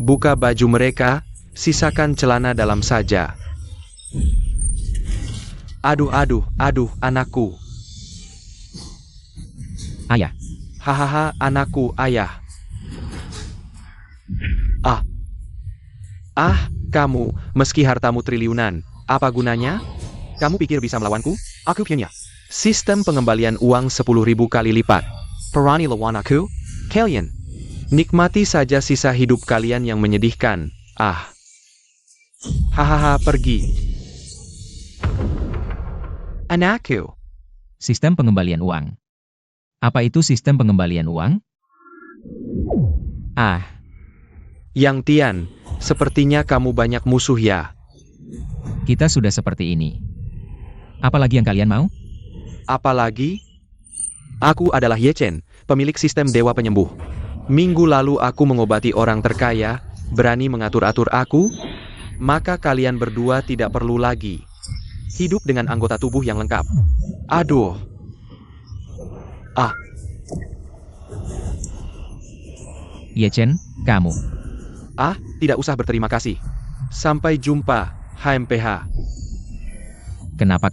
Buka baju mereka, sisakan celana dalam saja. Aduh, anakku. Ayah. Hahaha, anakku, ayah. Kamu, meski hartamu triliunan, apa gunanya? Kamu pikir bisa melawanku? Aku punya sistem pengembalian uang 10.000 kali lipat. Perani lawan aku? Kalian, nikmati saja sisa hidup kalian yang menyedihkan. Hahaha, pergi. Anakku. Sistem pengembalian uang. Apa itu sistem pengembalian uang? Yang Tian, sepertinya kamu banyak musuh ya. Kita sudah seperti ini. Apalagi yang kalian mau? Apalagi? Aku adalah Ye Chen, pemilik sistem Dewa Penyembuh. Minggu lalu aku mengobati orang terkaya, berani mengatur-atur aku, maka kalian berdua tidak perlu lagi hidup dengan anggota tubuh yang lengkap. Aduh. Ye Chen, kamu. Tidak usah berterima kasih. Sampai jumpa, HMPH. Kenapa?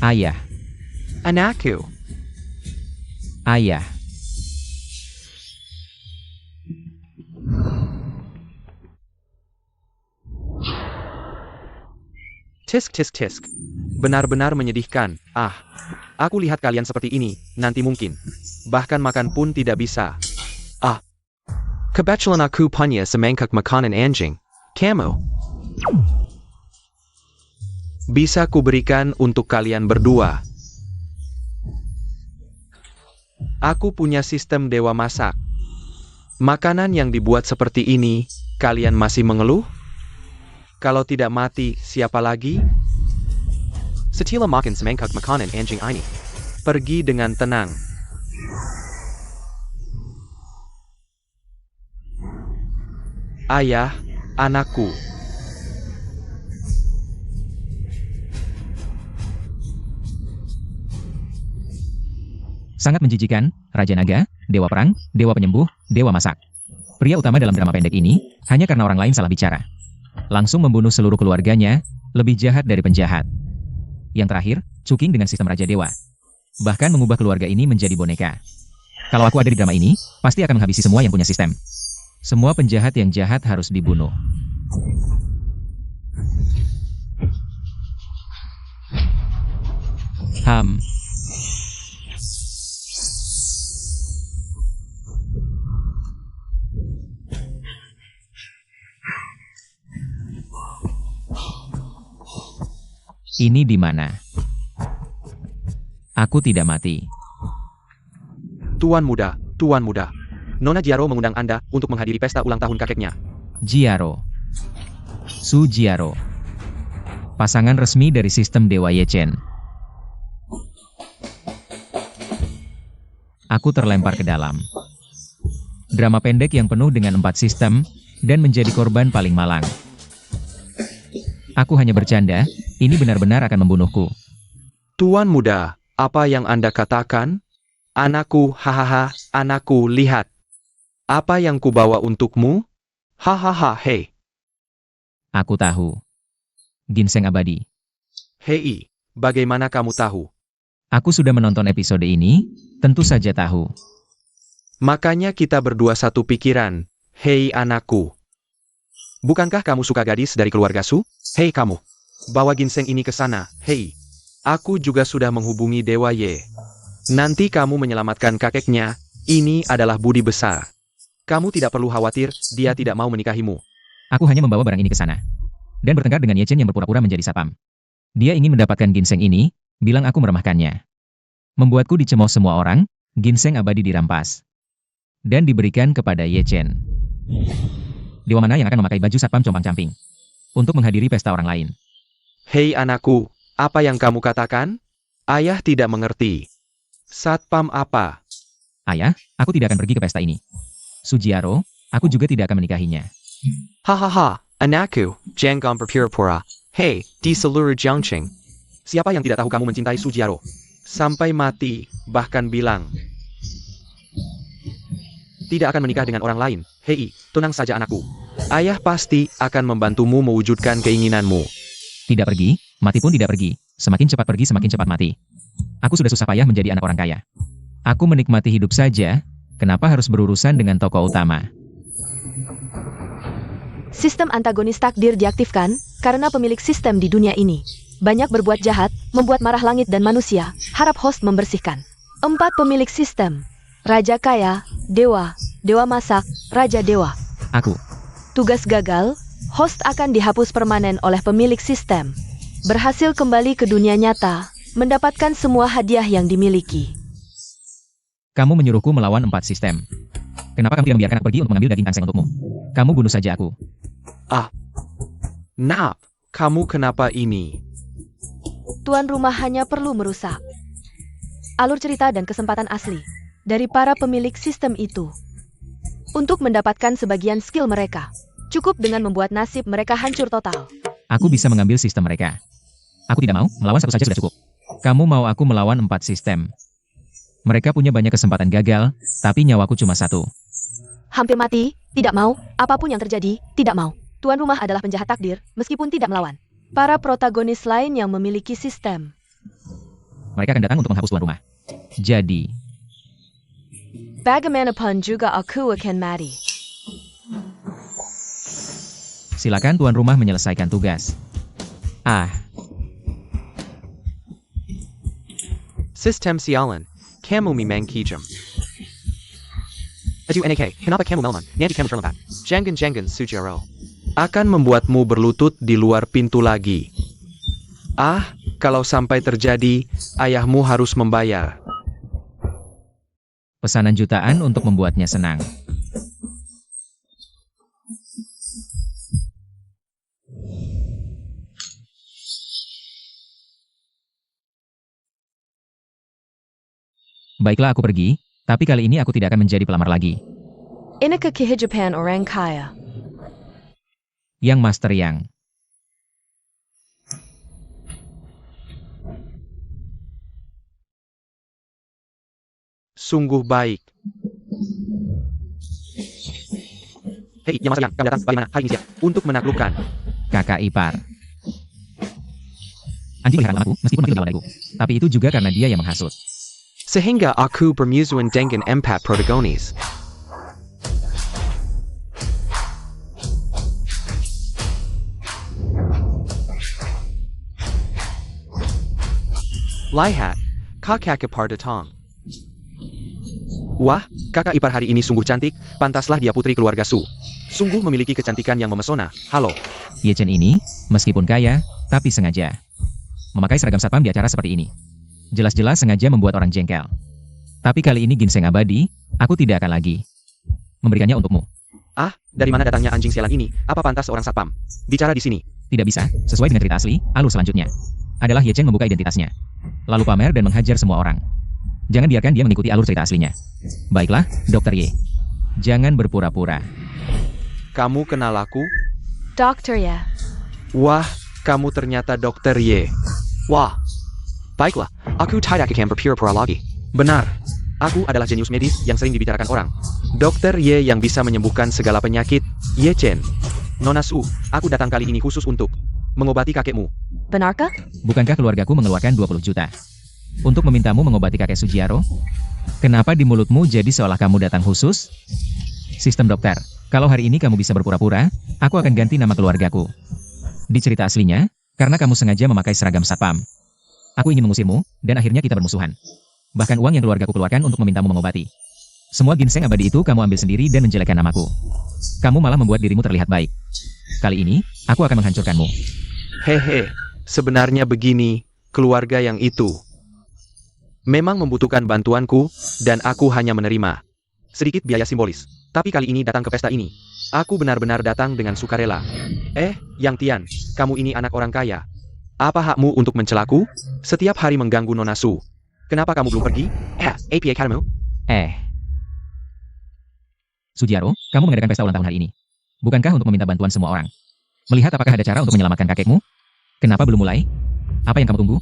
Ayah. Anakku. Ayah. Tisk. Benar-benar menyedihkan. Aku lihat kalian seperti ini, nanti mungkin. Bahkan makan pun tidak bisa. Kebetulan aku punya semangkuk makanan anjing. Kamu. Bisa kuberikan untuk kalian berdua. Aku punya sistem dewa masak. Makanan yang dibuat seperti ini, kalian masih mengeluh? Kalau tidak mati, siapa lagi? Setila makan semangkuk makanan anjing ini. Pergi dengan tenang. Ayah, anakku. Sangat menjijikan, Raja Naga, Dewa Perang, Dewa Penyembuh, Dewa Masak. Pria utama dalam drama pendek ini, hanya karena orang lain salah bicara. Langsung membunuh seluruh keluarganya, lebih jahat dari penjahat. Yang terakhir, Cuking dengan sistem Raja Dewa. Bahkan mengubah keluarga ini menjadi boneka. Kalau aku ada di drama ini, pasti akan menghabisi semua yang punya sistem. Semua penjahat yang jahat harus dibunuh. Ini di mana? Aku tidak mati. Tuan muda. Nona Jiaro mengundang Anda untuk menghadiri pesta ulang tahun kakeknya. Jiaro. Su Jiaro. Pasangan resmi dari sistem Dewa Ye Chen. Aku terlempar ke dalam. Drama pendek yang penuh dengan 4 sistem, dan menjadi korban paling malang. Aku hanya bercanda, ini benar-benar akan membunuhku. Tuan muda, apa yang Anda katakan? Anakku, hahaha, anakku, lihat. Apa yang kubawa untukmu? Hahaha, hei. Aku tahu. Ginseng abadi. Hei, bagaimana kamu tahu? Aku sudah menonton episode ini, tentu saja tahu. Makanya kita berdua satu pikiran. Hei anakku. Bukankah kamu suka gadis dari keluarga Su? Hei kamu. Bawa ginseng ini ke sana, hei. Aku juga sudah menghubungi Dewa Ye. Nanti kamu menyelamatkan kakeknya, ini adalah budi besar. Kamu tidak perlu khawatir, dia tidak mau menikahimu. Aku hanya membawa barang ini ke sana. Dan bertengkar dengan Ye Chen yang berpura-pura menjadi satpam. Dia ingin mendapatkan ginseng ini, bilang aku meremehkannya. Membuatku dicemooh semua orang, ginseng abadi dirampas. Dan diberikan kepada Ye Chen. Dewa mana yang akan memakai baju satpam compang-camping? Untuk menghadiri pesta orang lain. Hei anakku, apa yang kamu katakan? Ayah tidak mengerti. Satpam apa? Ayah, aku tidak akan pergi ke pesta ini. Su Jiaro, aku juga tidak akan menikahinya. Hahaha, anakku, jangan berpura-pura. Hei, di seluruh Jiangqing. Siapa yang tidak tahu kamu mencintai Su Jiaro? Sampai mati, bahkan bilang. tidak akan menikah dengan orang lain. Hei, tenang saja anakku. Ayah pasti akan membantumu mewujudkan keinginanmu. Tidak pergi, mati pun tidak pergi. Semakin cepat pergi, semakin cepat mati. Aku sudah susah payah menjadi anak orang kaya. Aku menikmati hidup saja, kenapa harus berurusan dengan tokoh utama? Sistem antagonis takdir diaktifkan karena pemilik sistem di dunia ini banyak berbuat jahat, membuat marah langit dan manusia. Harap host membersihkan. 4 pemilik sistem. Raja kaya, dewa, dewa masak, raja dewa. Aku. Tugas gagal, host akan dihapus permanen oleh pemilik sistem. Berhasil kembali ke dunia nyata, mendapatkan semua hadiah yang dimiliki. Kamu menyuruhku melawan 4 sistem. Kenapa kamu tidak membiarkan aku pergi untuk mengambil daging tangseng untukmu? Kamu bunuh saja aku. Nap, kamu kenapa ini? Tuan rumah hanya perlu merusak alur cerita dan kesempatan asli dari para pemilik sistem itu. Untuk mendapatkan sebagian skill mereka, cukup dengan membuat nasib mereka hancur total. Aku bisa mengambil sistem mereka. Aku tidak mau, melawan satu saja sudah cukup. Kamu mau aku melawan 4 sistem. Mereka punya banyak kesempatan gagal, tapi nyawaku cuma 1. Hampir mati, tidak mau, apapun yang terjadi, tidak mau. Tuan rumah adalah penjahat takdir, meskipun tidak melawan para protagonis lain yang memiliki sistem. Mereka akan datang untuk menghapus tuan rumah. Jadi, Bagaimanapun juga aku akan mati. silakan tuan rumah menyelesaikan tugas. Sistem sialan, kamu memang kejam. Adu NK, kenapa kamu melawan? Nanti kamu terlambat. Jangan Sujaro. Akan membuatmu berlutut di luar pintu lagi. Kalau sampai terjadi, ayahmu harus membayar. Pesanan jutaan untuk membuatnya senang. Baiklah, aku pergi, tapi kali ini aku tidak akan menjadi pelamar lagi. Inilah kehidupan orang kaya. Yang Master Yang. Sungguh baik. Hei, Yang Master Yang, kamu datang bagaimana hari ini siap? Untuk menaklukkan. Kakak ipar. Anjing peliharaan aku, meskipun makin dariku. Tapi itu juga karena dia yang menghasut. Sehingga aku bermusuhan dengan 4 protagonis. Lihat, kakak ipar datang. Wah, kakak ipar hari ini sungguh cantik, pantaslah dia putri keluarga Su. Sungguh memiliki kecantikan yang memesona. Halo. Ye Chen ini, meskipun kaya, tapi sengaja memakai seragam satpam di acara seperti ini. Jelas-jelas sengaja membuat orang jengkel. Tapi kali ini ginseng abadi, aku tidak akan lagi memberikannya untukmu. Dari mana datangnya anjing sialan ini? Apa pantas seorang satpam bicara di sini? Tidak bisa, sesuai dengan cerita asli, alur selanjutnya adalah Ye Chen membuka identitasnya, lalu pamer dan menghajar semua orang. Jangan biarkan dia mengikuti alur cerita aslinya. Baiklah, Dr. Ye. Jangan berpura-pura. Kamu kenal aku? Dokter ya. Wah, kamu ternyata Dokter Ye. Wah, baiklah, aku tidak akan berpura-pura lagi. Benar, aku adalah jenius medis yang sering dibicarakan orang. Dokter Ye yang bisa menyembuhkan segala penyakit, Ye Chen. Nona Su, aku datang kali ini khusus untuk mengobati kakekmu. Benarkah? Bukankah keluargaku mengeluarkan 20 juta untuk memintamu mengobati kakek Sujiaro? Kenapa di mulutmu jadi seolah kamu datang khusus? Sistem dokter, kalau hari ini kamu bisa berpura-pura, aku akan ganti nama keluargaku. Di cerita aslinya, karena kamu sengaja memakai seragam satpam. Aku ingin mengusirmu, dan akhirnya kita bermusuhan. Bahkan uang yang keluargaku keluarkan untuk memintamu mengobati. Semua ginseng abadi itu kamu ambil sendiri dan menjelekkan namaku. Kamu malah membuat dirimu terlihat baik. Kali ini, aku akan menghancurkanmu. Hehe, sebenarnya begini, keluarga yang itu memang membutuhkan bantuanku, dan aku hanya menerima sedikit biaya simbolis. Tapi kali ini datang ke pesta ini, aku benar-benar datang dengan sukarela. Yang Tian, kamu ini anak orang kaya. Apa hakmu untuk mencelaku? Setiap hari mengganggu Nona Su. Kenapa kamu belum pergi? APA kamu? Sujiaro, kamu mengadakan pesta ulang tahun hari ini. Bukankah untuk meminta bantuan semua orang? Melihat apakah ada cara untuk menyelamatkan kakekmu? Kenapa belum mulai? Apa yang kamu tunggu?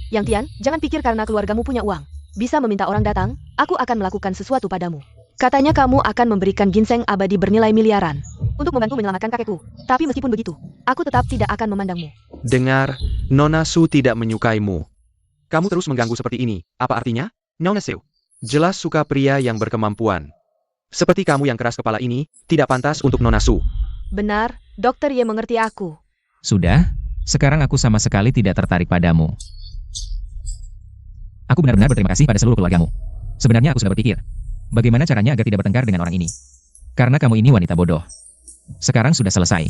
Yang Tian, jangan pikir karena keluargamu punya uang bisa meminta orang datang, aku akan melakukan sesuatu padamu. Katanya kamu akan memberikan ginseng abadi bernilai miliaran untuk membantu menyelamatkan kakekku. Tapi meskipun begitu, aku tetap tidak akan memandangmu. Dengar, Nona Su tidak menyukaimu. Kamu terus mengganggu seperti ini. Apa artinya? Nona Su jelas suka pria yang berkemampuan. Seperti kamu yang keras kepala ini, tidak pantas untuk Nona Su. Benar, Dokter Ye mengerti aku. Sudah, sekarang aku sama sekali tidak tertarik padamu. Aku benar-benar berterima kasih pada seluruh keluargamu. Sebenarnya aku sudah berpikir, bagaimana caranya agar tidak bertengkar dengan orang ini. Karena kamu ini wanita bodoh. Sekarang sudah selesai.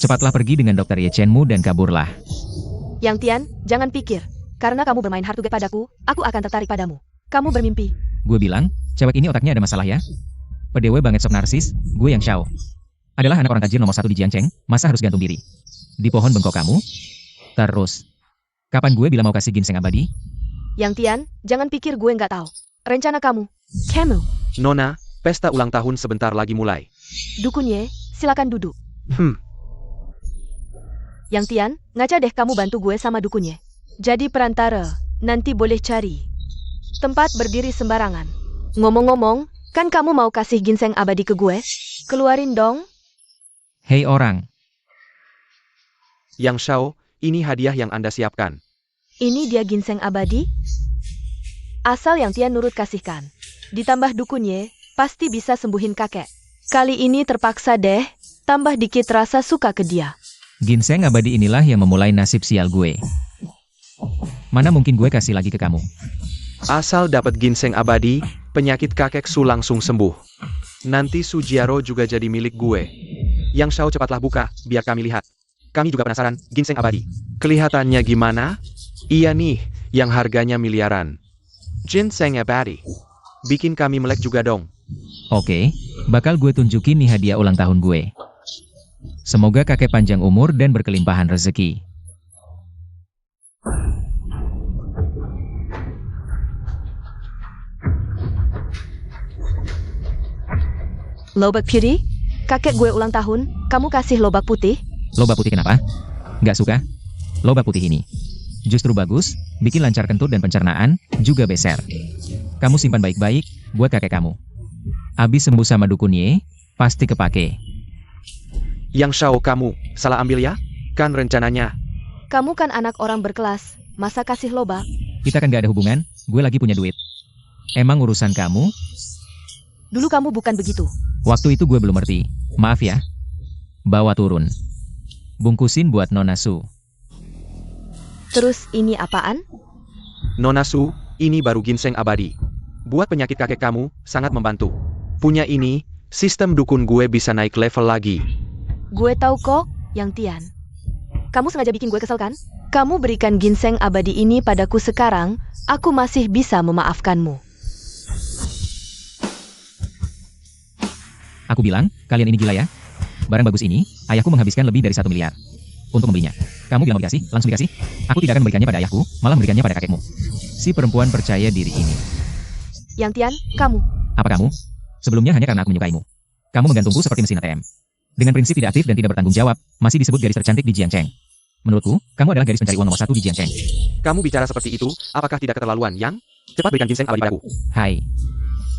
Cepatlah pergi dengan Dokter Ye Chenmu dan kaburlah. Yang Tian, jangan pikir. Karena kamu bermain hard to get padaku, aku akan tertarik padamu. Kamu bermimpi. Gue bilang, cewek ini otaknya ada masalah ya. Pedewe banget sok narsis, gue yang Xiao. Adalah anak orang tajir nomor 1 di Jiangcheng, masa harus gantung diri? Di pohon bengkok kamu? Terus, kapan gue bilang mau kasih ginseng abadi? Yang Tian, jangan pikir gue nggak tahu. Rencana kamu. Kamu. Nona, pesta ulang tahun sebentar lagi mulai. Dukun Ye, silakan duduk. Yang Tian, ngaca deh kamu bantu gue sama Dukun Ye. Jadi perantara, nanti boleh cari tempat berdiri sembarangan. Ngomong-ngomong, kan kamu mau kasih ginseng abadi ke gue? Keluarin dong. Hei orang, Yang Xiao, ini hadiah yang Anda siapkan. Ini dia ginseng abadi? Asal Yang Tian nurut kasihkan. Ditambah Dukun Ye, pasti bisa sembuhin kakek. Kali ini terpaksa deh, tambah dikit rasa suka ke dia. ginseng abadi inilah yang memulai nasib sial gue. Mana mungkin gue kasih lagi ke kamu? Asal dapat ginseng abadi, penyakit kakek Su langsung sembuh. Nanti Su Jiaro juga jadi milik gue. Yang Xiao cepatlah buka, biar kami lihat. Kami juga penasaran, ginseng abadi. Kelihatannya gimana? Iya nih, yang harganya miliaran. Ginseng abadi. Bikin kami melek juga dong. Oke, bakal gue tunjukin nih hadiah ulang tahun gue. Semoga kakek panjang umur dan berkelimpahan rezeki. Lobak putih? Kakek gue ulang tahun, kamu kasih lobak putih? Lobak putih kenapa? Nggak suka? Lobak putih ini justru bagus, bikin lancar kentut dan pencernaan, juga beser. Kamu simpan baik-baik, buat kakek kamu. Abis sembuh sama Dukun Ye, pasti kepake. Yang Xiao kamu, salah ambil ya? Kan rencananya. Kamu kan anak orang berkelas, masa kasih lobak? Kita kan gak ada hubungan, gue lagi punya duit. Emang urusan kamu? Dulu kamu bukan begitu. Waktu itu gue belum ngerti. Maaf ya. Bawa turun. Bungkusin buat Nona Su. Terus ini apaan? Nona Su, ini baru ginseng abadi. Buat penyakit kakek kamu, sangat membantu. Punya ini, sistem dukun gue bisa naik level lagi. Gue tahu kok, Yang Tian. Kamu sengaja bikin gue kesel kan? Kamu berikan ginseng abadi ini padaku sekarang, aku masih bisa memaafkanmu. Aku bilang, kalian ini gila ya? Barang bagus ini, ayahku menghabiskan lebih dari 1 miliar. Untuk membelinya. Kamu bilang mau dikasih, langsung dikasih. Aku tidak akan memberikannya pada ayahku, malah memberikannya pada kakekmu. Si perempuan percaya diri ini. Yang Tian, kamu. Apa kamu? Sebelumnya hanya karena aku menyukaimu. Kamu menggantungku seperti mesin ATM. Dengan prinsip tidak aktif dan tidak bertanggung jawab, masih disebut gadis tercantik di Jiangcheng. Menurutku, kamu adalah gadis pencari uang nomor 1 di Jiangcheng. Kamu bicara seperti itu, apakah tidak keterlaluan, Yang? Cepat berikan ginseng abadi padaku. Hai.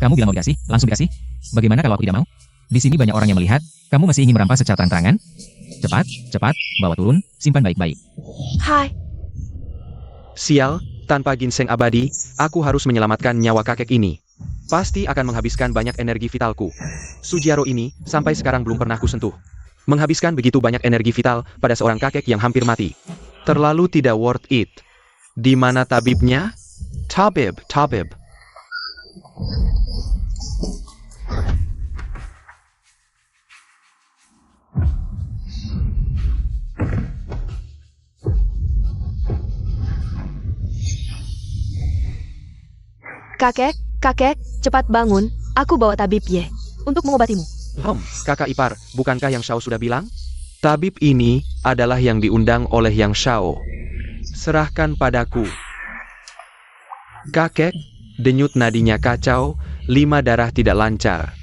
Kamu bilang mau dikasih, langsung dikasih. Bagaimana kalau aku tidak mau? Di sini banyak orang yang melihat, kamu masih ingin merampas secara terang-terangan? Cepat, cepat, bawa turun, simpan baik-baik. Hai. Sial, tanpa ginseng abadi, aku harus menyelamatkan nyawa kakek ini. Pasti akan menghabiskan banyak energi vitalku. Sujiaro ini, sampai sekarang belum pernah kusentuh. Menghabiskan begitu banyak energi vital pada seorang kakek yang hampir mati. Terlalu tidak worth it. Di mana tabibnya? Tabib. Kakek, cepat bangun, aku bawa tabib Ye untuk mengobatimu. Kakak ipar, bukankah Yang Xiao sudah bilang? Tabib ini adalah yang diundang oleh Yang Xiao. Serahkan padaku. Kakek, denyut nadinya kacau, 5 darah tidak lancar.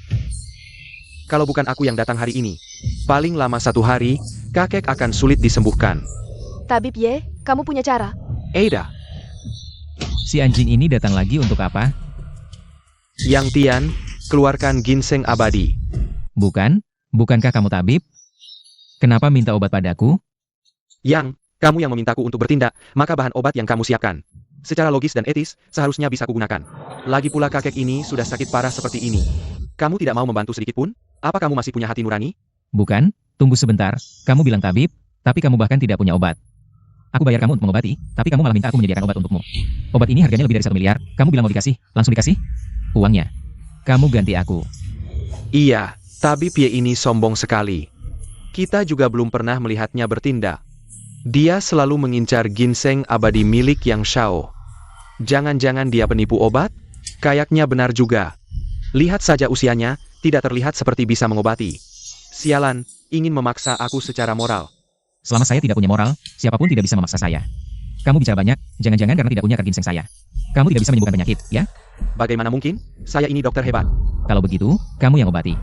Kalau bukan aku yang datang hari ini, paling lama 1 hari, kakek akan sulit disembuhkan. Tabib Ye, kamu punya cara? Ada. Si anjing ini datang lagi untuk apa? Yang Tian, keluarkan ginseng abadi. Bukankah kamu tabib? Kenapa minta obat padaku? Yang, kamu yang memintaku untuk bertindak, maka bahan obat yang kamu siapkan. Secara logis dan etis, seharusnya bisa kugunakan. Lagi pula kakek ini sudah sakit parah seperti ini. Kamu tidak mau membantu sedikit pun? Apa kamu masih punya hati nurani? Bukan, tunggu sebentar. Kamu bilang tabib, tapi kamu bahkan tidak punya obat. Aku bayar kamu untuk mengobati, tapi kamu malah minta aku menyediakan obat untukmu. Obat ini harganya lebih dari 1 miliar, kamu bilang mau dikasih, langsung dikasih? Uangnya. Kamu ganti aku. Iya, tabib Ye ini sombong sekali. Kita juga belum pernah melihatnya bertindak. Dia selalu mengincar ginseng abadi milik Yang Shao. Jangan-jangan dia penipu obat? Kayaknya benar juga. Lihat saja usianya, tidak terlihat seperti bisa mengobati. Sialan, ingin memaksa aku secara moral. Selama saya tidak punya moral, siapapun tidak bisa memaksa saya. Kamu bicara banyak, jangan-jangan karena tidak punya kartu ginseng saya. Kamu tidak bisa menyembuhkan penyakit, ya? Bagaimana mungkin? Saya ini dokter hebat. Kalau begitu, kamu yang obati.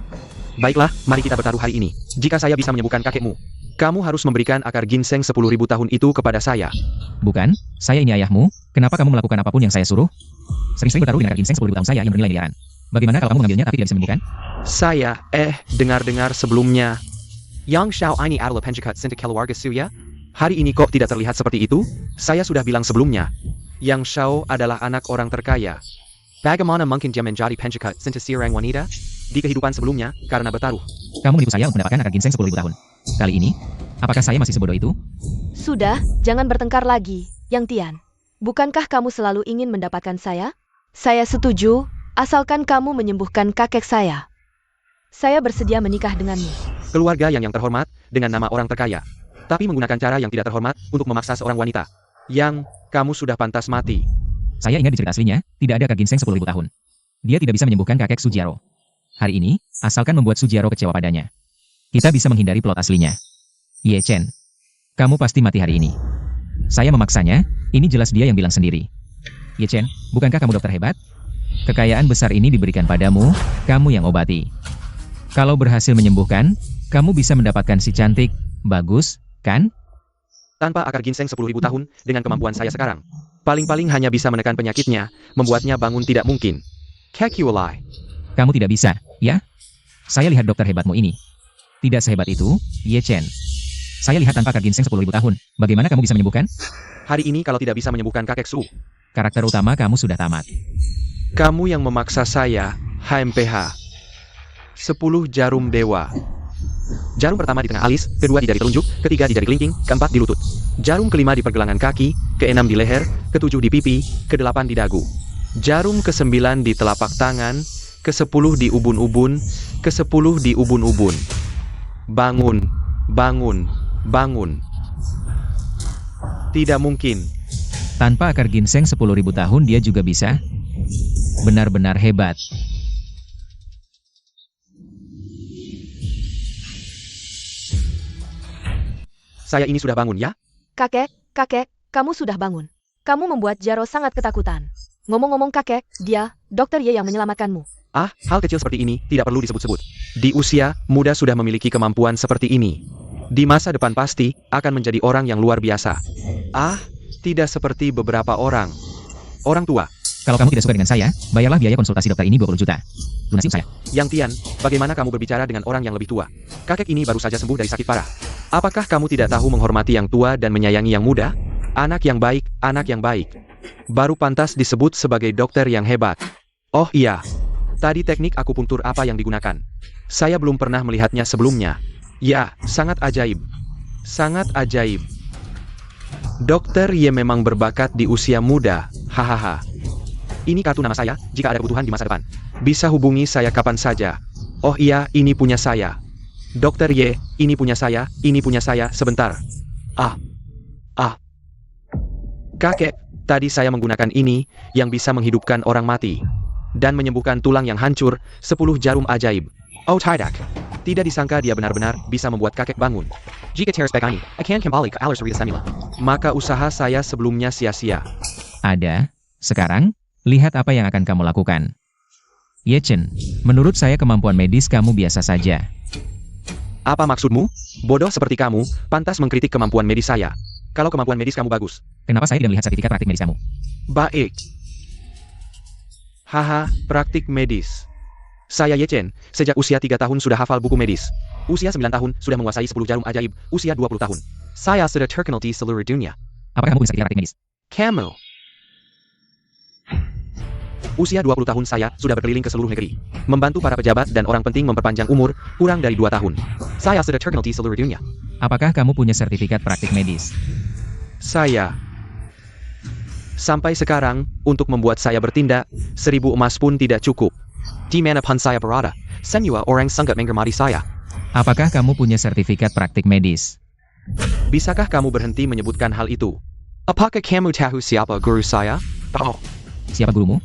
Baiklah, mari kita bertaruh hari ini. Jika saya bisa menyembuhkan kakekmu, kamu harus memberikan akar ginseng 10.000 tahun itu kepada saya. Bukan, saya ini ayahmu, kenapa kamu melakukan apapun yang saya suruh? Sering-sering bertaruh dengan akar ginseng 10.000 tahun saya yang bernilai miliaran. Bagaimana kalau kamu mengambilnya tapi tidak bisa menyembuhkan? Saya, dengar-dengar sebelumnya. Yang Shao ini adalah penjahat sinta keluarga Suya? Hari ini kok tidak terlihat seperti itu? Saya sudah bilang sebelumnya. Yang Shao adalah anak orang terkaya. Bagaimana mungkin dia menjadi penjahat sinta seorang wanita? Di kehidupan sebelumnya, karena bertaruh. Kamu menipu saya untuk mendapatkan akar ginseng 10.000 tahun. Kali ini, apakah saya masih sebodoh itu? Sudah, jangan bertengkar lagi, Yang Tian. Bukankah kamu selalu ingin mendapatkan saya? Saya setuju, asalkan kamu menyembuhkan kakek saya. Saya bersedia menikah denganmu. Keluarga yang terhormat, dengan nama orang terkaya. Tapi menggunakan cara yang tidak terhormat, untuk memaksa seorang wanita. Yang, kamu sudah pantas mati. Saya ingat di cerita aslinya, tidak ada akar ginseng 10.000 tahun. Dia tidak bisa menyembuhkan kakek Sujiaro. Hari ini, asalkan membuat Sujiaro kecewa padanya. Kita bisa menghindari plot aslinya. Ye Chen, kamu pasti mati hari ini. Saya memaksanya, ini jelas dia yang bilang sendiri. Ye Chen, bukankah kamu dokter hebat? Kekayaan besar ini diberikan padamu, kamu yang obati. Kalau berhasil menyembuhkan, kamu bisa mendapatkan si cantik, bagus, kan? Tanpa akar ginseng 10.000 tahun, dengan kemampuan saya sekarang. Paling-paling hanya bisa menekan penyakitnya, membuatnya bangun tidak mungkin. Kekiwalai. Kamu tidak bisa, ya? Saya lihat dokter hebatmu ini. Tidak sehebat itu, Ye Chen. Saya lihat tanpa akar ginseng 10.000 tahun, bagaimana kamu bisa menyembuhkan? Hari ini kalau tidak bisa menyembuhkan kakek Su. Karakter utama kamu sudah tamat. Kamu yang memaksa saya, HMPH. 10 jarum dewa. Jarum pertama di tengah alis, kedua di jari telunjuk, ketiga di jari kelingking, keempat di lutut. Jarum kelima di pergelangan kaki, keenam di leher, ketujuh di pipi, kedelapan di dagu. Jarum ke-9 di telapak tangan, ke-10 di ubun-ubun, ke-10 di ubun-ubun. Bangun, bangun, bangun. Tidak mungkin. Tanpa akar ginseng 10.000 tahun dia juga bisa. Benar-benar hebat. Saya ini sudah bangun ya? Kakek, kamu sudah bangun. Kamu membuat Jaro sangat ketakutan. Ngomong-ngomong kakek, dia, Dokter Ye yang menyelamatkanmu. Ah, hal kecil seperti ini tidak perlu disebut-sebut. Di usia muda sudah memiliki kemampuan seperti ini. Di masa depan pasti akan menjadi orang yang luar biasa. Ah, tidak seperti beberapa orang. Orang tua. Kalau kamu tidak suka dengan saya, bayarlah biaya konsultasi dokter ini 20 juta. Lunasi saya. Yang Tian, bagaimana kamu berbicara dengan orang yang lebih tua? Kakek ini baru saja sembuh dari sakit parah. Apakah kamu tidak tahu menghormati yang tua dan menyayangi yang muda? Anak yang baik, anak yang baik. Baru pantas disebut sebagai dokter yang hebat. Oh iya, tadi teknik akupunktur apa yang digunakan? Saya belum pernah melihatnya sebelumnya. Ya, sangat ajaib. Sangat ajaib. Dokter Ye memang berbakat di usia muda, hahaha. Ini kartu nama saya, jika ada kebutuhan di masa depan. Bisa hubungi saya kapan saja. Oh iya, ini punya saya. Dokter Ye, ini punya saya, sebentar. Kakek, tadi saya menggunakan ini, yang bisa menghidupkan orang mati. Dan menyembuhkan tulang yang hancur, 10 jarum ajaib. Oh tidak. Tidak disangka dia benar-benar bisa membuat kakek bangun. Jika teras begini, akan kembali ke alas semula. Maka usaha saya sebelumnya sia-sia. Ada. Sekarang, lihat apa yang akan kamu lakukan. Ye Chen, menurut saya kemampuan medis kamu biasa saja. Apa maksudmu? Bodoh seperti kamu, pantas mengkritik kemampuan medis saya. Kalau kemampuan medis kamu bagus. Kenapa saya tidak melihat sertifikat praktik medis kamu? Baik. Haha, praktik medis. Saya Ye Chen, sejak usia 3 tahun sudah hafal buku medis. Usia 9 tahun sudah menguasai 10 jarum ajaib, usia 20 tahun. Saya sudah terkenal di seluruh dunia. Apakah kamu punya sertifikat praktik medis? Kamu. Usia 20 tahun saya sudah berkeliling ke seluruh negeri. Membantu para pejabat dan orang penting memperpanjang umur, kurang dari 2 tahun. Saya sudah terkenal di seluruh dunia. Apakah kamu punya sertifikat praktik medis? Saya. Sampai sekarang, untuk membuat saya bertindak, 1000 emas pun tidak cukup. Di mana pun saya berada, semua orang sangat menghormati saya. Apakah kamu punya sertifikat praktik medis? Bisakah kamu berhenti menyebutkan hal itu? Apakah kamu tahu siapa guru saya? Tahu. Siapa gurumu?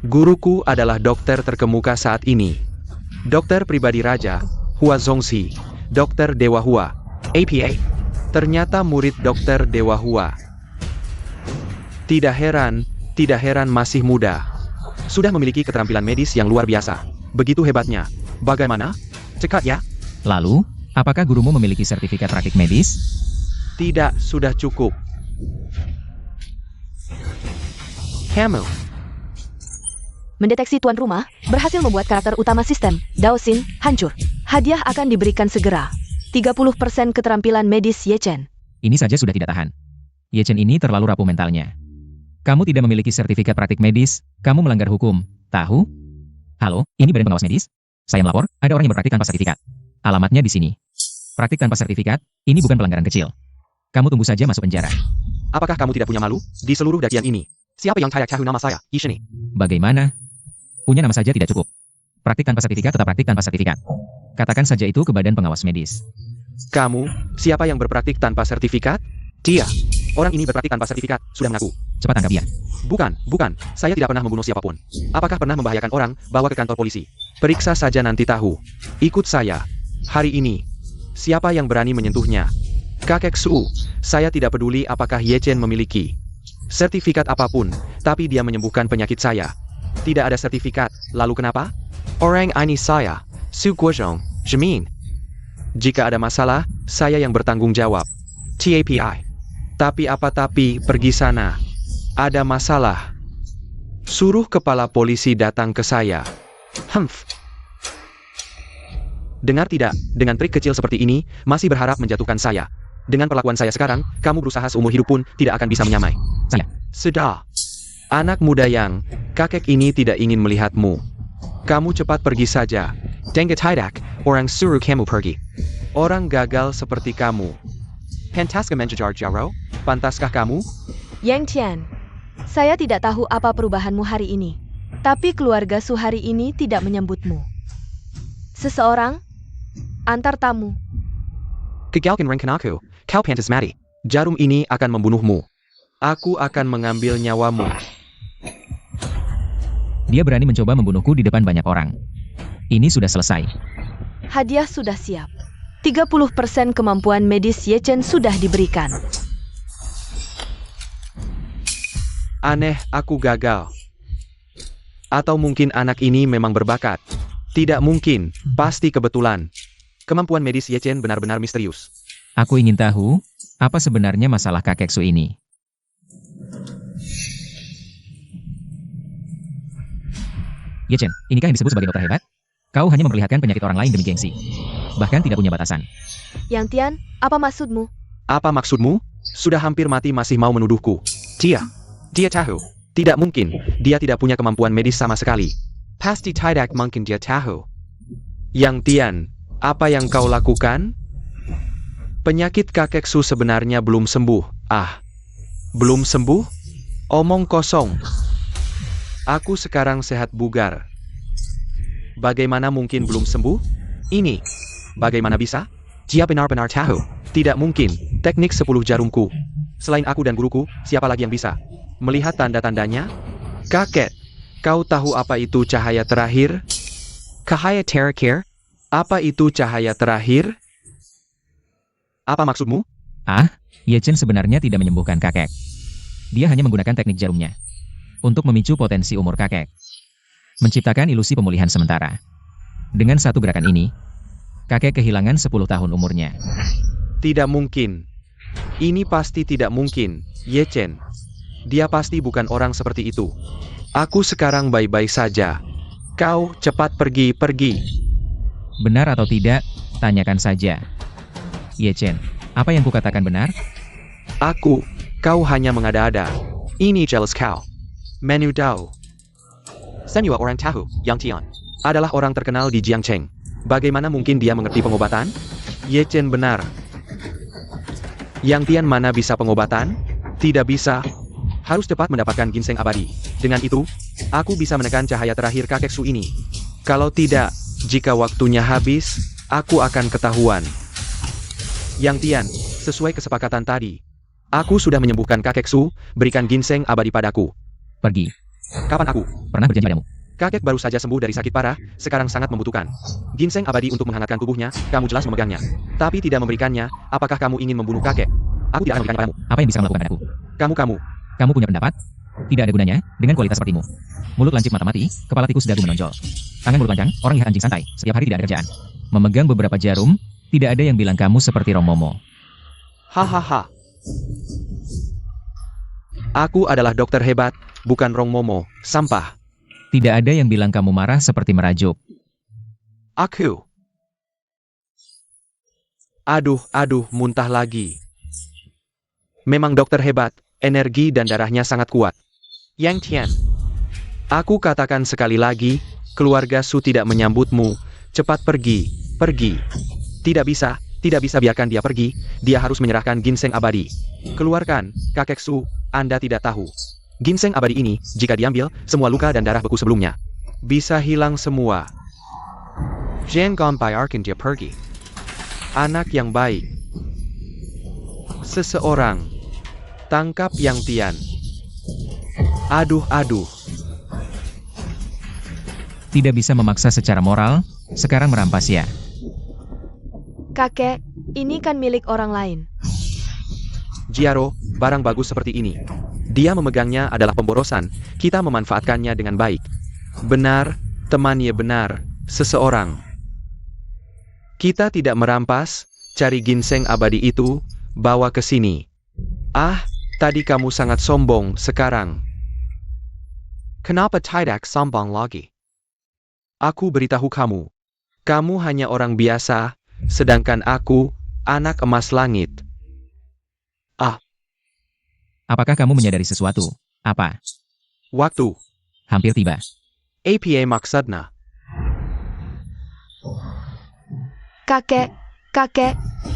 Guruku adalah dokter terkemuka saat ini. Dokter pribadi Raja, Hua Zongzi, Dokter Dewa Hua, APA. Ternyata murid Dokter Dewa Hua. Tidak heran masih muda. Sudah memiliki keterampilan medis yang luar biasa. Begitu hebatnya. Bagaimana? Cekat ya. Lalu, apakah gurumu memiliki sertifikat praktik medis? Tidak, sudah cukup. Kamu. Mendeteksi tuan rumah, berhasil membuat karakter utama sistem, Daosin, hancur. Hadiah akan diberikan segera. 30% keterampilan medis Ye Chen. Ini saja sudah tidak tahan. Ye Chen ini terlalu rapuh mentalnya. Kamu tidak memiliki sertifikat praktik medis, kamu melanggar hukum, tahu? Halo, ini badan pengawas medis? Saya melapor, ada orang yang berpraktik tanpa sertifikat. Alamatnya di sini. Praktik tanpa sertifikat, ini bukan pelanggaran kecil. Kamu tunggu saja masuk penjara. Apakah kamu tidak punya malu? Di seluruh dakian ini, siapa yang tahu nama saya? Yishini. Bagaimana? Punya nama saja tidak cukup. Praktik tanpa sertifikat tetap praktik tanpa sertifikat. Katakan saja itu ke badan pengawas medis. Kamu, siapa yang berpraktik tanpa sertifikat? Dia. Orang ini berpraktik tanpa sertifikat, sudah mengaku. Cepat tangkap dia. Bukan. Saya tidak pernah membunuh siapapun. Apakah pernah membahayakan orang, bawa ke kantor polisi? Periksa saja nanti tahu. Ikut saya. Hari ini. Siapa yang berani menyentuhnya? Kakek Su. Saya tidak peduli apakah Ye Chen memiliki sertifikat apapun, tapi dia menyembuhkan penyakit saya. Tidak ada sertifikat, lalu kenapa? Orang ini saya, Su Guozhong, Jimin. Jika ada masalah, saya yang bertanggung jawab. TAPI. Tapi pergi sana. Ada masalah. Suruh kepala polisi datang ke saya. Dengar tidak, dengan trik kecil seperti ini, masih berharap menjatuhkan saya. Dengan perlakuan saya sekarang, kamu berusaha seumur hidup pun tidak akan bisa menyamai. Saya. Sudah. Anak muda yang, kakek ini tidak ingin melihatmu. Kamu cepat pergi saja. Dengar tidak, orang suruh kamu pergi. Orang gagal seperti kamu. Pantaskah mengejar jaro? Pantaskah kamu? Yang Tian, saya tidak tahu apa perubahanmu hari ini. Tapi keluarga Su hari ini tidak menyambutmu. Seseorang antar tamu. Gagalkan rencanaku. Kau pantas mati. Jarum ini akan membunuhmu. Aku akan mengambil nyawamu. Dia berani mencoba membunuhku di depan banyak orang. Ini sudah selesai. Hadiah sudah siap. 30% kemampuan medis Ye Chen sudah diberikan. Aneh, aku gagal. Atau mungkin anak ini memang berbakat. Tidak mungkin, pasti kebetulan. Kemampuan medis Ye Chen benar-benar misterius. Aku ingin tahu, apa sebenarnya masalah kakek Su ini? Ye Chen, inikah yang disebut sebagai dokter hebat? Kau hanya memperlihatkan penyakit orang lain demi gengsi. Bahkan tidak punya batasan. Yang Tian, apa maksudmu? Apa maksudmu? Sudah hampir mati masih mau menuduhku. Dia tahu. Tidak mungkin, dia tidak punya kemampuan medis sama sekali. Pasti tidak mungkin dia tahu. Yang Tian, apa yang kau lakukan? Penyakit kakek Su sebenarnya belum sembuh. Belum sembuh? Omong kosong. Aku sekarang sehat bugar. Bagaimana mungkin belum sembuh? Ini. Bagaimana bisa? Dia benar-benar tahu. Tidak mungkin. Teknik 10 jarumku. Selain aku dan guruku, siapa lagi yang bisa? Melihat tanda-tandanya? Kakek, kau tahu apa itu cahaya terakhir? Cahaya terakhir? Apa itu cahaya terakhir? Apa maksudmu? Ye Chen sebenarnya tidak menyembuhkan kakek. Dia hanya menggunakan teknik jarumnya untuk memicu potensi umur kakek. Menciptakan ilusi pemulihan sementara. Dengan satu gerakan ini, kakek kehilangan 10 tahun umurnya. Tidak mungkin. Ini pasti tidak mungkin, Ye Chen. Dia pasti bukan orang seperti itu. Aku sekarang baik-baik saja. Kau cepat pergi. Benar atau tidak? Tanyakan saja. Ye Chen, apa yang kukatakan benar? Kau hanya mengada-ada. Ini jelas kau. Menu Dao. Senua orang tahu, Yang Tian. Adalah orang terkenal di Jiangcheng. Bagaimana mungkin dia mengerti pengobatan? Ye Chen benar. Yang Tian mana bisa pengobatan? Tidak bisa. Harus cepat mendapatkan ginseng abadi. Dengan itu, aku bisa menekan cahaya terakhir kakek Su ini. Kalau tidak, jika waktunya habis, aku akan ketahuan. Yang Tian, sesuai kesepakatan tadi. Aku sudah menyembuhkan kakek Su, berikan ginseng abadi padaku. Pergi. Kapan aku Pernah berjanji padamu. Kakek baru saja sembuh dari sakit parah, sekarang sangat membutuhkan ginseng abadi untuk menghangatkan tubuhnya. Kamu jelas memegangnya, tapi tidak memberikannya. Apakah kamu ingin membunuh kakek? Aku tidak akan memberikannya padamu. Apa yang bisa kamu lakukan padaku? Kamu. Kamu punya pendapat? Tidak ada gunanya, dengan kualitas sepertimu. Mulut lancip mata mati, kepala tikus dagu menonjol. Tangan mulut panjang, orang lihat anjing santai, setiap hari tidak ada kerjaan. Memegang beberapa jarum, tidak ada yang bilang kamu seperti Romomo. Hahaha. Aku adalah dokter hebat, bukan Rong Momo, sampah. Tidak ada yang bilang kamu marah seperti merajuk. Aku. Aduh, muntah lagi. Memang dokter hebat, energi dan darahnya sangat kuat. Yang Tian. Aku katakan sekali lagi, keluarga Su tidak menyambutmu. Cepat pergi. Tidak bisa biarkan dia pergi, dia harus menyerahkan ginseng abadi. Keluarkan, kakek Su, Anda tidak tahu. Ginseng abadi ini, jika diambil, semua luka dan darah beku sebelumnya bisa hilang semua. Jangan biarkan dia pergi. Anak yang baik. Seseorang. Tangkap Yang Tian. Aduh. Tidak bisa memaksa secara moral, sekarang merampas ya. Kakek, ini kan milik orang lain. Jiaro, barang bagus seperti ini. Dia memegangnya adalah pemborosan, kita memanfaatkannya dengan baik. Benar, temannya benar, seseorang. Kita tidak merampas, cari ginseng abadi itu, bawa ke sini. Tadi kamu sangat sombong, sekarang. Kenapa tidak sombong lagi? Aku beritahu kamu. Kamu hanya orang biasa, sedangkan aku, anak emas langit. Apakah kamu menyadari sesuatu? Apa? Waktu. Hampir tiba. Apa maksudnya? Kakek,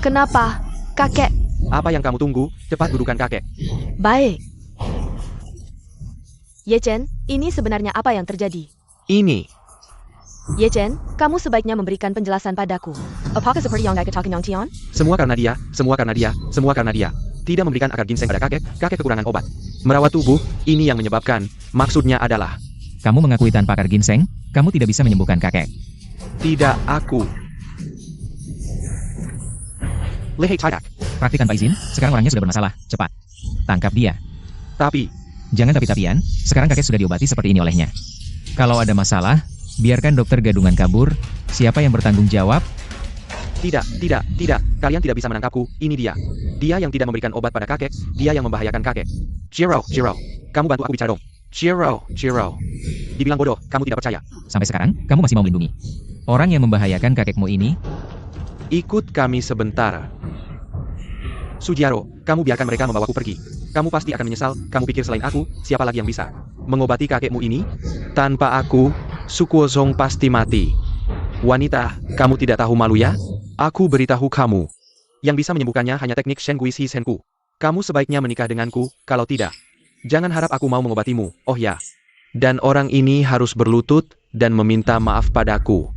kenapa? Kakek, Apa yang kamu tunggu? Cepat dudukan kakek. baik. Ye Chen, ini sebenarnya apa yang terjadi? Ini. Ye Chen, kamu sebaiknya memberikan penjelasan padaku. Apakah seperti yang dikatakan Yang Tian? Semua karena dia. Tidak memberikan akar ginseng pada kakek kekurangan obat. Merawat tubuh, ini yang menyebabkan, maksudnya adalah. Kamu mengakui tanpa akar ginseng, kamu tidak bisa menyembuhkan kakek. Tidak aku. Lehei tidak. Praktik tanpa izin, sekarang orangnya sudah bermasalah, cepat. Tangkap dia. Tapi, Jangan tapi-tapian, sekarang kakek sudah diobati seperti ini olehnya. Kalau ada masalah, biarkan dokter gadungan kabur, siapa yang bertanggung jawab? tidak. Kalian tidak bisa menangkapku, ini dia. Dia yang tidak memberikan obat pada kakek, dia yang membahayakan kakek. Jiro, kamu bantu aku bicara dong. Jiro. Dibilang bodoh, kamu tidak percaya. Sampai sekarang, kamu masih mau melindungi orang yang membahayakan kakekmu ini? Ikut kami sebentar. Sujaro, kamu biarkan mereka membawaku pergi. Kamu pasti akan menyesal, kamu pikir selain aku, siapa lagi yang bisa mengobati kakekmu ini? Tanpa aku, Sukuozong pasti mati. Wanita, kamu tidak tahu malu ya? Aku beritahu kamu. Yang bisa menyembuhkannya hanya teknik Shengui Si Senku. Kamu sebaiknya menikah denganku, kalau tidak. Jangan harap aku mau mengobatimu, oh ya. Dan orang ini harus berlutut, dan meminta maaf padaku.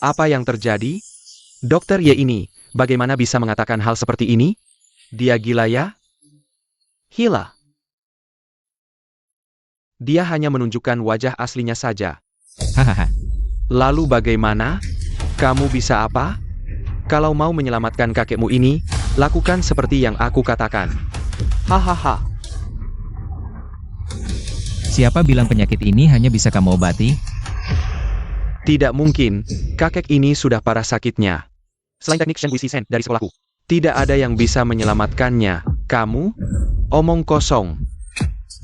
Apa yang terjadi? Dokter Ye ini, bagaimana bisa mengatakan hal seperti ini? Dia gila ya? Gila. Dia hanya menunjukkan wajah aslinya saja. Hahaha. Lalu bagaimana? Kamu bisa apa? Kalau mau menyelamatkan kakekmu ini, lakukan seperti yang aku katakan. Hahaha. Siapa bilang penyakit ini hanya bisa kamu obati? Tidak mungkin, kakek ini sudah parah sakitnya. Selain teknik Shengui Si Sen dari sekolahku, tidak ada yang bisa menyelamatkannya. Kamu? Omong kosong.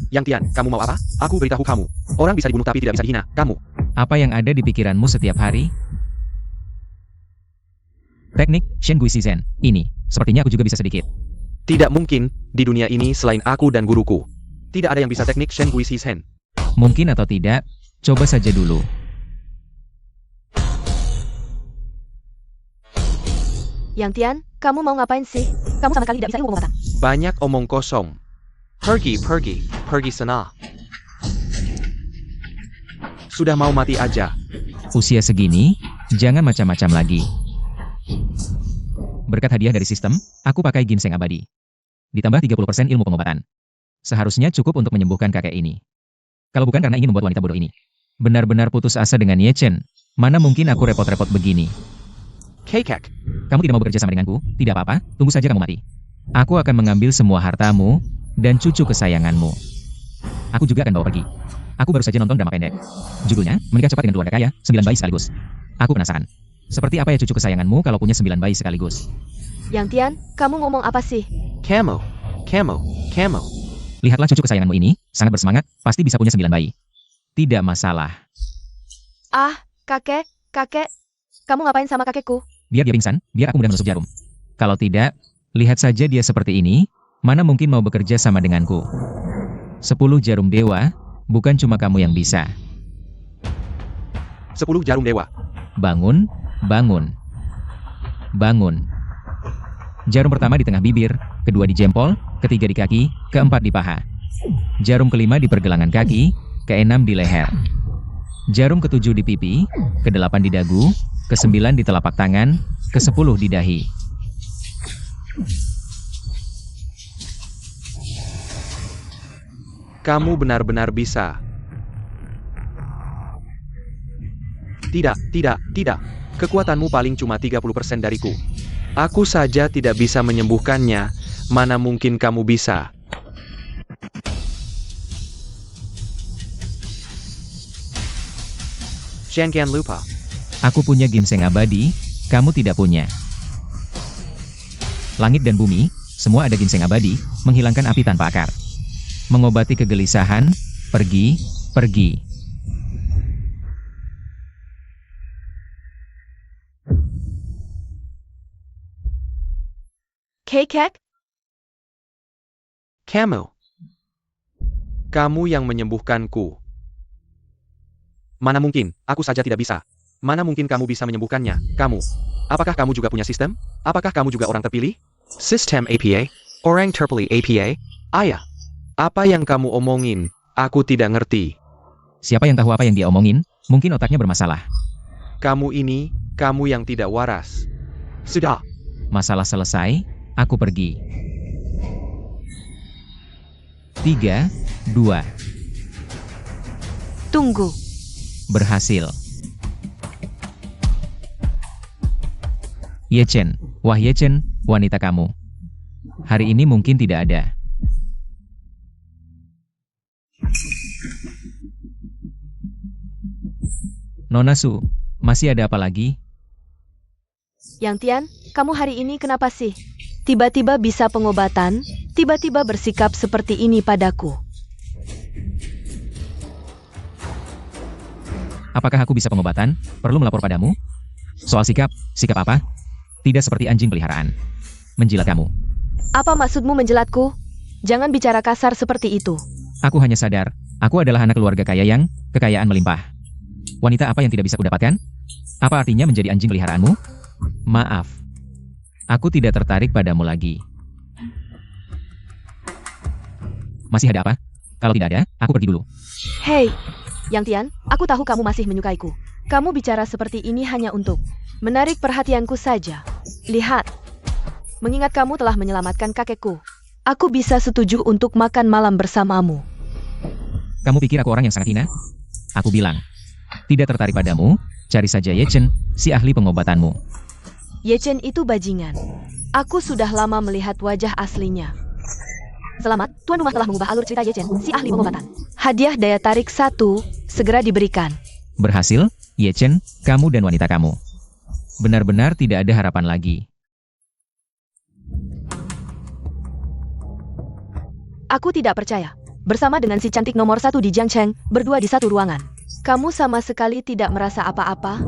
Yang Tian, kamu mau apa? Aku beritahu kamu. Orang bisa dibunuh tapi tidak bisa dihina. Kamu. Apa yang ada di pikiranmu setiap hari? Teknik Shen Gui Shizen. Ini, sepertinya aku juga bisa sedikit. Tidak mungkin, di dunia ini selain aku dan guruku. Tidak ada yang bisa teknik Shen Gui Shizen. Mungkin atau tidak, coba saja dulu. Yang Tian, kamu mau ngapain sih? Kamu sama sekali tidak bisa ilmu pengobatan. Banyak omong kosong. Pergi sana. Sudah mau mati aja. Usia segini, jangan macam-macam lagi. Berkat hadiah dari sistem, aku pakai ginseng abadi. Ditambah 30% ilmu pengobatan. Seharusnya cukup untuk menyembuhkan kakek ini. Kalau bukan karena ingin membuat wanita bodoh ini. Benar-benar putus asa dengan Ye Chen. Mana mungkin aku repot-repot begini. Kekek. Kamu tidak mau bekerja sama denganku? Tidak apa-apa, tunggu saja kamu mati. Aku akan mengambil semua hartamu dan cucu kesayanganmu. Aku juga akan bawa pergi. Aku baru saja nonton drama pendek. Judulnya, Menikah Cepat dengan Keluarga Kaya, 9 bayi sekaligus. Aku penasaran. Seperti apa ya cucu kesayanganmu kalau punya 9 bayi sekaligus? Yang Tian, kamu ngomong apa sih? Camo. Lihatlah cucu kesayanganmu ini, sangat bersemangat, pasti bisa punya 9 bayi. Tidak masalah. Ah, kakek. Kamu ngapain sama kakekku? Biar dia pingsan, biar aku mudah menusuk jarum. Kalau tidak, lihat saja dia seperti ini, mana mungkin mau bekerja sama denganku. 10 jarum dewa, bukan cuma kamu yang bisa. 10 jarum dewa. Bangun. Jarum pertama di tengah bibir, kedua di jempol, ketiga di kaki, keempat di paha. Jarum kelima di pergelangan kaki, keenam di leher. Jarum ketujuh di pipi, kedelapan di dagu, kesembilan di telapak tangan, ke-10 di dahi. Kamu benar-benar bisa. Tidak. Kekuatanmu paling cuma 30% dariku. Aku saja tidak bisa menyembuhkannya, mana mungkin kamu bisa. Shankian lupa. Aku punya ginseng abadi, kamu tidak punya. Langit dan bumi, semua ada ginseng abadi, menghilangkan api tanpa akar. Mengobati kegelisahan, pergi. Kekek? Kamu yang menyembuhkanku. Mana mungkin, aku saja tidak bisa. Mana mungkin kamu bisa menyembuhkannya, kamu. Apakah kamu juga punya sistem? Apakah kamu juga orang terpilih? Sistem APA? Orang terpilih APA? Ayah. Apa yang kamu omongin? Aku tidak ngerti. Siapa yang tahu apa yang dia omongin? Mungkin otaknya bermasalah. Kamu yang tidak waras. Sudah. Masalah selesai, aku pergi. 3, 2, Tunggu. berhasil. Ye Chen, wah Ye Chen, wanita kamu. Hari ini mungkin tidak ada. Nona Su, masih ada apa lagi? Yang Tian, kamu hari ini kenapa sih? Tiba-tiba bisa pengobatan, tiba-tiba bersikap seperti ini padaku. Apakah aku bisa pengobatan? Perlu melapor padamu? Soal sikap apa? Tidak seperti anjing peliharaan. Menjilat kamu. Apa maksudmu menjelatku? Jangan bicara kasar seperti itu. Aku hanya sadar, aku adalah anak keluarga kaya yang kekayaan melimpah. Wanita apa yang tidak bisa kudapatkan? Apa artinya menjadi anjing peliharaanmu? Maaf. Aku tidak tertarik padamu lagi. Masih ada apa? Kalau tidak ada, aku pergi dulu. Hei, Yang Tian, aku tahu kamu masih menyukaiku. Kamu bicara seperti ini hanya untuk menarik perhatianku saja. Lihat, mengingat kamu telah menyelamatkan kakekku, aku bisa setuju untuk makan malam bersamamu. Kamu pikir aku orang yang sangat hina? Aku bilang, tidak tertarik padamu, cari saja Ye Chen, si ahli pengobatanmu. Ye Chen itu bajingan. Aku sudah lama melihat wajah aslinya. Selamat, Tuan Rumah telah mengubah alur cerita Ye Chen, si ahli pengobatan. Hadiah daya tarik 1, segera diberikan. Berhasil, Ye Chen, kamu dan wanita kamu. Benar-benar tidak ada harapan lagi. Aku tidak percaya. bersama dengan si cantik nomor 1 di Jiangcheng, berdua di satu ruangan. Kamu sama sekali tidak merasa apa-apa?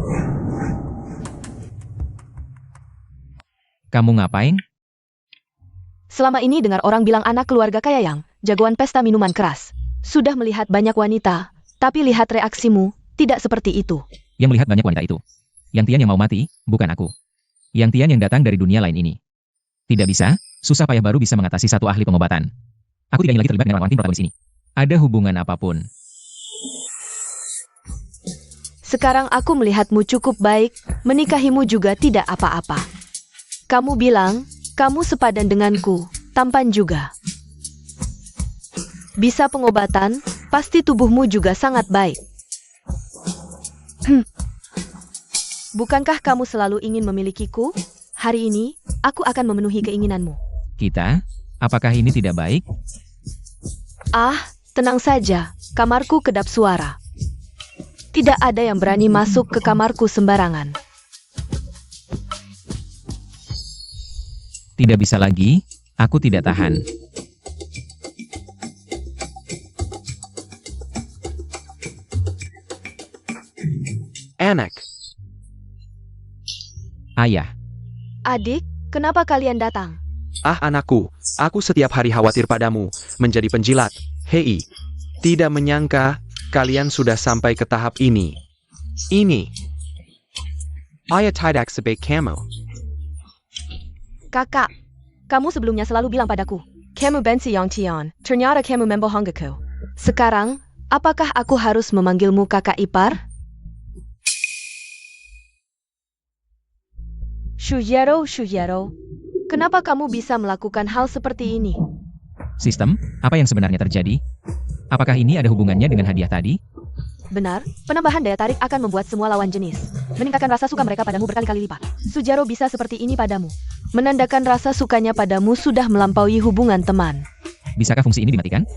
Kamu ngapain? Selama ini dengar orang bilang anak keluarga kaya yang jagoan pesta minuman keras. Sudah melihat banyak wanita, tapi lihat reaksimu, tidak seperti itu. Yang melihat banyak wanita itu. Yang Tian yang mau mati, bukan aku. Yang Tian yang datang dari dunia lain ini. Tidak bisa, susah payah baru bisa mengatasi satu ahli pengobatan. Aku tidak ingin lagi terlibat dengan orang-orang tim protagonis ini. Ada hubungan apapun. Sekarang aku melihatmu cukup baik, menikahimu juga tidak apa-apa. Kamu bilang, kamu sepadan denganku, tampan juga. Bisa pengobatan, pasti tubuhmu juga sangat baik. Bukankah kamu selalu ingin memilikiku? Hari ini, aku akan memenuhi keinginanmu. Kita? Apakah ini tidak baik? Ah, tenang saja, kamarku kedap suara. Tidak ada yang berani masuk ke kamarku sembarangan. Tidak bisa lagi, aku tidak tahan. Anak. Ayah, Adik, kenapa kalian datang? Ah anakku, aku setiap hari khawatir padamu, menjadi penjilat. Hei, tidak menyangka, kalian sudah sampai ke tahap ini. Ini. Ayah tidak sebaik kamu. Kakak, kamu sebelumnya selalu bilang padaku, kamu benci yang Tian, ternyata kamu membohongku. Sekarang, apakah aku harus memanggilmu kakak ipar? Shujero, kenapa kamu bisa melakukan hal seperti ini? sistem, apa yang sebenarnya terjadi? Apakah ini ada hubungannya dengan hadiah tadi? Benar, penambahan daya tarik akan membuat semua lawan jenis meningkatkan rasa suka mereka padamu berkali-kali lipat. Sujaro bisa seperti ini padamu, menandakan rasa sukanya padamu sudah melampaui hubungan teman. Bisakah fungsi ini dimatikan?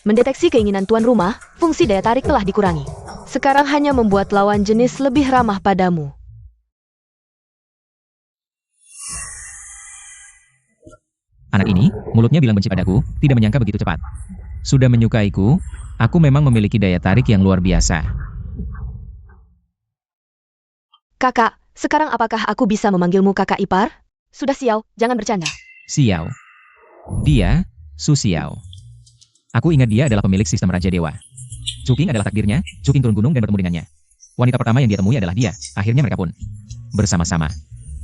Mendeteksi keinginan tuan rumah, fungsi daya tarik telah dikurangi. Sekarang hanya membuat lawan jenis lebih ramah padamu. Anak ini, mulutnya bilang benci padaku, tidak menyangka begitu cepat. Sudah menyukaiku, aku memang memiliki daya tarik yang luar biasa. Kakak, sekarang apakah aku bisa memanggilmu kakak ipar? Sudah Xiao, jangan bercanda. Xiao. Dia, Su Xiao. Aku ingat dia adalah pemilik sistem Raja Dewa. Cuking adalah takdirnya, Cuking turun gunung dan bertemu dengannya. Wanita pertama yang dia temui adalah dia, akhirnya mereka pun bersama-sama.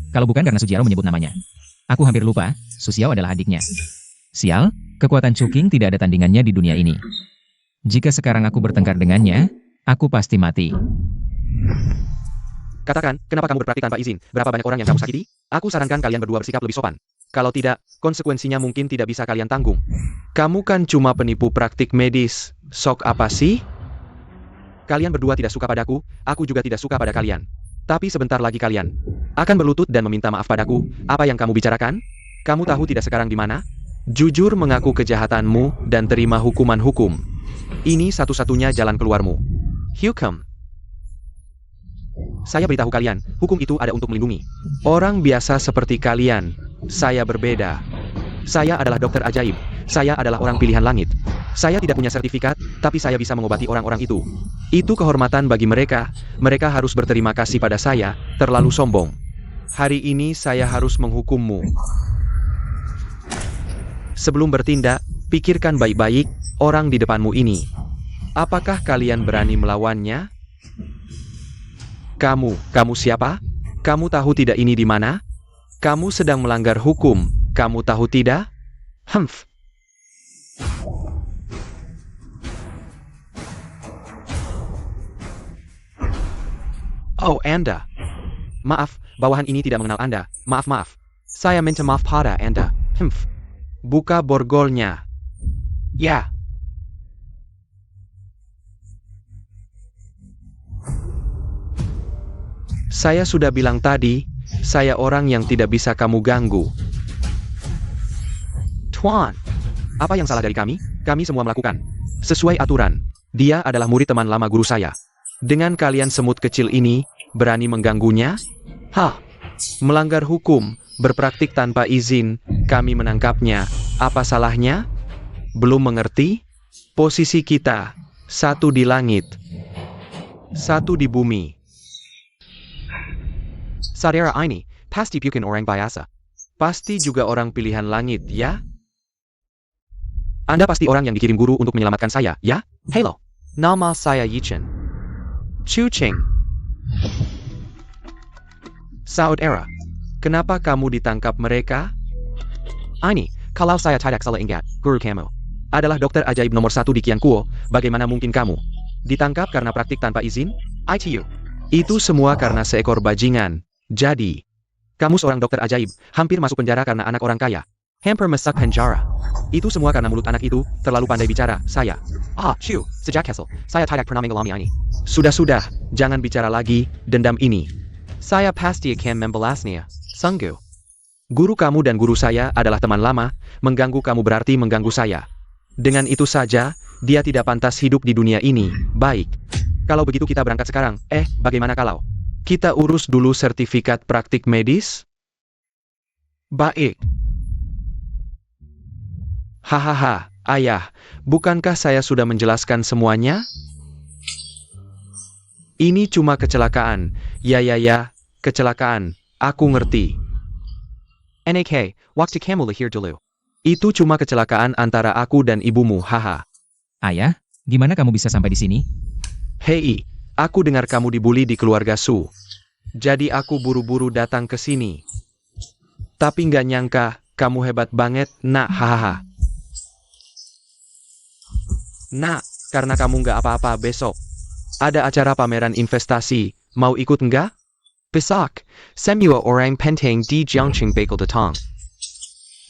Kalau bukan karena Sujaro menyebut namanya. Aku hampir lupa, Su Xiao adalah adiknya. Sial, kekuatan Cuking tidak ada tandingannya di dunia ini. Jika sekarang aku bertengkar dengannya, aku pasti mati. Katakan, kenapa kamu berpraktik tanpa izin? Berapa banyak orang yang kamu sakiti? Aku sarankan kalian berdua bersikap lebih sopan. Kalau tidak, konsekuensinya mungkin tidak bisa kalian tanggung. Kamu kan cuma penipu praktik medis. Sok apa sih? Kalian berdua tidak suka padaku, aku juga tidak suka pada kalian. Tapi sebentar lagi kalian akan berlutut dan meminta maaf padaku. Apa yang kamu bicarakan? Kamu tahu tidak sekarang di mana? Jujur mengaku kejahatanmu dan terima hukuman hukum. Ini satu-satunya jalan keluarmu. Hukum. Saya beritahu kalian, hukum itu ada untuk melindungi orang biasa seperti kalian. Saya berbeda. Saya adalah dokter ajaib. Saya adalah orang pilihan langit. Saya tidak punya sertifikat, tapi saya bisa mengobati orang-orang itu. Itu kehormatan bagi mereka. Mereka harus berterima kasih pada saya, terlalu sombong. Hari ini saya harus menghukummu. Sebelum bertindak, pikirkan baik-baik orang di depanmu ini. Apakah kalian berani melawannya? Kamu siapa? Kamu tahu tidak ini di mana? Kamu sedang melanggar hukum. Kamu tahu tidak? Humph. Oh, Anda. Maaf, bawahan ini tidak mengenal Anda. Maaf. Saya minta maaf pada Anda. Humph. Buka borgolnya. Ya. Saya sudah bilang tadi, saya orang yang tidak bisa kamu ganggu. Tuan, apa yang salah dari kami? Kami semua melakukan sesuai aturan. Dia adalah murid teman lama guru saya. Dengan kalian semut kecil ini, berani mengganggunya? Hah, melanggar hukum, berpraktik tanpa izin, kami menangkapnya. Apa salahnya? Belum mengerti? Posisi kita, satu di langit, satu di bumi. Saudara ini, pasti bukan orang biasa. Pasti juga orang pilihan langit, ya? Anda pasti orang yang dikirim guru untuk menyelamatkan saya, ya? Halo, nama saya Yichen. Chu Ching. Saudara, kenapa kamu ditangkap mereka? Ini, kalau saya tidak salah ingat, guru kamu adalah dokter ajaib nomor 1 di Qianguo. Bagaimana mungkin kamu ditangkap karena praktik tanpa izin? ITU. Itu semua karena seekor bajingan. Jadi, kamu seorang dokter ajaib, hampir masuk penjara karena anak orang kaya. Hampir masuk penjara. Itu semua karena mulut anak itu terlalu pandai bicara. Saya. Shu, sejak Hassel, saya tidak pernah mengalami ini. Sudah, jangan bicara lagi, dendam ini. Saya pasti akan membalasnya. Sungguh. Guru kamu dan guru saya adalah teman lama, mengganggu kamu berarti mengganggu saya. Dengan itu saja, dia tidak pantas hidup di dunia ini. Baik. Kalau begitu kita berangkat sekarang. Bagaimana kalau kita urus dulu sertifikat praktik medis? Baik. Hahaha, ayah, bukankah saya sudah menjelaskan semuanya? Ini cuma kecelakaan. Ya, kecelakaan. Aku ngerti. NAK, waktu kamu lahir dulu. Itu cuma kecelakaan antara aku dan ibumu, haha. Ayah, gimana kamu bisa sampai di sini? Hei, aku dengar kamu dibully di keluarga Su. Jadi aku buru-buru datang ke sini. Tapi nggak nyangka, kamu hebat banget, nak, hahaha. Nak, karena kamu nggak apa-apa besok. Ada acara pameran investasi, mau ikut nggak? Besok, semua orang penting di Jiangqing bakal datang.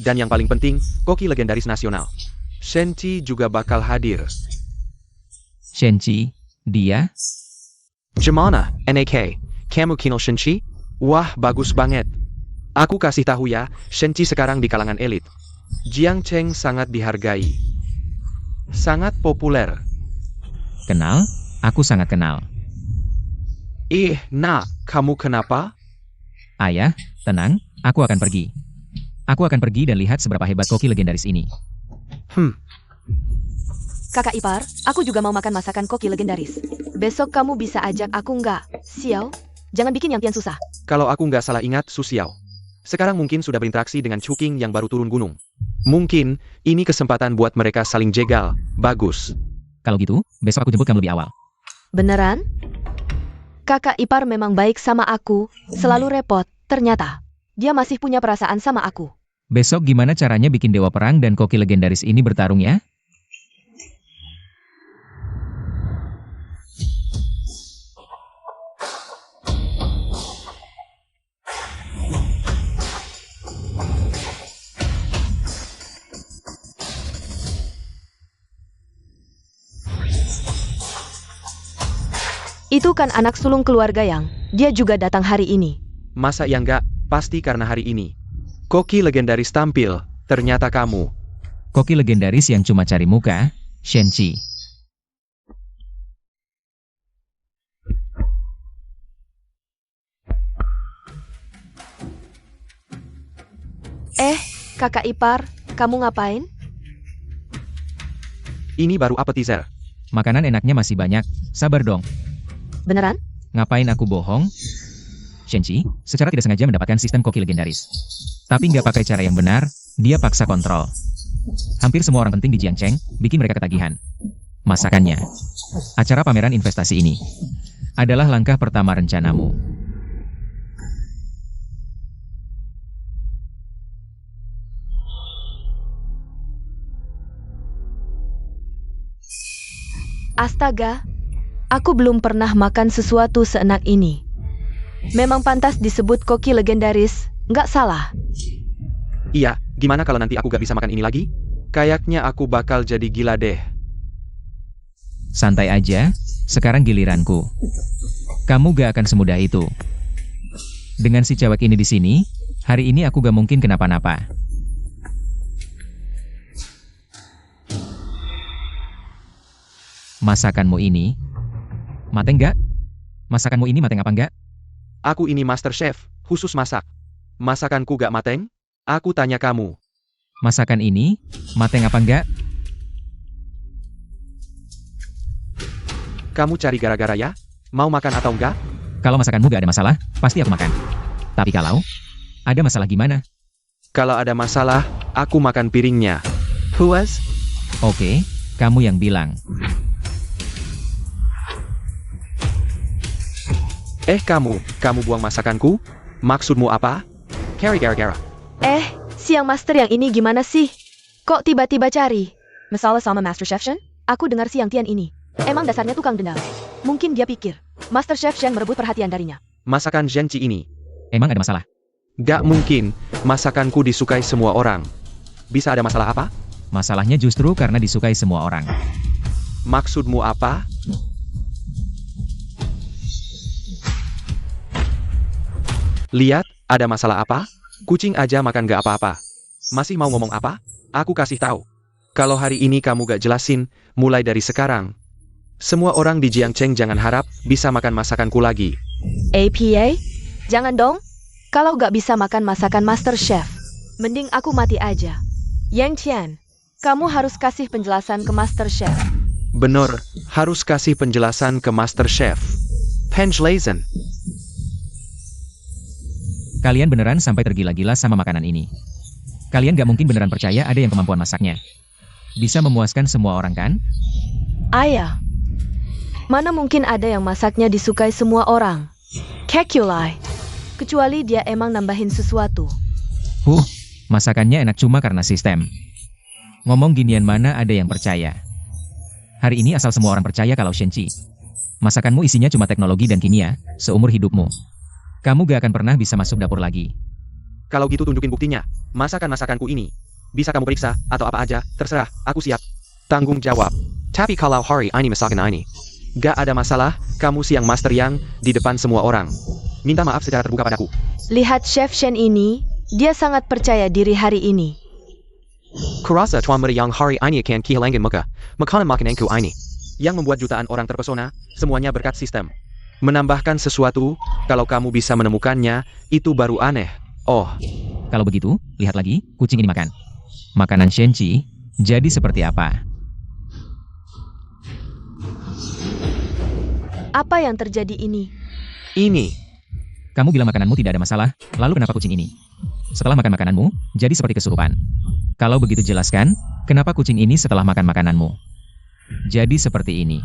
Dan yang paling penting, koki legendaris nasional. Shenqi juga bakal hadir. Shenqi, dia? Gimana, NAK? Kamu kenal Shenqi? Wah, bagus banget. Aku kasih tahu ya, Shenqi sekarang di kalangan elit. Jiangqing sangat dihargai. Sangat populer. Kenal? Aku sangat kenal. Nak, kamu kenapa? Ayah, tenang, aku akan pergi. Aku akan pergi dan lihat seberapa hebat koki legendaris ini. Kakak ipar, aku juga mau makan masakan koki legendaris. Besok kamu bisa ajak aku nggak? Xiao, jangan bikin yang susah. Kalau aku nggak salah ingat, Su Xiao sekarang mungkin sudah berinteraksi dengan Chuking yang baru turun gunung. Mungkin, ini kesempatan buat mereka saling jegal. Bagus. Kalau gitu, besok aku jemput kamu lebih awal. Beneran? Kakak ipar memang baik sama aku, selalu repot. Ternyata, dia masih punya perasaan sama aku. Besok gimana caranya bikin Dewa Perang dan koki legendaris ini bertarung ya? Itu kan anak sulung keluarga Yang, dia juga datang hari ini. Masa ya nggak? Pasti karena hari ini koki legendaris tampil, ternyata kamu. Koki legendaris yang cuma cari muka, Shenqi. Kakak ipar, kamu ngapain? Ini baru appetizer. Makanan enaknya masih banyak, sabar dong. Beneran? Ngapain aku bohong? Shenqi, secara tidak sengaja mendapatkan sistem koki legendaris. Tapi nggak pakai cara yang benar, dia paksa kontrol. Hampir semua orang penting di Jiangqing bikin mereka ketagihan. Masakannya. Acara pameran investasi ini adalah langkah pertama rencanamu. Astaga, aku belum pernah makan sesuatu seenak ini. Memang pantas disebut koki legendaris, nggak salah. Iya, gimana kalau nanti aku gak bisa makan ini lagi? Kayaknya aku bakal jadi gila deh. Santai aja, sekarang giliranku. Kamu gak akan semudah itu. Dengan si cewek ini di sini, hari ini aku gak mungkin kenapa-napa. Masakanmu ini, mateng nggak? Masakanmu ini mateng apa enggak? Aku ini master chef, khusus masak. Masakanku gak mateng? Aku tanya kamu. Masakan ini, mateng apa enggak? Kamu cari gara-gara ya? Mau makan atau enggak? Kalau masakanmu gak ada masalah, pasti aku makan. Tapi kalau ada masalah gimana? Kalau ada masalah, aku makan piringnya. Puas? Oke, kamu yang bilang. Kamu buang masakanku? Maksudmu apa? Carry gara-gara. Siang master yang ini gimana sih? Kok tiba-tiba cari? Masalah sama Master Chef Shen? Aku dengar siang Tian ini. Emang dasarnya tukang dendam. Mungkin dia pikir Master Chef Shen merebut perhatian darinya. Masakan Zhenci ini. Emang ada masalah? Gak mungkin, masakanku disukai semua orang. Bisa ada masalah apa? Masalahnya justru karena disukai semua orang. Maksudmu apa? Lihat, ada masalah apa? Kucing aja makan gak apa-apa. Masih mau ngomong apa? Aku kasih tahu. Kalau hari ini kamu gak jelasin, mulai dari sekarang, semua orang di Jiangcheng jangan harap bisa makan masakanku lagi. APA? Jangan dong. Kalau gak bisa makan masakan Master Chef, mending aku mati aja. Yang Tian, kamu harus kasih penjelasan ke Master Chef. Bener, harus kasih penjelasan ke Master Chef. Penjelasan. Kalian beneran sampai tergila-gila sama makanan ini. Kalian gak mungkin beneran percaya ada yang kemampuan masaknya. Bisa memuaskan semua orang kan? Ayah, mana mungkin ada yang masaknya disukai semua orang? Kekulai. Kecuali dia emang nambahin sesuatu. Masakannya enak cuma karena sistem. Ngomong ginian mana ada yang percaya. Hari ini asal semua orang percaya kalau Shenci. Masakanmu isinya cuma teknologi dan kimia, seumur hidupmu. Kamu gak akan pernah bisa masuk dapur lagi. Kalau gitu tunjukin buktinya. Masakan-masakanku ini. Bisa kamu periksa, atau apa aja, terserah, aku siap. Tanggung jawab. Tapi kalau hari ini masakan ini gak ada masalah, kamu siang master yang di depan semua orang. Minta maaf secara terbuka padaku. Lihat Chef Shen ini, dia sangat percaya diri hari ini. Kurasa tuan muda yang hari ini akan kehilangan muka. Makanan makananku ini. Yang membuat jutaan orang terpesona, semuanya berkat sistem. Menambahkan sesuatu, kalau kamu bisa menemukannya, itu baru aneh. Oh. Kalau begitu, lihat lagi, kucing ini makan. Makanan Shenci, jadi seperti apa? Apa yang terjadi ini? Ini. Kamu bilang makananmu tidak ada masalah, lalu kenapa kucing ini? Setelah makan makananmu, jadi seperti kesurupan. Kalau begitu jelaskan, kenapa kucing ini setelah makan makananmu? Jadi seperti ini.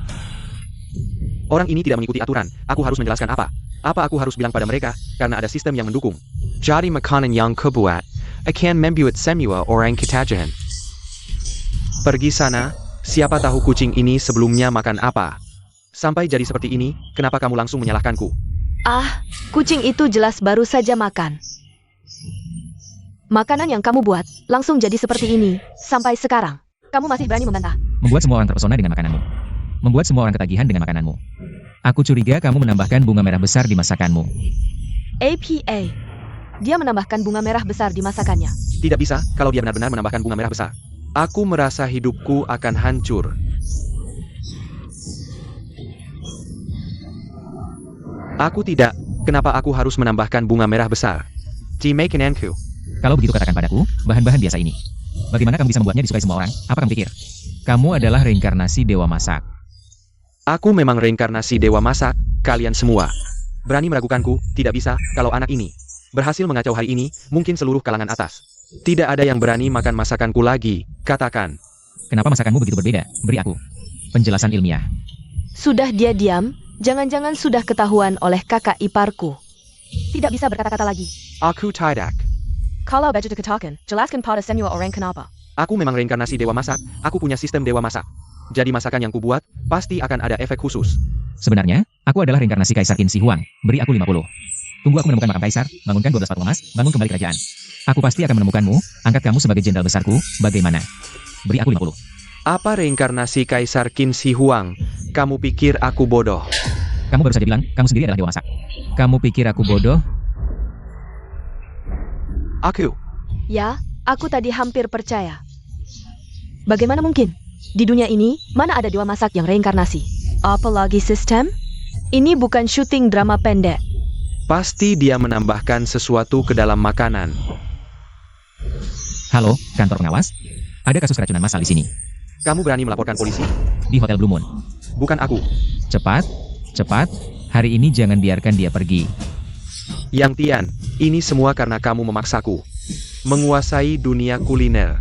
Orang ini tidak mengikuti aturan, aku harus menjelaskan apa? Apa aku harus bilang pada mereka, karena ada sistem yang mendukung. Jadi makanan yang kebuat, akan membuat semua orang ketagihan. Pergi sana, siapa tahu kucing ini sebelumnya makan apa? Sampai jadi seperti ini, kenapa kamu langsung menyalahkanku? Kucing itu jelas baru saja makan. Makanan yang kamu buat, langsung jadi seperti ini, sampai sekarang. Kamu masih berani membantah? Membuat semua orang terpesona dengan makananmu. Membuat semua orang ketagihan dengan makananmu. Aku curiga kamu menambahkan bunga merah besar di masakanmu. APA. Dia menambahkan bunga merah besar di masakannya. Tidak bisa, kalau dia benar-benar menambahkan bunga merah besar. Aku merasa hidupku akan hancur. Aku tidak. Kenapa aku harus menambahkan bunga merah besar? Di makananku. Kalau begitu katakan padaku, bahan-bahan biasa ini. Bagaimana kamu bisa membuatnya disukai semua orang? Apa kamu pikir? Kamu adalah reinkarnasi Dewa Masak. Aku memang reinkarnasi Dewa Masak, kalian semua. Berani meragukanku, tidak bisa, kalau anak ini berhasil mengacau hari ini, mungkin seluruh kalangan atas. Tidak ada yang berani makan masakanku lagi, katakan. Kenapa masakanmu begitu berbeda? Beri aku penjelasan ilmiah. Sudah dia diam, jangan-jangan sudah ketahuan oleh kakak iparku. Tidak bisa berkata-kata lagi. Aku tidak. Kalau baju dikatakan, jelaskan pada semua orang kenapa. Aku memang reinkarnasi Dewa Masak, aku punya sistem Dewa Masak. Jadi masakan yang kubuat, pasti akan ada efek khusus. Sebenarnya, aku adalah reinkarnasi Kaisar Qin Shi Huang. Beri aku 50. Tunggu aku menemukan makam Kaisar, bangunkan 12 patung emas, bangun kembali kerajaan. Aku pasti akan menemukanmu, angkat kamu sebagai jenderal besarku, bagaimana? Beri aku 50. Apa reinkarnasi Kaisar Qin Shi Huang? Kamu pikir aku bodoh? Kamu baru saja bilang, kamu sendiri adalah Dewa Masak. Kamu pikir aku bodoh? Aku. Ya, aku tadi hampir percaya. Bagaimana mungkin? Di dunia ini, mana ada Dewa Masak yang reinkarnasi? Apalagi sistem? Ini bukan syuting drama pendek. Pasti dia menambahkan sesuatu ke dalam makanan. Halo, kantor pengawas? Ada kasus keracunan massal di sini. Kamu berani melaporkan polisi? Di Hotel Blue Moon. Bukan aku. Cepat, cepat, hari ini jangan biarkan dia pergi. Yang Tian, ini semua karena kamu memaksaku menguasai dunia kuliner.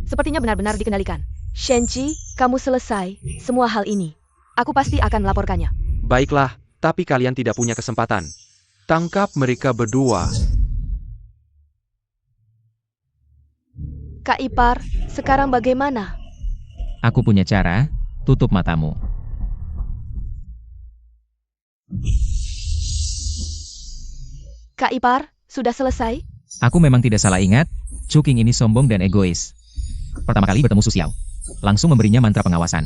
Sepertinya benar-benar dikendalikan. Shenji, kamu selesai semua hal ini. Aku pasti akan melaporkannya. Baiklah, tapi kalian tidak punya kesempatan. Tangkap mereka berdua. Kak Ipar, sekarang bagaimana? Aku punya cara, tutup matamu. Kak Ipar, sudah selesai? Aku memang tidak salah ingat, Chuking ini sombong dan egois. Pertama kali bertemu Su Xiao, langsung memberinya mantra pengawasan.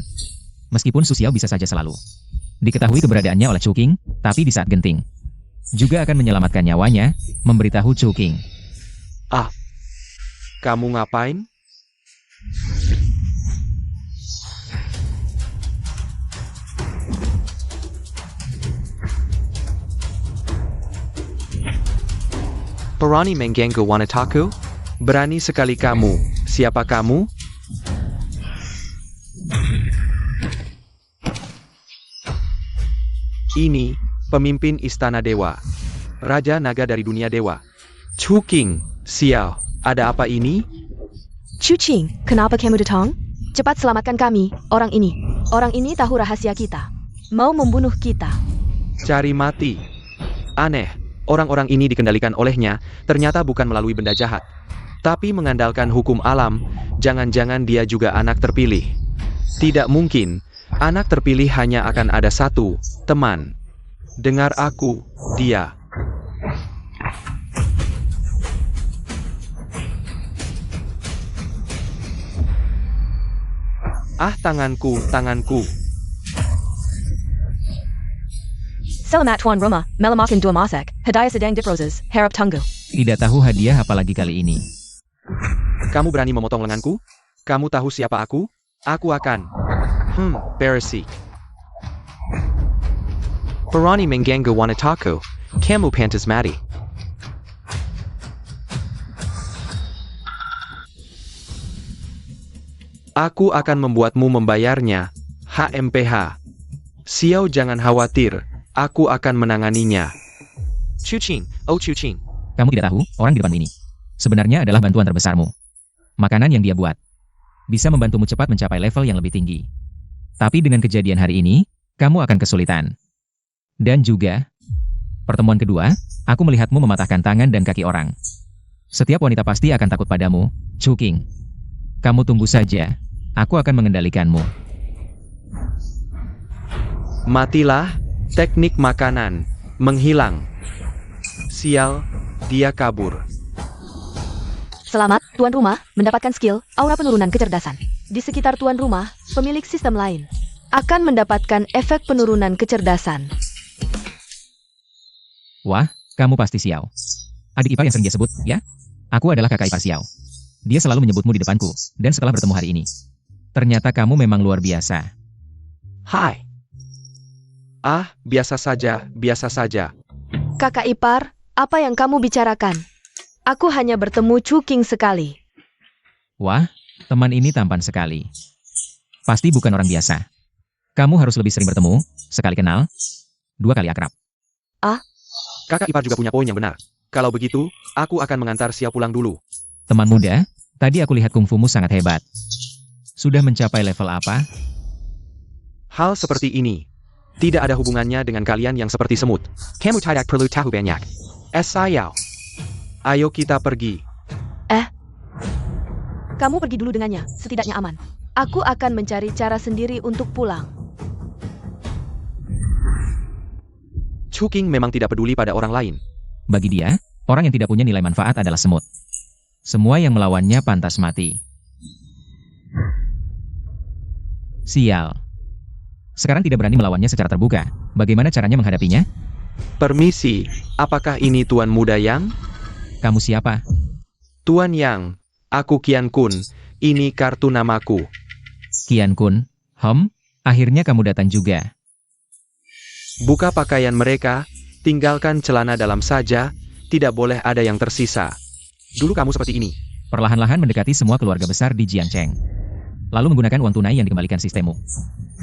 Meskipun Su Xiao bisa saja selalu diketahui keberadaannya oleh Chuking, tapi di saat genting, juga akan menyelamatkan nyawanya, memberitahu Chuking. Ah, kamu ngapain? Berani mengganggu wanitaku? Berani sekali kamu. Siapa kamu? Ini, pemimpin Istana Dewa. Raja Naga dari dunia dewa. Chuking, Xiao, ada apa ini? Chuqing, kenapa kamu datang? Cepat selamatkan kami, orang ini. Orang ini tahu rahasia kita. Mau membunuh kita. Cari mati. Aneh, orang-orang ini dikendalikan olehnya, ternyata bukan melalui benda jahat. Tapi mengandalkan hukum alam, jangan-jangan dia juga anak terpilih. Tidak mungkin, anak terpilih hanya akan ada satu, teman. Dengar aku, dia. Ah, tanganku, tanganku. Selamat Tuan Rumah, melamakan dua masak, hadiah sedang diproses, harap tunggu. Tidak tahu hadiah apalagi kali ini. Kamu berani memotong lenganku? Kamu tahu siapa aku? Aku akan... beresik. Berani mengganggu wanitaku. Kamu pantas mati. Aku akan membuatmu membayarnya. HMPH. Xiao jangan khawatir. Aku akan menanganinya. Chuqing, oh Chuqing. Kamu tidak tahu, orang di depanmu ini sebenarnya adalah bantuan terbesarmu. Makanan yang dia buat bisa membantumu cepat mencapai level yang lebih tinggi. Tapi dengan kejadian hari ini, kamu akan kesulitan. Dan juga, pertemuan kedua, aku melihatmu mematahkan tangan dan kaki orang. Setiap wanita pasti akan takut padamu, Chuking. Kamu tunggu saja, aku akan mengendalikanmu. Matilah, teknik makanan, menghilang. Sial, dia kabur. Selamat, Tuan Rumah, mendapatkan skill, aura penurunan kecerdasan. Di sekitar Tuan Rumah, pemilik sistem lain akan mendapatkan efek penurunan kecerdasan. Wah, kamu pasti Xiao. Adik ipar yang sering dia sebut, ya? Aku adalah kakak ipar Xiao. Dia selalu menyebutmu di depanku, dan setelah bertemu hari ini, ternyata kamu memang luar biasa. Hai. Ah, biasa saja, biasa saja. Kakak ipar, apa yang kamu bicarakan? Aku hanya bertemu Chuking sekali. Wah, teman ini tampan sekali. Pasti bukan orang biasa. Kamu harus lebih sering bertemu, sekali kenal, dua kali akrab. Ah? Kakak ipar juga punya poin yang benar. Kalau begitu, aku akan mengantar Xiao pulang dulu. Teman muda, tadi aku lihat kungfumu sangat hebat. Sudah mencapai level apa? Hal seperti ini tidak ada hubungannya dengan kalian yang seperti semut. Kamu tidak perlu tahu banyak. Xiao. Ayo kita pergi. Kamu pergi dulu dengannya, setidaknya aman. Aku akan mencari cara sendiri untuk pulang. Chuking memang tidak peduli pada orang lain. Bagi dia, orang yang tidak punya nilai manfaat adalah semut. Semua yang melawannya pantas mati. Sial. Sekarang tidak berani melawannya secara terbuka. Bagaimana caranya menghadapinya? Permisi, apakah ini Tuan Muda Yang? Kamu siapa? Tuan Yang, aku Qian Kun. Ini kartu namaku. Qian Kun. Akhirnya kamu datang juga. Buka pakaian mereka, tinggalkan celana dalam saja, tidak boleh ada yang tersisa. Dulu kamu seperti ini. Perlahan-lahan mendekati semua keluarga besar di Jiangcheng. Lalu menggunakan uang tunai yang dikembalikan sistemmu.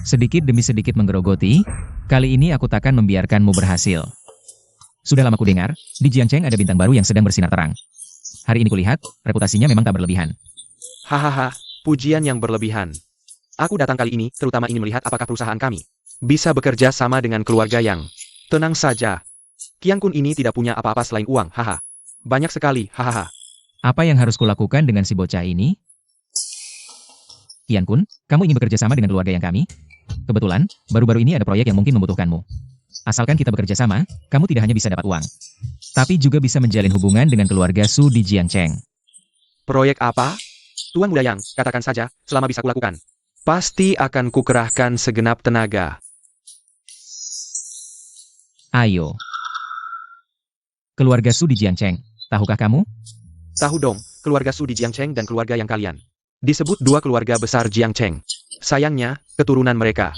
Sedikit demi sedikit menggerogoti, kali ini aku takkan membiarkanmu berhasil. Sudah lama kudengar, di Jiangcheng ada bintang baru yang sedang bersinar terang. Hari ini kulihat, reputasinya memang tak berlebihan. Hahaha, pujian yang berlebihan. Aku datang kali ini terutama ingin melihat apakah perusahaan kami bisa bekerja sama dengan keluarga yang tenang saja. Qian Kun ini tidak punya apa-apa selain uang, haha. Banyak sekali, hahaha. Apa yang harus kulakukan dengan si bocah ini? Qian Kun, kamu ingin bekerja sama dengan keluarga yang kami? Kebetulan, baru-baru ini ada proyek yang mungkin membutuhkanmu. Asalkan kita bekerja sama, kamu tidak hanya bisa dapat uang, tapi juga bisa menjalin hubungan dengan keluarga Su di Jiangcheng. Proyek apa? Tuan Muda Yang, katakan saja, selama bisa kulakukan. Pasti akan kukerahkan segenap tenaga. Ayo. Keluarga Su di Jiangcheng, tahukah kamu? Tahu dong, keluarga Su di Jiangcheng dan keluarga yang kalian disebut dua keluarga besar Jiangcheng. Sayangnya, keturunan mereka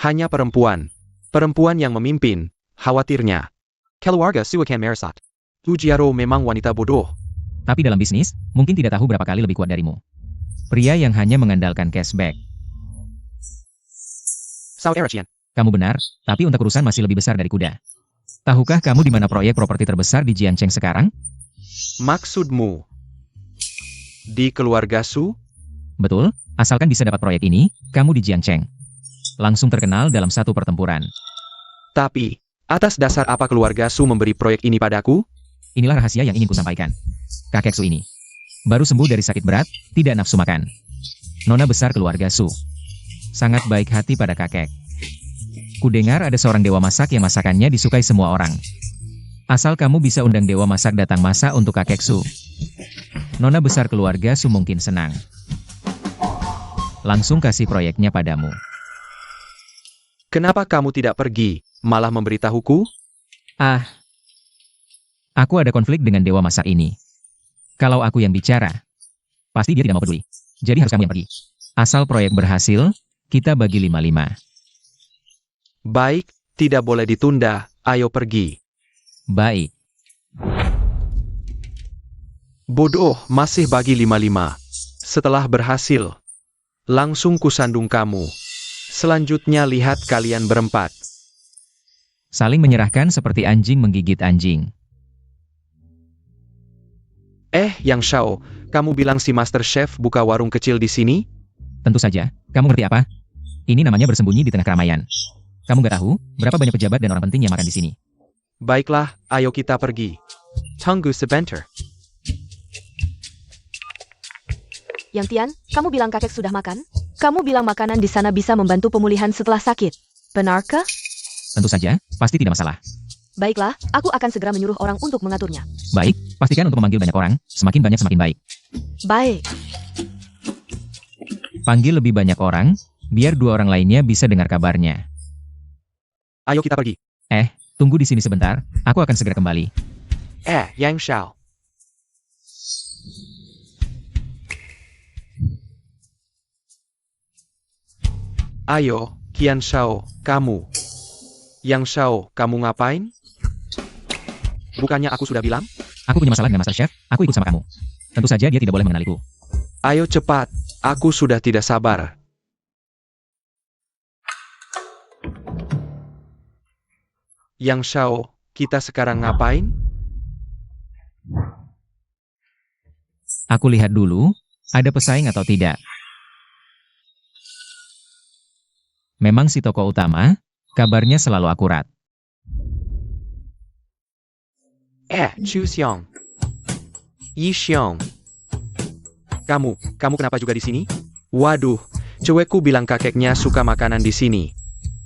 hanya perempuan. Perempuan yang memimpin, khawatirnya. Keluarga Su akan meresat. Fujiaro memang wanita bodoh. Tapi dalam bisnis, mungkin tidak tahu berapa kali lebih kuat darimu. Pria yang hanya mengandalkan cashback. Sao Erachian. Kamu benar, tapi unta urusan masih lebih besar dari kuda. Tahukah kamu di mana proyek properti terbesar di Jiangcheng sekarang? Maksudmu di keluarga Su? Betul, asalkan bisa dapat proyek ini, kamu di Jiangcheng langsung terkenal dalam satu pertempuran. Tapi, atas dasar apa keluarga Su memberi proyek ini padaku? Inilah rahasia yang ingin kusampaikan. Kakek Su ini baru sembuh dari sakit berat, tidak nafsu makan. Nona besar keluarga Su sangat baik hati pada kakek. Kudengar ada seorang dewa masak yang masakannya disukai semua orang. Asal kamu bisa undang dewa masak datang masak untuk kakek Su, Nona besar keluarga Su mungkin senang. Langsung kasih proyeknya padamu. Kenapa kamu tidak pergi, malah memberitahuku? Aku ada konflik dengan dewa masak ini. Kalau aku yang bicara, pasti dia tidak mau peduli. Jadi harus kamu yang pergi. Asal proyek berhasil, kita bagi 5-5. Baik, tidak boleh ditunda, ayo pergi. Baik. Bodoh, masih bagi 5-5. Setelah berhasil, langsung kusandung kamu. Selanjutnya lihat kalian berempat. Saling menyerahkan seperti anjing menggigit anjing. Yang Shao, kamu bilang si Master Chef buka warung kecil di sini? Tentu saja, kamu ngerti apa? Ini namanya bersembunyi di tengah keramaian. Kamu gak tahu berapa banyak pejabat dan orang penting yang makan di sini. Baiklah, ayo kita pergi. Tunggu sebentar. Yang Tian, kamu bilang kakek sudah makan? Kamu bilang makanan di sana bisa membantu pemulihan setelah sakit. Benarkah? Tentu saja, pasti tidak masalah. Baiklah, aku akan segera menyuruh orang untuk mengaturnya. Baik, pastikan untuk memanggil banyak orang, semakin banyak semakin baik. Baik. Panggil lebih banyak orang, biar 2 orang lainnya bisa dengar kabarnya. Ayo kita pergi. Tunggu di sini sebentar, aku akan segera kembali. Yang Shao. Ayo, Qian Shao, kamu. Yang Shao, kamu ngapain? Bukannya aku sudah bilang? Aku punya masalah dengan Master Chef, aku ikut sama kamu. Tentu saja dia tidak boleh mengenaliku. Ayo cepat, aku sudah tidak sabar. Yang Shao, kita sekarang ngapain? Aku lihat dulu, ada pesaing atau tidak. Memang si tokoh utama, kabarnya selalu akurat. Chu Xiong. Yi Xiong. Kamu kenapa juga di sini? Waduh, cewekku bilang kakeknya suka makanan di sini.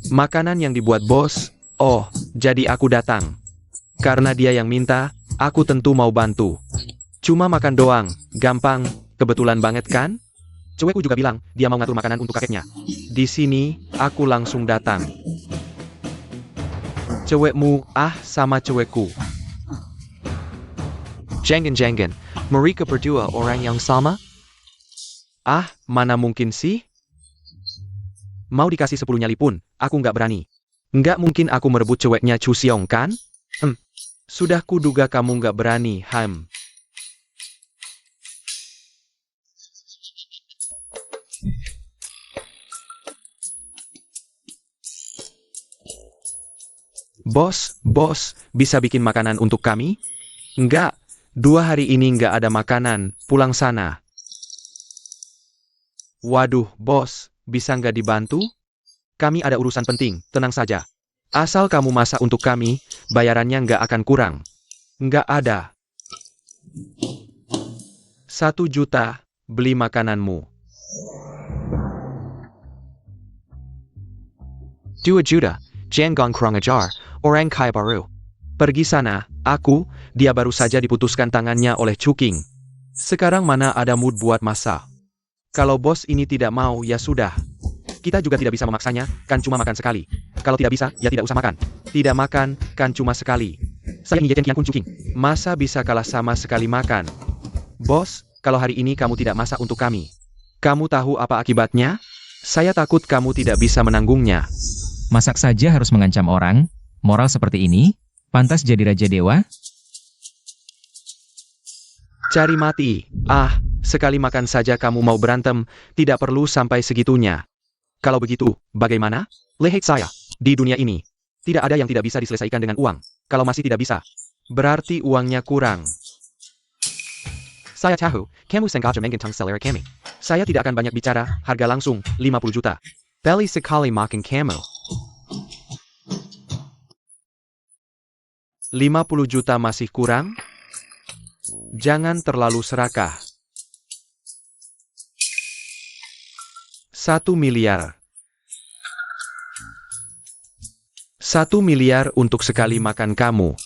Makanan yang dibuat bos. Oh, jadi aku datang. Karena dia yang minta, aku tentu mau bantu. Cuma makan doang, gampang, kebetulan banget kan? Cewekku juga bilang, dia mau ngatur makanan untuk kakeknya. Di sini, aku langsung datang. Cewekmu, sama cewekku. Jangan, mereka berdua orang yang sama? Mana mungkin sih? Mau dikasih 10 nyali pun, aku nggak berani. Nggak mungkin aku merebut ceweknya Chu Xiong kan? Sudah kuduga kamu nggak berani, Ham. Bos, bisa bikin makanan untuk kami? Enggak, 2 hari ini nggak ada makanan, pulang sana. Waduh, bos, bisa nggak dibantu? Kami ada urusan penting, tenang saja. Asal kamu masak untuk kami, bayarannya nggak akan kurang. Nggak ada. 1 juta, beli makananmu. 2 juta, jangan kurang ajar, orang kaya baru. Pergi sana, dia baru saja diputuskan tangannya oleh Cuking. Sekarang mana ada mood buat masak. Kalau bos ini tidak mau, ya sudah. Kita juga tidak bisa memaksanya, kan cuma makan sekali. Kalau tidak bisa, ya tidak usah makan. Tidak makan, kan cuma sekali. Saya ngingetin Kian Kun Cuking. Masa bisa kalah sama sekali makan? Bos, kalau hari ini kamu tidak masak untuk kami. Kamu tahu apa akibatnya? Saya takut kamu tidak bisa menanggungnya. Masak saja harus mengancam orang, moral seperti ini, pantas jadi raja dewa? Cari mati. Sekali makan saja kamu mau berantem, tidak perlu sampai segitunya. Kalau begitu, bagaimana? Lihat saya. Di dunia ini, tidak ada yang tidak bisa diselesaikan dengan uang. Kalau masih tidak bisa, berarti uangnya kurang. Saya tahu, kamu sengaja mengganteng selera kami. Saya tidak akan banyak bicara, harga langsung, 50 juta. Beli sekali makan kamu. 50 juta masih kurang? Jangan terlalu serakah. 1 miliar. 1 miliar untuk sekali makan kamu.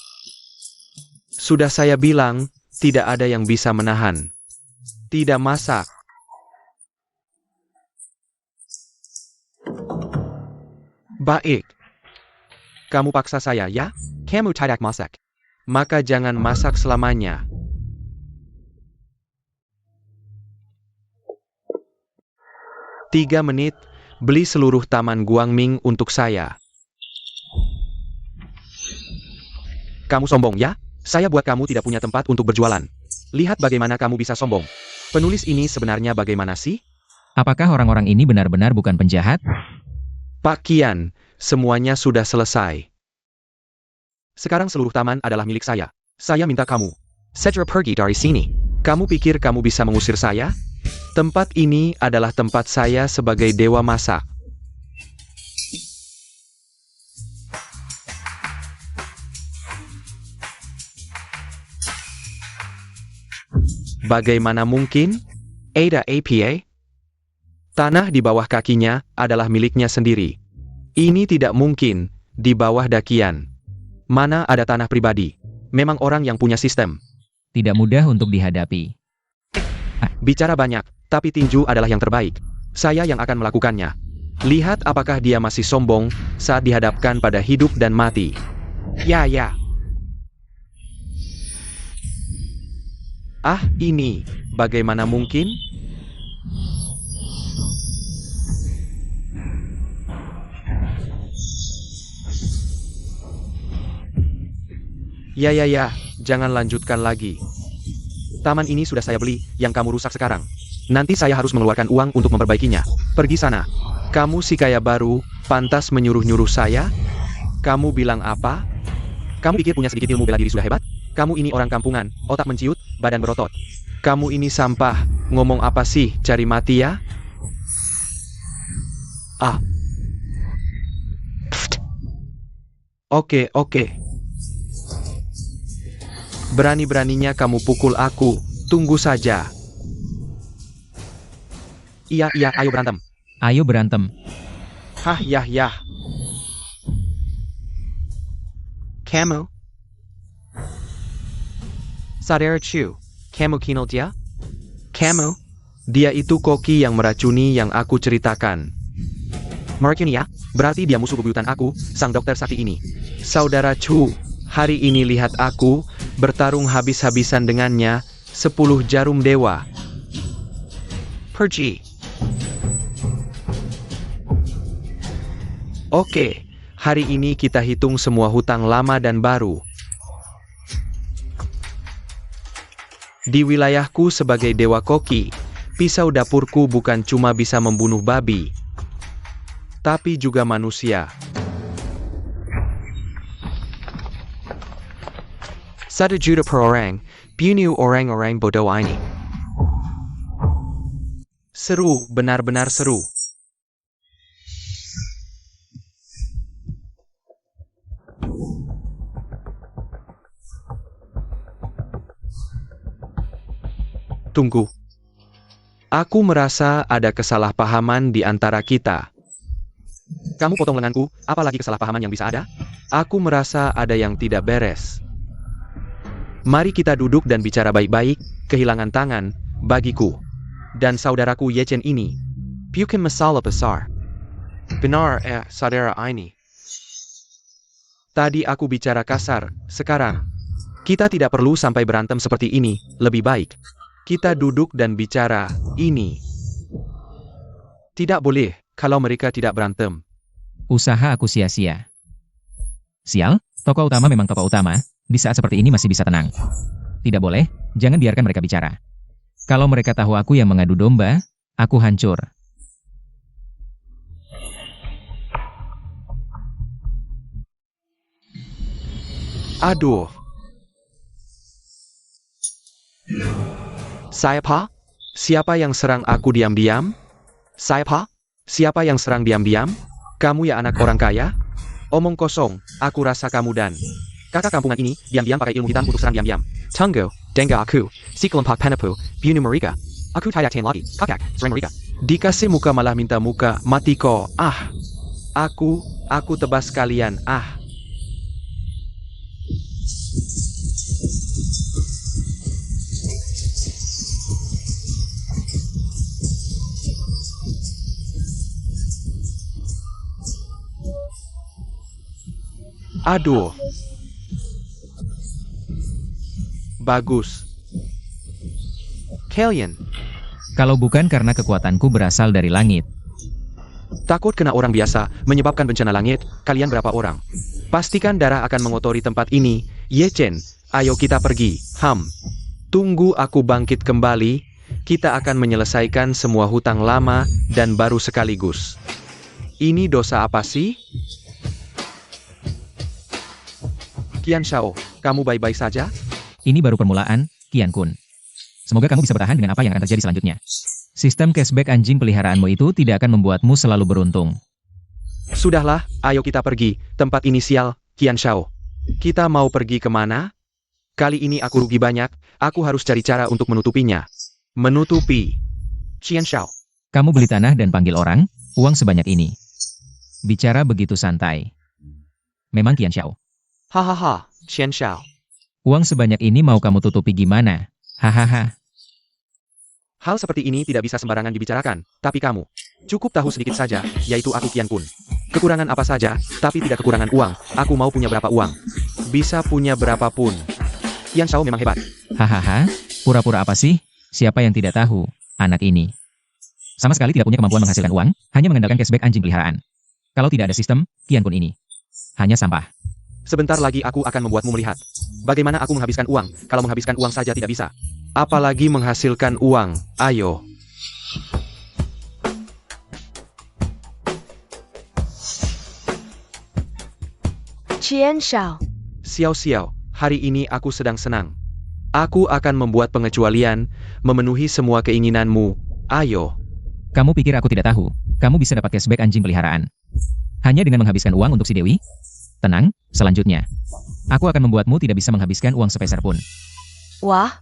Sudah saya bilang, tidak ada yang bisa menahan. Tidak masak. Baik. Kamu paksa saya, ya? Kamu tidak masak. Maka jangan masak selamanya. 3 menit, beli seluruh taman Guangming untuk saya. Kamu sombong, ya? Saya buat kamu tidak punya tempat untuk berjualan. Lihat bagaimana kamu bisa sombong. Penulis ini sebenarnya bagaimana sih? Apakah orang-orang ini benar-benar bukan penjahat? Pak Kian, semuanya sudah selesai. Sekarang seluruh taman adalah milik saya. Saya minta kamu segera pergi dari sini. Kamu pikir kamu bisa mengusir saya? Tempat ini adalah tempat saya sebagai dewa masak. Bagaimana mungkin? Ada APA? Tanah di bawah kakinya adalah miliknya sendiri. Ini tidak mungkin, di bawah dakian. Mana ada tanah pribadi? Memang orang yang punya sistem. Tidak mudah untuk dihadapi. Bicara banyak, tapi tinju adalah yang terbaik. Saya yang akan melakukannya. Lihat apakah dia masih sombong saat dihadapkan pada hidup dan mati. Ya. Ini, bagaimana mungkin? Ya, jangan lanjutkan lagi. Taman ini sudah saya beli, yang kamu rusak sekarang. Nanti saya harus mengeluarkan uang untuk memperbaikinya. Pergi sana. Kamu si kaya baru, pantas menyuruh-nyuruh saya? Kamu bilang apa? Kamu pikir punya sedikit ilmu bela diri sudah hebat? Kamu ini orang kampungan, otak menciut, badan berotot. Kamu ini sampah, ngomong apa sih, cari mati ya? Oke. Berani-beraninya kamu pukul aku, tunggu saja. Iya, ayo berantem. Ayo berantem. Yah. Kamu? Sadar Chu, kamu kenal dia? Kamu? Dia itu koki yang meracuni yang aku ceritakan. Meracuni ya? Berarti dia musuh bebuyutan aku, sang dokter sakti ini. Saudara Chu, hari ini lihat aku bertarung habis-habisan dengannya, 10 jarum dewa. Pergi. Oke, hari ini kita hitung semua hutang lama dan baru. Di wilayahku sebagai Dewa Koki, pisau dapurku bukan cuma bisa membunuh babi, tapi juga manusia. Satu juta per orang, bunuh orang-orang bodoh ini. Seru, benar-benar seru. Tunggu. Aku merasa ada kesalahpahaman di antara kita. Kamu potong lenganku, apalagi kesalahpahaman yang bisa ada? Aku merasa ada yang tidak beres. Mari kita duduk dan bicara baik-baik, kehilangan tangan, bagiku. Dan saudaraku Yechen ini. Bukan masalah besar. Benar saudara ini. Tadi aku bicara kasar, sekarang. Kita tidak perlu sampai berantem seperti ini, lebih baik. Kita duduk dan bicara, ini. Tidak boleh, kalau mereka tidak berantem. Usaha aku sia-sia. Sial, tokoh utama memang tokoh utama, di saat seperti ini masih bisa tenang. Tidak boleh, jangan biarkan mereka bicara. Kalau mereka tahu aku yang mengadu domba, aku hancur. Aduh. Siapa? Siapa yang serang aku diam-diam? Siapa? Siapa yang serang diam-diam? Kamu ya anak orang kaya? Omong kosong, aku rasa kamu dan kakak kampungan ini diam-diam pakai ilmu hitam untuk serang diam-diam. Tunggu, dengar aku, si kelompok penipu, bunuh mereka. Aku tidak tahan lagi, kakak, serang mereka. Dikasih muka malah minta muka, mati kau, ah. Aku tebas kalian, ah. Aduh. Bagus. Kalian. Kalau bukan karena kekuatanku berasal dari langit. Takut kena orang biasa, menyebabkan bencana langit, kalian berapa orang? Pastikan darah akan mengotori tempat ini, Yechen, ayo kita pergi, Tunggu aku bangkit kembali, kita akan menyelesaikan semua hutang lama dan baru sekaligus. Ini dosa apa sih? Qian Shao, kamu baik-baik saja? Ini baru permulaan, Qian Kun. Semoga kamu bisa bertahan dengan apa yang akan terjadi selanjutnya. Sistem cashback anjing peliharaanmu itu tidak akan membuatmu selalu beruntung. Sudahlah, ayo kita pergi, tempat inisial, Qian Shao. Kita mau pergi kemana? Kali ini aku rugi banyak, aku harus cari cara untuk menutupinya. Menutupi. Qian Shao. Kamu beli tanah dan panggil orang, uang sebanyak ini. Bicara begitu santai. Memang Qian Shao. Hahaha, Qian Shao. Uang sebanyak ini mau kamu tutupi gimana? Hahaha. Hal seperti ini tidak bisa sembarangan dibicarakan, tapi kamu cukup tahu sedikit saja, yaitu aku Qian Kun. Kekurangan apa saja, tapi tidak kekurangan uang, aku mau punya berapa uang. Bisa punya berapapun. Qian Shao memang hebat. Hahaha, pura-pura apa sih? Siapa yang tidak tahu, anak ini. Sama sekali tidak punya kemampuan menghasilkan uang, hanya mengandalkan cashback anjing peliharaan. Kalau tidak ada sistem, Qian Kun ini hanya sampah. Sebentar lagi aku akan membuatmu melihat. Bagaimana aku menghabiskan uang, kalau menghabiskan uang saja tidak bisa. Apalagi menghasilkan uang, ayo. Qian Shao. Xiao, hari ini aku sedang senang. Aku akan membuat pengecualian, memenuhi semua keinginanmu, ayo. Kamu pikir aku tidak tahu, kamu bisa dapat cashback anjing peliharaan. Hanya dengan menghabiskan uang untuk si Dewi? Tenang, selanjutnya. Aku akan membuatmu tidak bisa menghabiskan uang sepeser pun. Wah.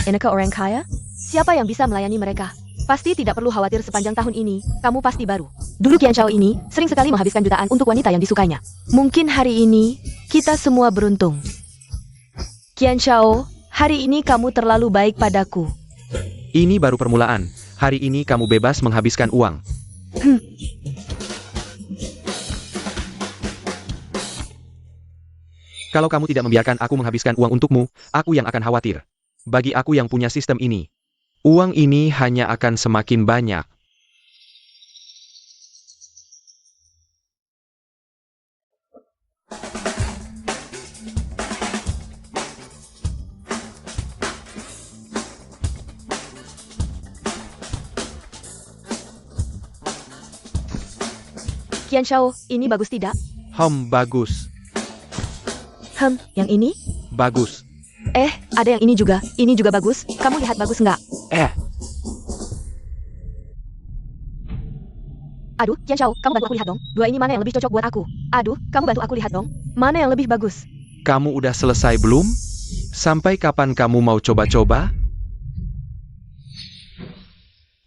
Enakah orang kaya? Siapa yang bisa melayani mereka? Pasti tidak perlu khawatir sepanjang tahun ini, kamu pasti baru. Dulu Qian Shao ini, sering sekali menghabiskan jutaan untuk wanita yang disukainya. Mungkin hari ini, kita semua beruntung. Qian Shao, hari ini kamu terlalu baik padaku. Ini baru permulaan, hari ini kamu bebas menghabiskan uang. Kalau kamu tidak membiarkan aku menghabiskan uang untukmu, aku yang akan khawatir. Bagi aku yang punya sistem ini, uang ini hanya akan semakin banyak. Qian Shao, ini bagus tidak? Bagus. Yang ini? Bagus. Ada yang ini juga bagus. Kamu lihat bagus nggak? Aduh, Qian Shao, kamu bantu aku lihat dong. Dua ini mana yang lebih cocok buat aku? Aduh, kamu bantu aku lihat dong. Mana yang lebih bagus? Kamu udah selesai belum? Sampai kapan kamu mau coba-coba?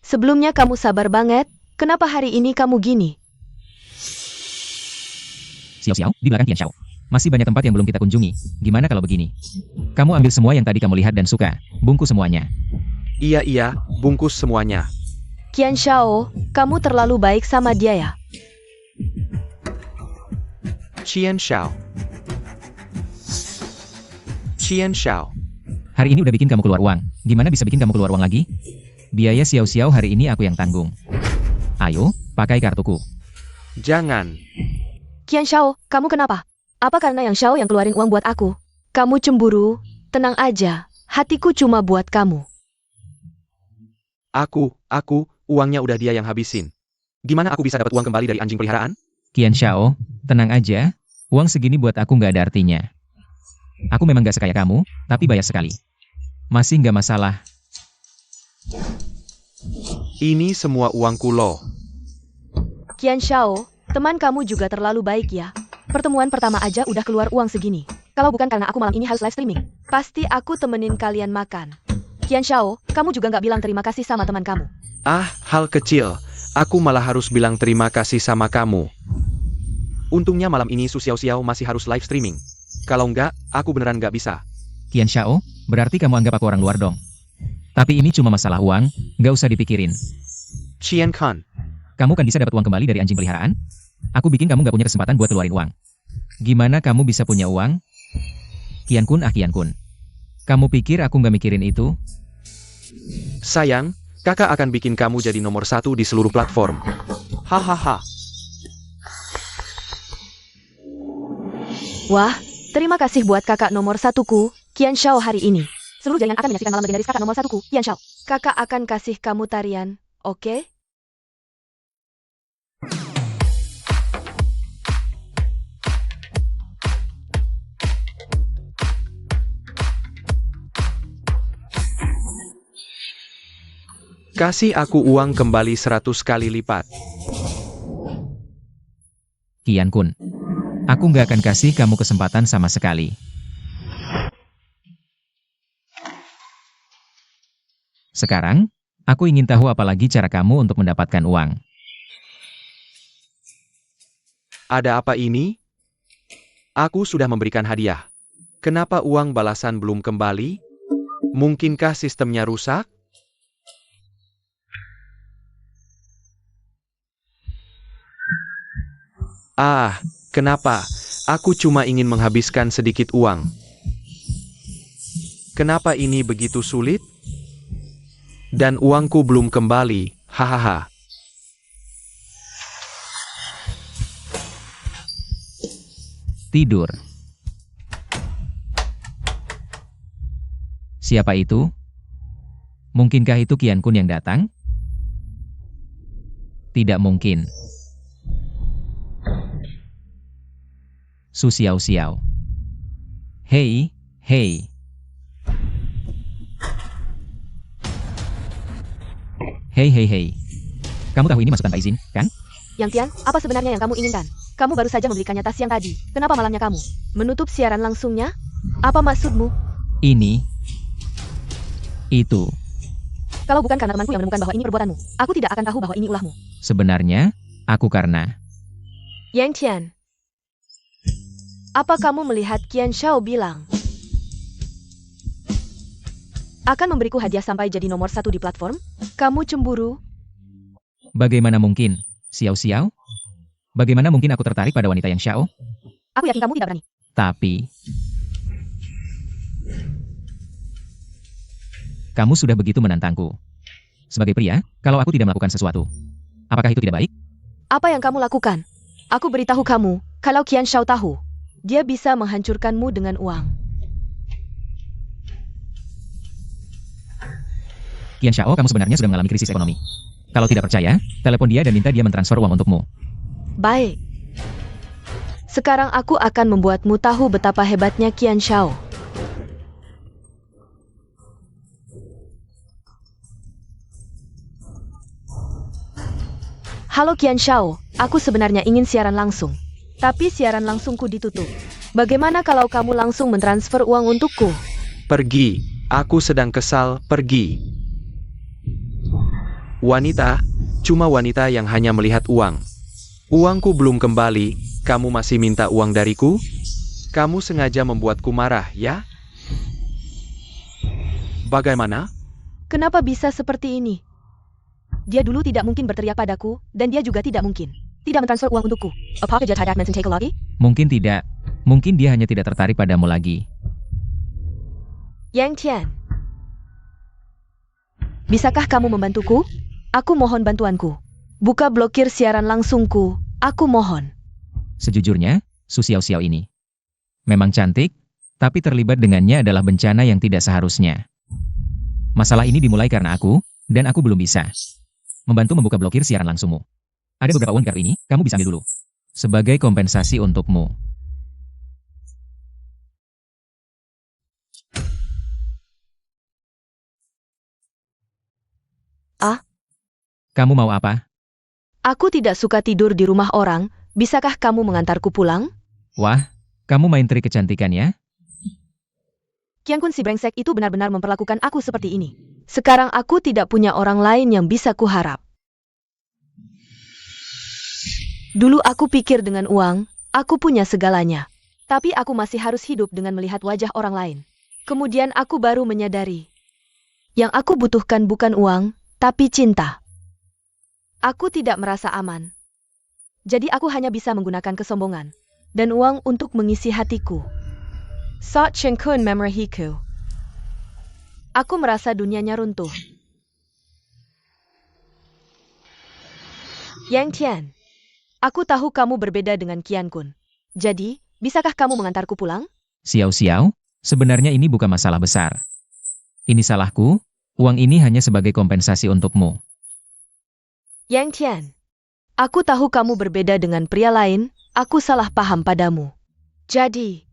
Sebelumnya kamu sabar banget. Kenapa hari ini kamu gini? Xiao, di belakang Qian Shao. Masih banyak tempat yang belum kita kunjungi. Gimana kalau begini? Kamu ambil semua yang tadi kamu lihat dan suka. Bungkus semuanya. Iya, bungkus semuanya. Qian Shao, kamu terlalu baik sama dia ya. Qian Shao. Hari ini udah bikin kamu keluar uang. Gimana bisa bikin kamu keluar uang lagi? Biaya Xiao hari ini aku yang tanggung. Ayo, pakai kartuku. Jangan. Qian Shao, kamu kenapa? Apa karena yang Shao yang keluarin uang buat aku? Kamu cemburu? Tenang aja, hatiku cuma buat kamu. Aku, uangnya udah dia yang habisin. Gimana aku bisa dapat uang kembali dari anjing peliharaan? Qian Shao, tenang aja. Uang segini buat aku nggak ada artinya. Aku memang nggak sekaya kamu, tapi bayar sekali. Masih nggak masalah. Ini semua uangku loh. Qian Shao, teman kamu juga terlalu baik ya. Pertemuan pertama aja udah keluar uang segini. Kalau bukan karena aku malam ini harus live streaming, pasti aku temenin kalian makan. Qian Shao, kamu juga nggak bilang terima kasih sama teman kamu. Hal kecil. Aku malah harus bilang terima kasih sama kamu. Untungnya malam ini Su Xiao masih harus live streaming. Kalau enggak, aku beneran nggak bisa. Qian Shao, berarti kamu anggap aku orang luar dong. Tapi ini cuma masalah uang, nggak usah dipikirin. Qian Kan. Kamu kan bisa dapat uang kembali dari anjing peliharaan? Aku bikin kamu nggak punya kesempatan buat keluarin uang. Gimana kamu bisa punya uang? Qian Kun. Kamu pikir aku nggak mikirin itu? Sayang, kakak akan bikin kamu jadi nomor 1 di seluruh platform. Hahaha. Wah, terima kasih buat kakak nomor 1ku, Qian Shao hari ini. Seluruh jaringan akan menyaksikan malam legendaris kakak nomor 1ku, Qian Shao. Kakak akan kasih kamu tarian, oke? Kasih aku uang kembali 100 kali lipat. Qian Kun, aku nggak akan kasih kamu kesempatan sama sekali. Sekarang, aku ingin tahu apalagi cara kamu untuk mendapatkan uang. Ada apa ini? Aku sudah memberikan hadiah. Kenapa uang balasan belum kembali? Mungkinkah sistemnya rusak? Kenapa? Aku cuma ingin menghabiskan sedikit uang. Kenapa ini begitu sulit? Dan uangku belum kembali, hahaha. Tidur. Siapa itu? Mungkinkah itu Qian Kun yang datang? Tidak mungkin. Su Xiao. Hei. Hei, kamu tahu ini masuk tanpa izin, kan? Yang Tian, apa sebenarnya yang kamu inginkan? Kamu baru saja membelikannya tas yang tadi. Kenapa malamnya kamu menutup siaran langsungnya? Apa maksudmu? Ini. Itu. Kalau bukan karena temanku yang menemukan bahwa ini perbuatanmu, aku tidak akan tahu bahwa ini ulahmu. Sebenarnya, aku karena... Yang Tian, apa kamu melihat Qian Shao bilang akan memberiku hadiah sampai jadi nomor 1 di platform? Kamu cemburu? Bagaimana mungkin, Xiao? Bagaimana mungkin aku tertarik pada wanita yang Xiao? Aku yakin kamu tidak berani. Tapi... kamu sudah begitu menantangku. Sebagai pria, kalau aku tidak melakukan sesuatu, apakah itu tidak baik? Apa yang kamu lakukan? Aku beritahu kamu, kalau Qian Shao tahu, dia bisa menghancurkanmu dengan uang. Qian Shao, kamu sebenarnya sudah mengalami krisis ekonomi. Kalau tidak percaya, telepon dia dan minta dia mentransfer uang untukmu. Baik. Sekarang aku akan membuatmu tahu betapa hebatnya Qian Shao. Halo Qian Shao, aku sebenarnya ingin siaran langsung. Tapi siaran langsungku ditutup. Bagaimana kalau kamu langsung mentransfer uang untukku? Pergi, aku sedang kesal, pergi. Wanita, cuma wanita yang hanya melihat uang. Uangku belum kembali, kamu masih minta uang dariku? Kamu sengaja membuatku marah, ya? Bagaimana? Kenapa bisa seperti ini? Dia dulu tidak mungkin berteriak padaku, dan dia juga tidak mungkin tidak mentransfer uang untukku. Apakah dia tidak mention take lagi? Mungkin tidak. Mungkin dia hanya tidak tertarik padamu lagi. Yang Tian, bisakah kamu membantuku? Aku mohon bantuanku. Buka blokir siaran langsungku, aku mohon. Sejujurnya, Su Xiao ini memang cantik, tapi terlibat dengannya adalah bencana yang tidak seharusnya. Masalah ini dimulai karena aku, dan aku belum bisa membantu membuka blokir siaran langsungmu. Ada beberapa uang kartu ini, kamu bisa ambil dulu. Sebagai kompensasi untukmu. Ah? Kamu mau apa? Aku tidak suka tidur di rumah orang, bisakah kamu mengantarku pulang? Wah, kamu main trik kecantikan ya? Qian Kun si brengsek itu benar-benar memperlakukan aku seperti ini. Sekarang aku tidak punya orang lain yang bisa kuharap. Dulu aku pikir dengan uang, aku punya segalanya. Tapi aku masih harus hidup dengan melihat wajah orang lain. Kemudian aku baru menyadari. Yang aku butuhkan bukan uang, tapi cinta. Aku tidak merasa aman. Jadi aku hanya bisa menggunakan kesombongan dan uang untuk mengisi hatiku. Saat Chen Kun memorihiku. Aku merasa dunianya runtuh. Yang Tian, aku tahu kamu berbeda dengan Qian Kun. Jadi, bisakah kamu mengantarku pulang? Xiao, sebenarnya ini bukan masalah besar. Ini salahku, uang ini hanya sebagai kompensasi untukmu. Yang Tian, aku tahu kamu berbeda dengan pria lain, aku salah paham padamu. Jadi,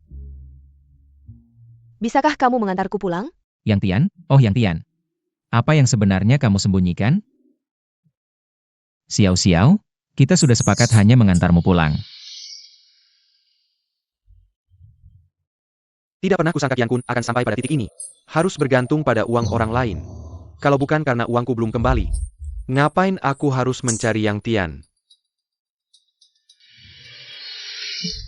bisakah kamu mengantarku pulang? Yang Tian, oh Yang Tian. Apa yang sebenarnya kamu sembunyikan? Xiao, kita sudah sepakat hanya mengantarmu pulang. Tidak pernah kusangka Qian Kun akan sampai pada titik ini. Harus bergantung pada uang orang lain. Kalau bukan karena uangku belum kembali. Ngapain aku harus mencari Yang Tian?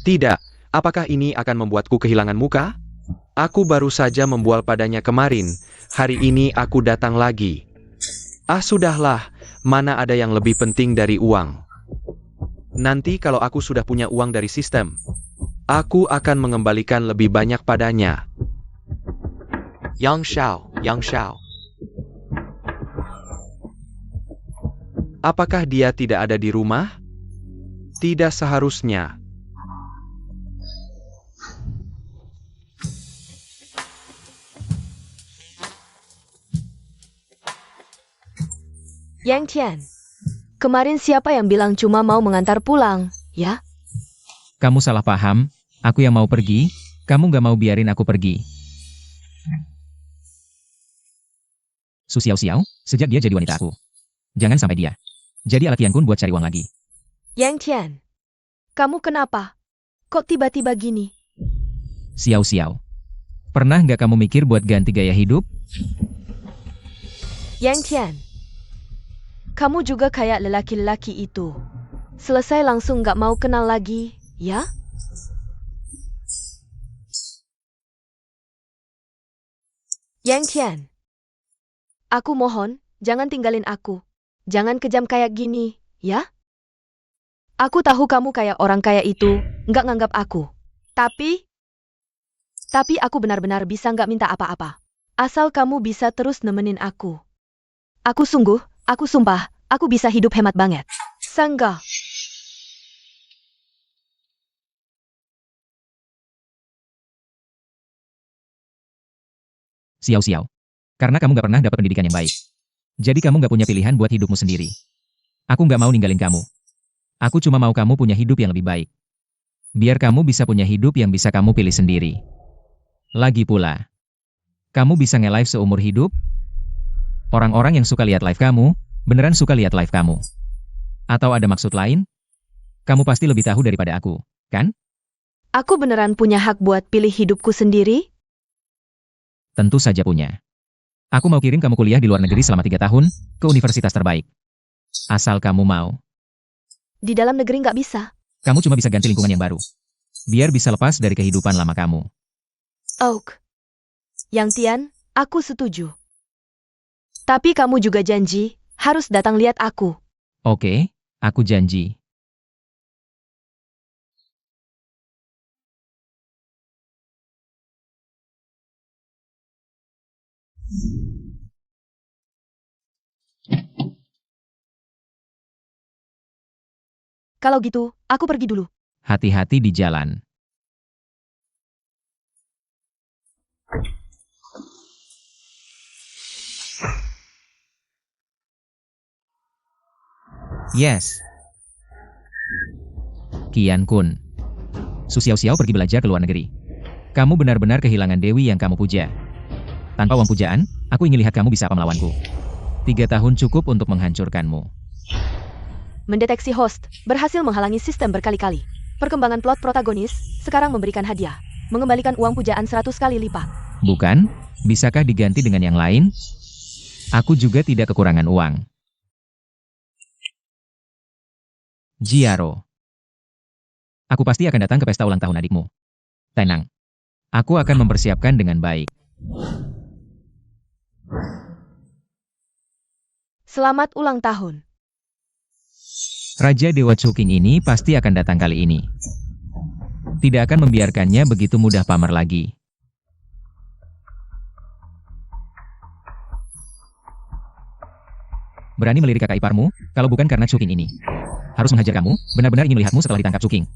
Tidak, apakah ini akan membuatku kehilangan muka? Aku baru saja membual padanya kemarin. Hari ini aku datang lagi. Ah sudahlah, mana ada yang lebih penting dari uang. Nanti kalau aku sudah punya uang dari sistem, aku akan mengembalikan lebih banyak padanya. Yang Shao. Apakah dia tidak ada di rumah? Tidak seharusnya. Yang Tian, kemarin siapa yang bilang cuma mau mengantar pulang, ya? Kamu salah paham, aku yang mau pergi, kamu gak mau biarin aku pergi. Su Xiao, sejak dia jadi wanita aku. Jangan sampai dia jadi alat Qian Kun buat cari uang lagi. Yang Tian, kamu kenapa? Kok tiba-tiba gini? Xiao, pernah nggak kamu mikir buat ganti gaya hidup? Yang Tian, kamu juga kayak lelaki-lelaki itu. Selesai langsung nggak mau kenal lagi, ya? Yang Tian, aku mohon, jangan tinggalin aku. Jangan kejam kayak gini, ya? Aku tahu kamu kayak orang kaya itu, nggak nganggap aku. Tapi aku benar-benar bisa nggak minta apa-apa. Asal kamu bisa terus nemenin aku. Aku sumpah, aku bisa hidup hemat banget. Sangga. Xiao, karena kamu gak pernah dapat pendidikan yang baik. Jadi kamu gak punya pilihan buat hidupmu sendiri. Aku gak mau ninggalin kamu. Aku cuma mau kamu punya hidup yang lebih baik. Biar kamu bisa punya hidup yang bisa kamu pilih sendiri. Lagi pula, kamu bisa nge-live seumur hidup? Orang-orang yang suka lihat live kamu, beneran suka lihat live kamu. Atau ada maksud lain? Kamu pasti lebih tahu daripada aku, kan? Aku beneran punya hak buat pilih hidupku sendiri? Tentu saja punya. Aku mau kirim kamu kuliah di luar negeri selama 3 tahun, ke universitas terbaik. Asal kamu mau. Di dalam negeri nggak bisa. Kamu cuma bisa ganti lingkungan yang baru. Biar bisa lepas dari kehidupan lama kamu. Oak. Yang Tian, aku setuju. Tapi kamu juga janji, harus datang lihat aku. Oke, aku janji. Kalau gitu, aku pergi dulu. Hati-hati di jalan. Yes. Kian Kun. Su Xiao pergi belajar ke luar negeri. Kamu benar-benar kehilangan Dewi yang kamu puja. Tanpa uang pujaan, aku ingin lihat kamu bisa apa melawanku. 3 tahun cukup untuk menghancurkanmu. Mendeteksi host, berhasil menghalangi sistem berkali-kali. Perkembangan plot protagonis, sekarang memberikan hadiah. Mengembalikan uang pujaan 100 kali lipat. Bukan? Bisakah diganti dengan yang lain? Aku juga tidak kekurangan uang. Jiaro. Aku pasti akan datang ke pesta ulang tahun adikmu. Tenang. Aku akan mempersiapkan dengan baik. Selamat ulang tahun. Raja Dewa Cuking ini pasti akan datang kali ini. Tidak akan membiarkannya begitu mudah pamer lagi. Berani melirik kakak iparmu, kalau bukan karena Cuking ini. Harus menghajar kamu, benar-benar ingin melihatmu setelah ditangkap Cuking.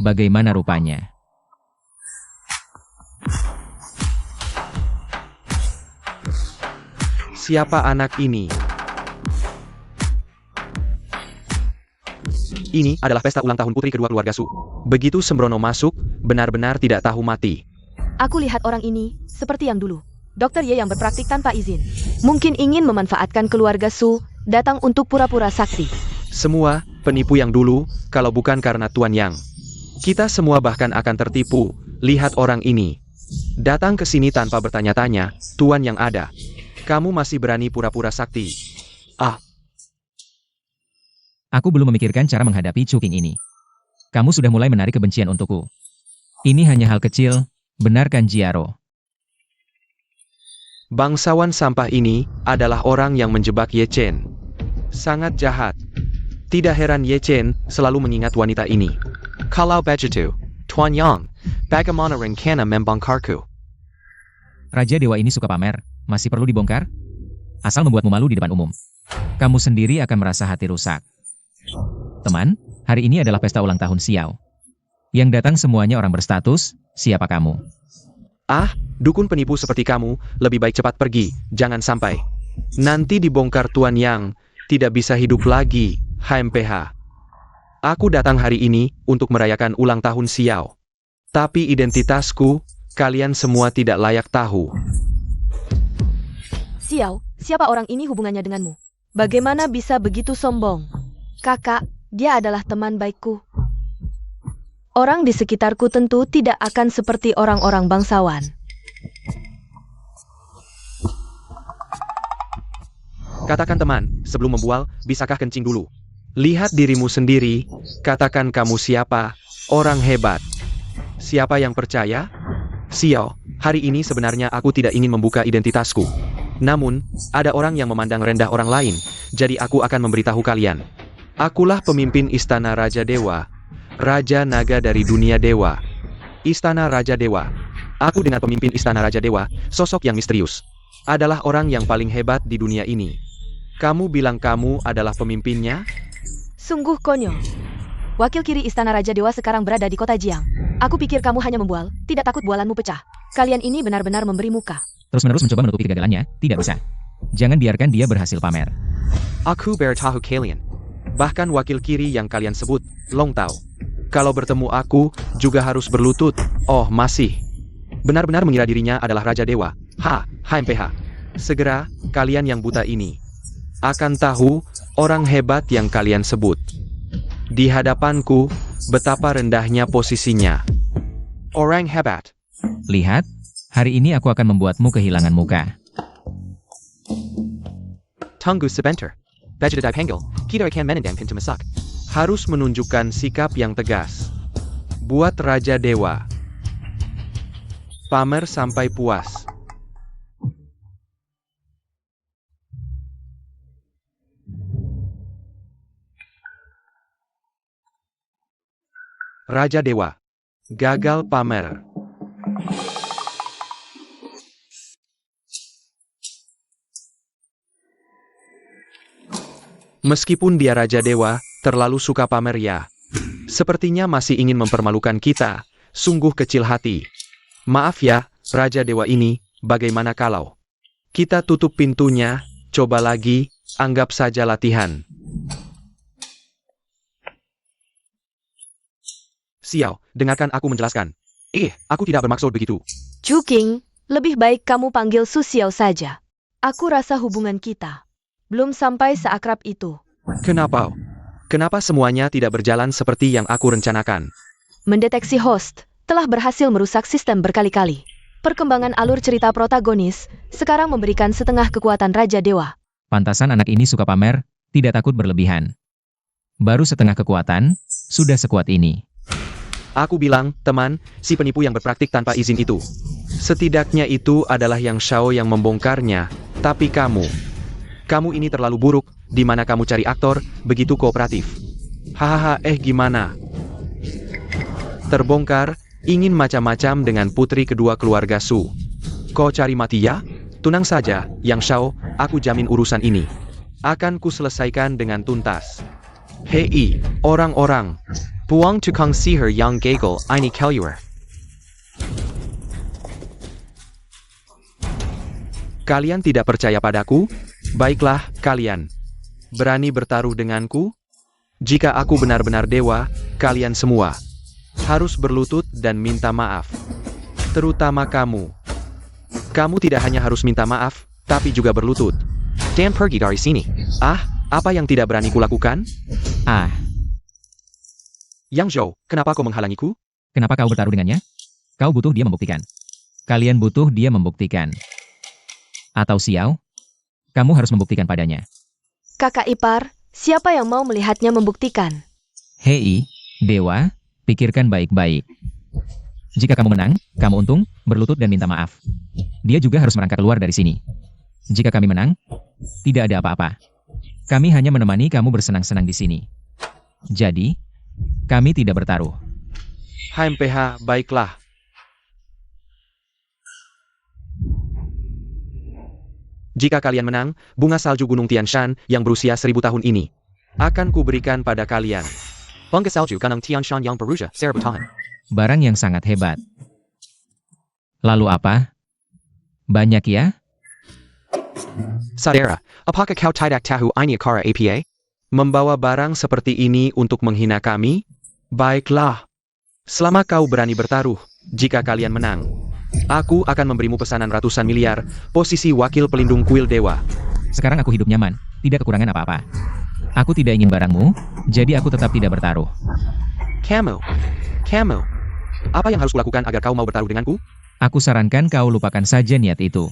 Bagaimana rupanya? Siapa anak ini? Ini adalah pesta ulang tahun putri kedua keluarga Su. Begitu sembrono masuk, benar-benar tidak tahu mati. Aku lihat orang ini, seperti yang dulu. Dokter Ye yang berpraktik tanpa izin. Mungkin ingin memanfaatkan keluarga Su, datang untuk pura-pura sakti. Semua, penipu yang dulu, kalau bukan karena Tuan Yang. Kita semua bahkan akan tertipu, lihat orang ini. Datang ke sini tanpa bertanya-tanya, Tuan Yang ada. Kamu masih berani pura-pura sakti. Ah, Aku belum memikirkan cara menghadapi Cuking ini. Kamu sudah mulai menarik kebencian untukku. Ini hanya hal kecil, benar kan Jiaro? bangsawan sampah ini adalah orang yang menjebak Ye Chen. Sangat jahat. Tidak heran Ye Chen selalu mengingat wanita ini. Kalau begitu, Tuan Yang, bagaimana rencana membongkarku? Raja Dewa ini suka pamer, masih perlu dibongkar? Asal membuatmu malu di depan umum. Kamu sendiri akan merasa hati rusak. Teman, hari ini adalah pesta ulang tahun Xiao. Yang datang semuanya orang berstatus, siapa kamu? Ah, dukun penipu seperti kamu, lebih baik cepat pergi, jangan sampai. Nanti dibongkar Tuan Yang, tidak bisa hidup lagi, HMPH. Aku datang hari ini untuk merayakan ulang tahun Xiao. Tapi identitasku, kalian semua tidak layak tahu. Xiao, siapa orang ini hubungannya denganmu? Bagaimana bisa begitu sombong? Kakak, dia adalah teman baikku. Orang di sekitarku tentu tidak akan seperti orang-orang bangsawan. Katakan teman, sebelum membual, bisakah kencing dulu? Lihat dirimu sendiri, katakan kamu siapa, orang hebat. Siapa yang percaya? Xiao, hari ini sebenarnya aku tidak ingin membuka identitasku. Namun, ada orang yang memandang rendah orang lain, jadi aku akan memberitahu kalian. Akulah pemimpin Istana Raja Dewa, Raja Naga dari dunia dewa. Istana Raja Dewa. Aku dengan pemimpin Istana Raja Dewa, sosok yang misterius. Adalah orang yang paling hebat di dunia ini. Kamu bilang kamu adalah pemimpinnya? Sungguh konyol. Wakil kiri Istana Raja Dewa sekarang berada di kota Jiang. Aku pikir kamu hanya membual, tidak takut bualanmu pecah. Kalian ini benar-benar memberi muka. Terus-menerus mencoba menutupi kegagalannya, tidak bisa. Jangan biarkan dia berhasil pamer. Aku bertahu kalian. Bahkan wakil kiri yang kalian sebut, Long Tao. Kalau bertemu aku, juga harus berlutut. Oh, masih. Benar-benar mengira dirinya adalah Raja Dewa. HMPH. Segera, kalian yang buta ini akan tahu orang hebat yang kalian sebut. Di hadapanku, betapa rendahnya posisinya. Orang hebat. Lihat, hari ini aku akan membuatmu kehilangan muka. Tunggu sebentar. Bajadadai panggil, kita akan menendang pintu masak. Harus menunjukkan sikap yang tegas. Buat Raja Dewa. Pamer sampai puas. Raja Dewa. Gagal pamer. Meskipun dia Raja Dewa, terlalu suka pamer ya. Sepertinya masih ingin mempermalukan kita. Sungguh kecil hati. Maaf ya, Raja Dewa ini, bagaimana kalau kita tutup pintunya, coba lagi, anggap saja latihan. Xiao, dengarkan aku menjelaskan. Aku tidak bermaksud begitu. Chuking, lebih baik kamu panggil Su Xiao saja. Aku rasa hubungan kita belum sampai seakrab itu. Kenapa? Kenapa semuanya tidak berjalan seperti yang aku rencanakan? Mendeteksi host telah berhasil merusak sistem berkali-kali. Perkembangan alur cerita protagonis sekarang memberikan setengah kekuatan Raja Dewa. Pantasan anak ini suka pamer, tidak takut berlebihan. Baru setengah kekuatan, sudah sekuat ini. Aku bilang, teman, si penipu yang berpraktik tanpa izin itu. Setidaknya itu adalah yang Shao yang membongkarnya, tapi kamu ini terlalu buruk, di mana kamu cari aktor, begitu kooperatif. Hahaha, gimana? Terbongkar, ingin macam-macam dengan putri kedua keluarga Su. Kau cari mati ya? Tenang saja, Yang Shao, aku jamin urusan ini akan kuselesaikan dengan tuntas. Hei, orang-orang. Puang tukang sihir yang gagal, ini keluar. Kalian tidak percaya padaku? Baiklah, kalian berani bertaruh denganku? Jika aku benar-benar dewa, kalian semua harus berlutut dan minta maaf. Terutama kamu. Kamu tidak hanya harus minta maaf, tapi juga berlutut. Dan pergi dari sini. Apa yang tidak berani kulakukan? Yang Zhou, kenapa kau menghalangiku? Kenapa kau bertaruh dengannya? Kau butuh dia membuktikan. Kalian butuh dia membuktikan. Atau Xiao, kamu harus membuktikan padanya. Kakak ipar, siapa yang mau melihatnya membuktikan? Hei, Dewa, pikirkan baik-baik. Jika kamu menang, kamu untung, berlutut dan minta maaf. Dia juga harus merangkak keluar dari sini. Jika kami menang, tidak ada apa-apa. Kami hanya menemani kamu bersenang-senang di sini. Jadi, kami tidak bertaruh. HMPH, baiklah. Jika kalian menang, bunga salju Gunung Tian Shan yang berusia 1000 tahun ini akan kuberikan pada kalian. Bunga salju Gunung Tian Shan yang berusia 1000 tahun. Barang yang sangat hebat. Lalu apa? Banyak ya? Saudara, apakah kau tidak tahu ini akara APA? Membawa barang seperti ini untuk menghina kami? Baiklah. Selama kau berani bertaruh, jika kalian menang, aku akan memberimu pesanan ratusan miliar, posisi wakil pelindung kuil dewa. Sekarang aku hidup nyaman, tidak kekurangan apa-apa. Aku tidak ingin barangmu, jadi aku tetap tidak bertaruh. Kamu, apa yang harus kulakukan agar kau mau bertaruh denganku? Aku sarankan kau lupakan saja niat itu.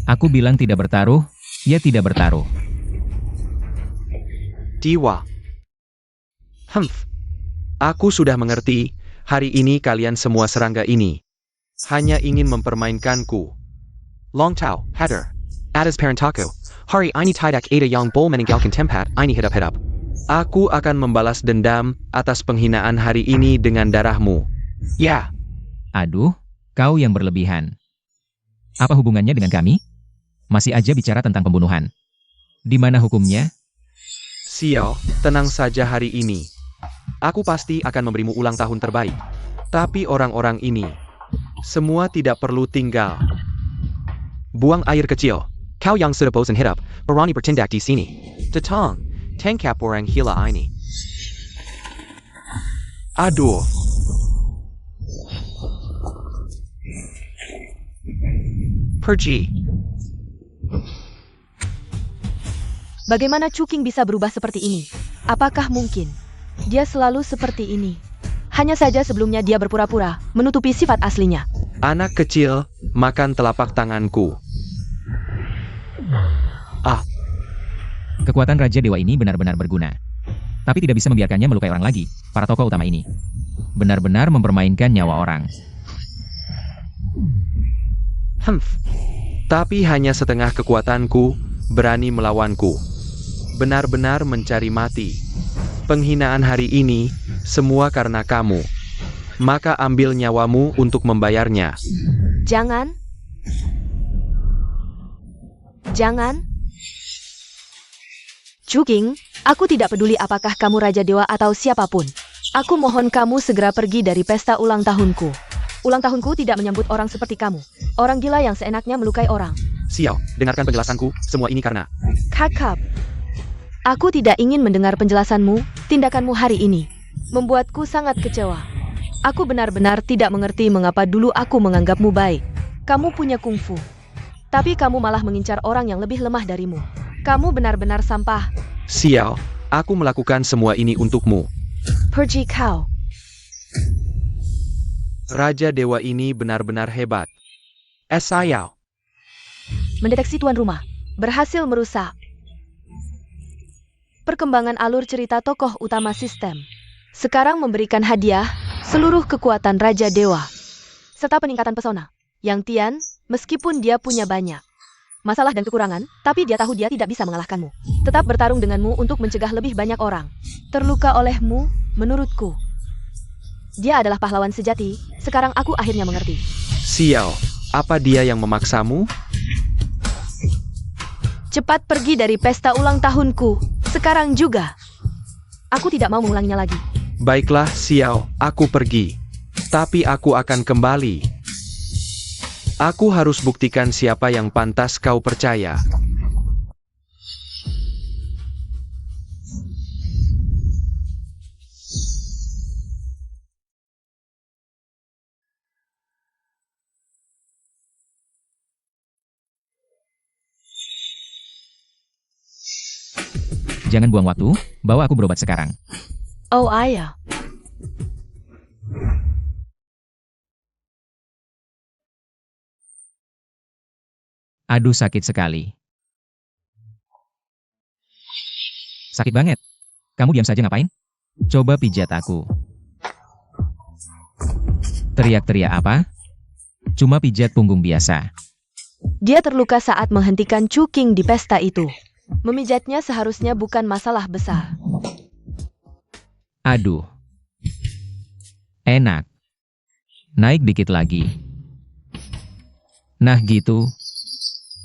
Aku bilang tidak bertaruh, ya tidak bertaruh. Dewa. Aku sudah mengerti, hari ini kalian semua serangga ini hanya ingin mempermainkanku. Long Tao, Hatter, Atas Parentaku, hari ini tidak ada yang boleh meninggalkan tempat ini hidup-hidup. Aku akan membalas dendam atas penghinaan hari ini dengan darahmu. Ya. Aduh, kau yang berlebihan. Apa hubungannya dengan kami? Masih aja bicara tentang pembunuhan. Di mana hukumnya? Xiao, tenang saja hari ini. Aku pasti akan memberimu ulang tahun terbaik. Tapi orang-orang ini semua tidak perlu tinggal. Buang air kecil. Kau yang sudah bosan hidup, berani bertindak di sini. Datang. Tangkap orang gila ini. Aduh. Pergi. Bagaimana Chuking bisa berubah seperti ini? Apakah mungkin? Dia selalu seperti ini. Hanya saja sebelumnya dia berpura-pura, menutupi sifat aslinya. Anak kecil, makan telapak tanganku. Kekuatan Raja Dewa ini benar-benar berguna. Tapi tidak bisa membiarkannya melukai orang lagi, para tokoh utama ini. Benar-benar mempermainkan nyawa orang. Tapi hanya setengah kekuatanku berani melawanku. Benar-benar mencari mati. Penghinaan hari ini, semua karena kamu. Maka ambil nyawamu untuk membayarnya. Jangan. Chuking, aku tidak peduli apakah kamu Raja Dewa atau siapapun. Aku mohon kamu segera pergi dari pesta ulang tahunku. Ulang tahunku tidak menyambut orang seperti kamu. Orang gila yang seenaknya melukai orang. Xiao, dengarkan penjelasanku, semua ini karena... Kakak. Aku tidak ingin mendengar penjelasanmu, tindakanmu hari ini. Membuatku sangat kecewa. Aku benar-benar tidak mengerti mengapa dulu aku menganggapmu baik. Kamu punya kungfu. Tapi kamu malah mengincar orang yang lebih lemah darimu. Kamu benar-benar sampah. Xiao, aku melakukan semua ini untukmu. Pergi kau. Raja Dewa ini benar-benar hebat. Xiao. Mendeteksi tuan rumah. Berhasil merusak perkembangan alur cerita tokoh utama sistem. Sekarang memberikan hadiah seluruh kekuatan Raja Dewa. Serta peningkatan pesona. Yang Tian, meskipun dia punya banyak masalah dan kekurangan, tapi dia tahu dia tidak bisa mengalahkanmu. Tetap bertarung denganmu untuk mencegah lebih banyak orang terluka olehmu, menurutku. Dia adalah pahlawan sejati, sekarang aku akhirnya mengerti. Xiao, apa dia yang memaksamu? Cepat pergi dari pesta ulang tahunku, sekarang juga. Aku tidak mau mengulanginya lagi. Baiklah, Xiao, aku pergi. Tapi aku akan kembali. Aku harus buktikan siapa yang pantas kau percaya. Jangan buang waktu, bawa aku berobat sekarang. Oh ayah. Aduh, sakit sekali. Sakit banget. Kamu diam saja ngapain? Coba pijat aku. Teriak-teriak apa? Cuma pijat punggung biasa. Dia terluka saat menghentikan Chuking di pesta itu. Memijatnya seharusnya bukan masalah besar. Aduh. Enak. Naik dikit lagi. Nah gitu.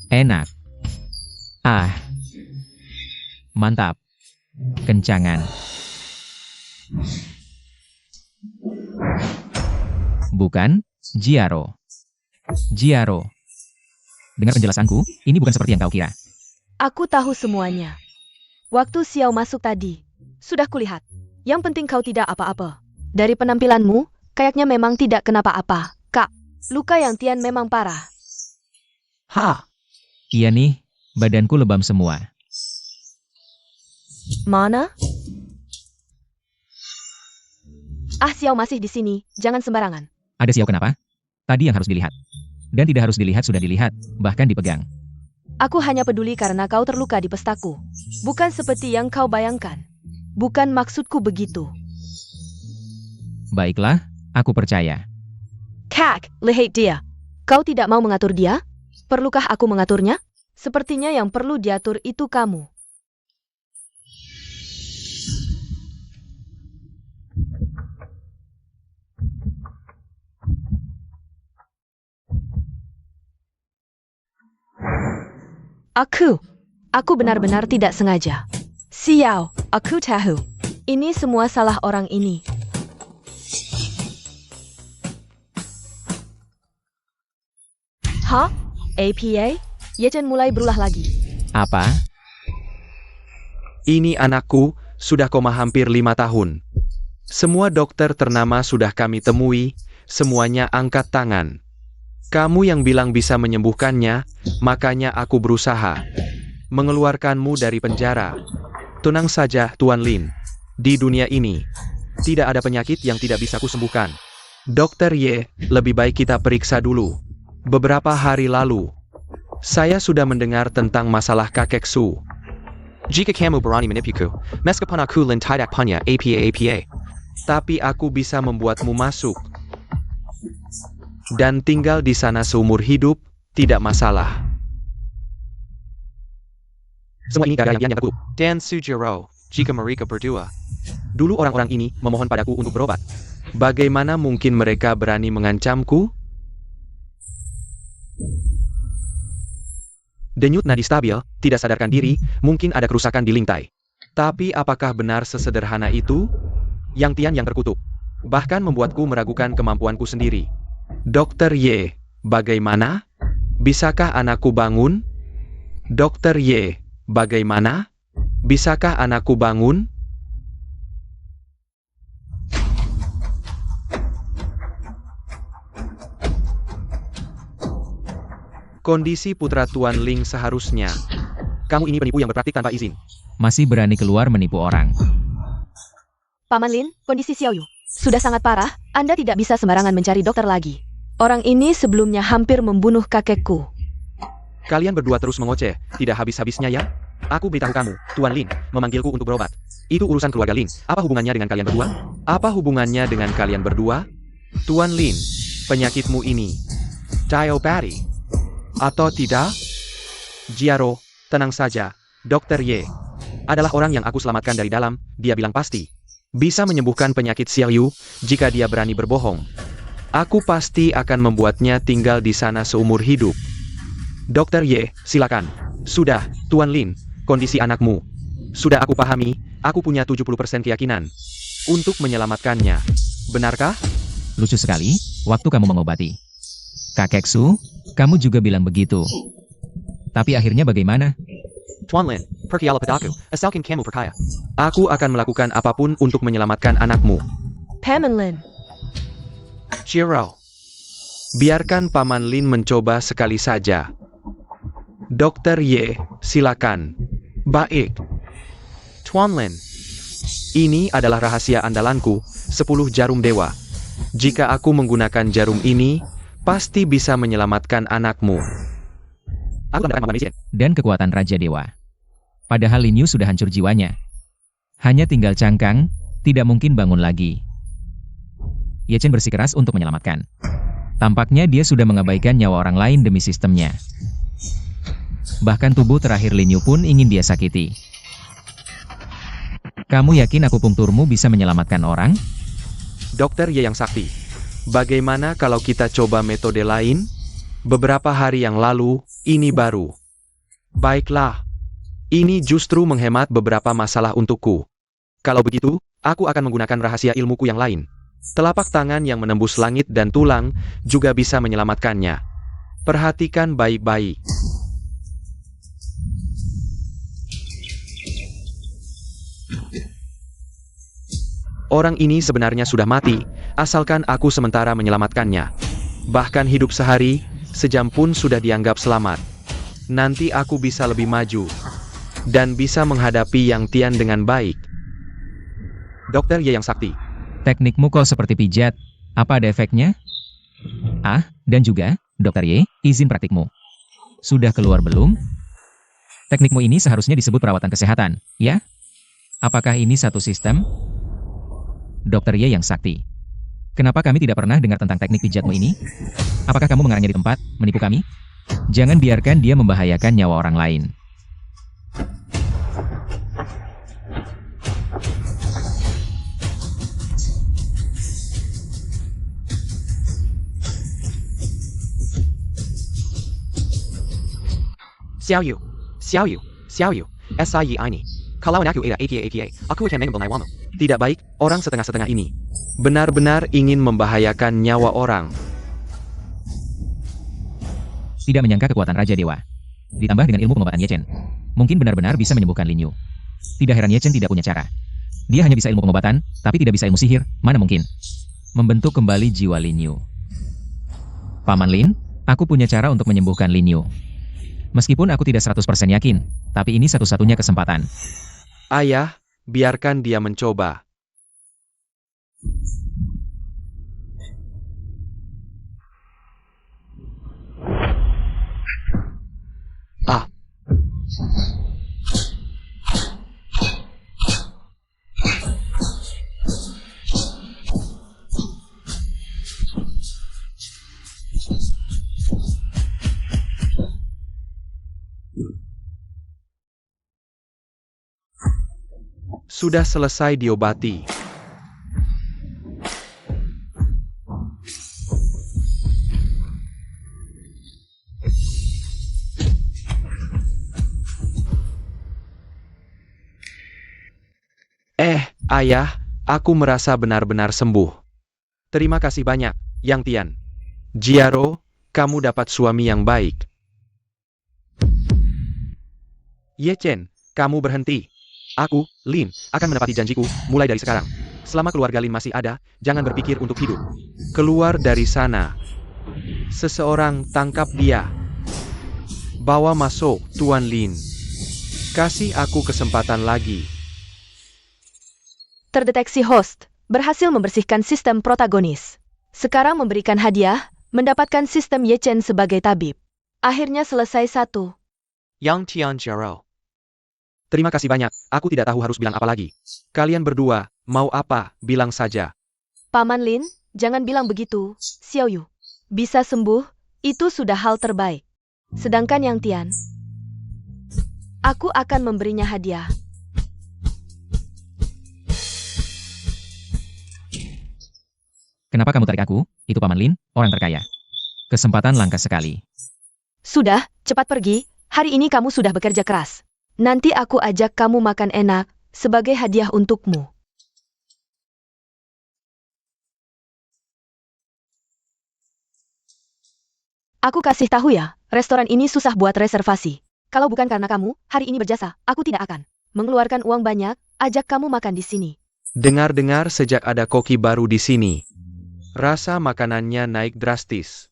Enak. Ah. Mantap. Kencangan. Bukan, Jiaro. Jiaro. Dengar penjelasanku, ini bukan seperti yang kau kira. Aku tahu semuanya. Waktu Xiao masuk tadi, sudah kulihat. Yang penting kau tidak apa-apa. Dari penampilanmu, kayaknya memang tidak kenapa-apa. Kak, luka yang Tian memang parah. Ha! Iya nih, badanku lebam semua. Mana? Ah, Xiao masih di sini, jangan sembarangan. Ada Xiao kenapa? Tadi yang harus dilihat. Dan tidak harus dilihat sudah dilihat, bahkan dipegang. Aku hanya peduli karena kau terluka di pestaku. Bukan seperti yang kau bayangkan. Bukan maksudku begitu. Baiklah, aku percaya. Kak, lihat dia. Kau tidak mau mengatur dia? Perlukah aku mengaturnya? Sepertinya yang perlu diatur itu kamu. Aku benar-benar tidak sengaja. Xiao, aku tahu. Ini semua salah orang ini. Hah? APA? Yechen mulai berulah lagi. Apa? Ini anakku, sudah koma hampir 5 tahun. Semua dokter ternama sudah kami temui, semuanya angkat tangan. Kamu yang bilang bisa menyembuhkannya, makanya aku berusaha mengeluarkanmu dari penjara. Tenang saja, Tuan Lin. Di dunia ini, tidak ada penyakit yang tidak bisa kusembuhkan. Dokter Ye, lebih baik kita periksa dulu. Beberapa hari lalu, saya sudah mendengar tentang masalah kakek Su. Jika kamu berani menipuku, meskipun aku Lin tidak punya apa-apa. Tapi aku bisa membuatmu masuk. Dan tinggal di sana seumur hidup, tidak masalah. Semua ini gara-gara yang aku. Dan Sujiro, jika mereka berdua. Dulu orang-orang ini memohon padaku untuk berobat. Bagaimana mungkin mereka berani mengancamku? Denyut nadi stabil, tidak sadarkan diri, mungkin ada kerusakan di lintai. Tapi apakah benar sesederhana itu? Yang Tian yang terkutuk. Bahkan membuatku meragukan kemampuanku sendiri. Dokter Ye, bagaimana? Bisakah anakku bangun? Dokter Ye, bagaimana? Bisakah anakku bangun? Kondisi putra Tuan Ling seharusnya. Kamu ini penipu yang berpraktik tanpa izin. Masih berani keluar menipu orang. Paman Lin, kondisi Xiao Yu sudah sangat parah, Anda tidak bisa sembarangan mencari dokter lagi. Orang ini sebelumnya hampir membunuh kakekku. Kalian berdua terus mengoceh, tidak habis-habisnya ya? Aku beritahu kamu, Tuan Lin, memanggilku untuk berobat. Itu urusan keluarga Lin, apa hubungannya dengan kalian berdua? Apa hubungannya dengan kalian berdua? Tuan Lin, penyakitmu ini diabetes. Atau tidak? Jiaro, tenang saja. Dokter Ye adalah orang yang aku selamatkan dari dalam, dia bilang pasti bisa menyembuhkan penyakit Xiao Yu jika dia berani berbohong. Aku pasti akan membuatnya tinggal di sana seumur hidup. Dokter Ye, silakan. Sudah, Tuan Lin, kondisi anakmu sudah aku pahami, aku punya 70% keyakinan untuk menyelamatkannya. Benarkah? Lucu sekali, waktu kamu mengobati kakek Su, kamu juga bilang begitu. Tapi akhirnya bagaimana? Tuan Lin, pergilah padaku, asalkan kamu percaya. Aku akan melakukan apapun untuk menyelamatkan anakmu. Paman Lin, Jiaro, biarkan Paman Lin mencoba sekali saja. Dokter Ye, silakan. Baik. Tuan Lin, ini adalah rahasia andalanku, 10 jarum dewa. Jika aku menggunakan jarum ini, pasti bisa menyelamatkan anakmu. Aku mendapatkan Paman Lin. Dan kekuatan Raja Dewa. Padahal Lin Yu sudah hancur jiwanya. Hanya tinggal cangkang, tidak mungkin bangun lagi. Ye Chen bersikeras untuk menyelamatkan. Tampaknya dia sudah mengabaikan nyawa orang lain demi sistemnya. Bahkan tubuh terakhir Lin Yu pun ingin dia sakiti. Kamu yakin akupunkturmu bisa menyelamatkan orang? Dokter Ye yang sakti. Bagaimana kalau kita coba metode lain? Beberapa hari yang lalu, ini baru. Baiklah. Ini justru menghemat beberapa masalah untukku. Kalau begitu, aku akan menggunakan rahasia ilmuku yang lain. Telapak tangan yang menembus langit dan tulang juga bisa menyelamatkannya. Perhatikan baik-baik. Orang ini sebenarnya sudah mati, asalkan aku sementara menyelamatkannya. Bahkan hidup sehari, sejam pun sudah dianggap selamat. Nanti aku bisa lebih maju. Dan bisa menghadapi Yang Tian dengan baik. Dokter Ye yang sakti. Teknikmu kok seperti pijat. Apa ada efeknya? Ah, dan juga, Dokter Ye, izin praktikmu. Sudah keluar belum? Teknikmu ini seharusnya disebut perawatan kesehatan, ya? Apakah ini satu sistem? Dokter Ye yang sakti. Kenapa kami tidak pernah dengar tentang teknik pijatmu ini? Apakah kamu mengarangnya di tempat, menipu kami? Jangan biarkan dia membahayakan nyawa orang lain. Xiao Yu, Xiao Yu, Xiao Yu, SIE ini. Kalau aku ada apa-apa, aku akan mengambil nyawamu. Tidak baik, orang setengah-setengah ini benar-benar ingin membahayakan nyawa orang. Tidak menyangka kekuatan Raja Dewa. Ditambah dengan ilmu pengobatan Ye Chen. Mungkin benar-benar bisa menyembuhkan Lin Yu. Tidak heran Ye Chen tidak punya cara. Dia hanya bisa ilmu pengobatan, tapi tidak bisa ilmu sihir, mana mungkin. Membentuk kembali jiwa Lin Yu. Paman Lin, aku punya cara untuk menyembuhkan Lin Yu. Meskipun aku tidak 100% yakin, tapi ini satu-satunya kesempatan. Ayah, biarkan dia mencoba. Ah. Sudah selesai diobati. Ayah, aku merasa benar-benar sembuh. Terima kasih banyak, Yang Tian. Jiaro, kamu dapat suami yang baik. Ye Chen, kamu berhenti. Aku, Lin, akan menepati janjiku, mulai dari sekarang. Selama keluarga Lin masih ada, jangan berpikir untuk hidup. Keluar dari sana. Seseorang tangkap dia. Bawa masuk, Tuan Lin. Kasih aku kesempatan lagi. Terdeteksi host, berhasil membersihkan sistem protagonis. Sekarang memberikan hadiah, mendapatkan sistem Ye Chen sebagai tabib. Akhirnya selesai satu. Yang Tian Jiaro. Terima kasih banyak, aku tidak tahu harus bilang apa lagi. Kalian berdua, mau apa, bilang saja. Paman Lin, jangan bilang begitu, Xiao Yu. Bisa sembuh, itu sudah hal terbaik. Sedangkan Yang Tian, aku akan memberinya hadiah. Kenapa kamu tarik aku? Itu Paman Lin, orang terkaya. Kesempatan langka sekali. Sudah, cepat pergi, hari ini kamu sudah bekerja keras. Nanti aku ajak kamu makan enak, sebagai hadiah untukmu. Aku kasih tahu ya, restoran ini susah buat reservasi. Kalau bukan karena kamu, hari ini berjasa, aku tidak akan mengeluarkan uang banyak, ajak kamu makan di sini. Dengar-dengar sejak ada koki baru di sini, rasa makanannya naik drastis.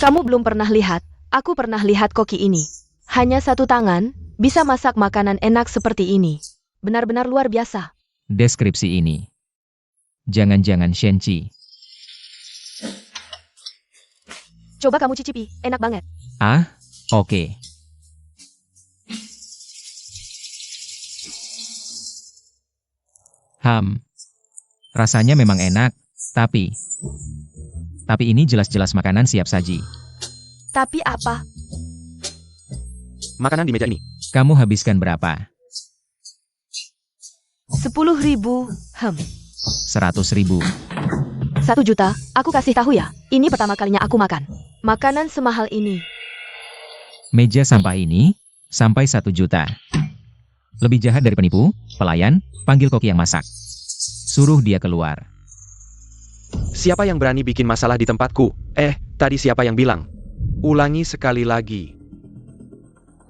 Kamu belum pernah lihat, aku pernah lihat koki ini. Hanya satu tangan, bisa masak makanan enak seperti ini. Benar-benar luar biasa. Deskripsi ini. Jangan-jangan Shenchi. Coba kamu cicipi, enak banget. Ah, oke. Rasanya memang enak, tapi ini jelas-jelas makanan siap saji. Tapi apa? Makanan di meja ini. Kamu habiskan berapa? 10.000, 100.000. 1 juta, aku kasih tahu ya, ini pertama kalinya aku makan. Makanan semahal ini. Meja sampah ini, sampai 1 juta. Lebih jahat dari penipu, pelayan, panggil koki yang masak. Suruh dia keluar. Siapa yang berani bikin masalah di tempatku? Tadi siapa yang bilang? Ulangi sekali lagi.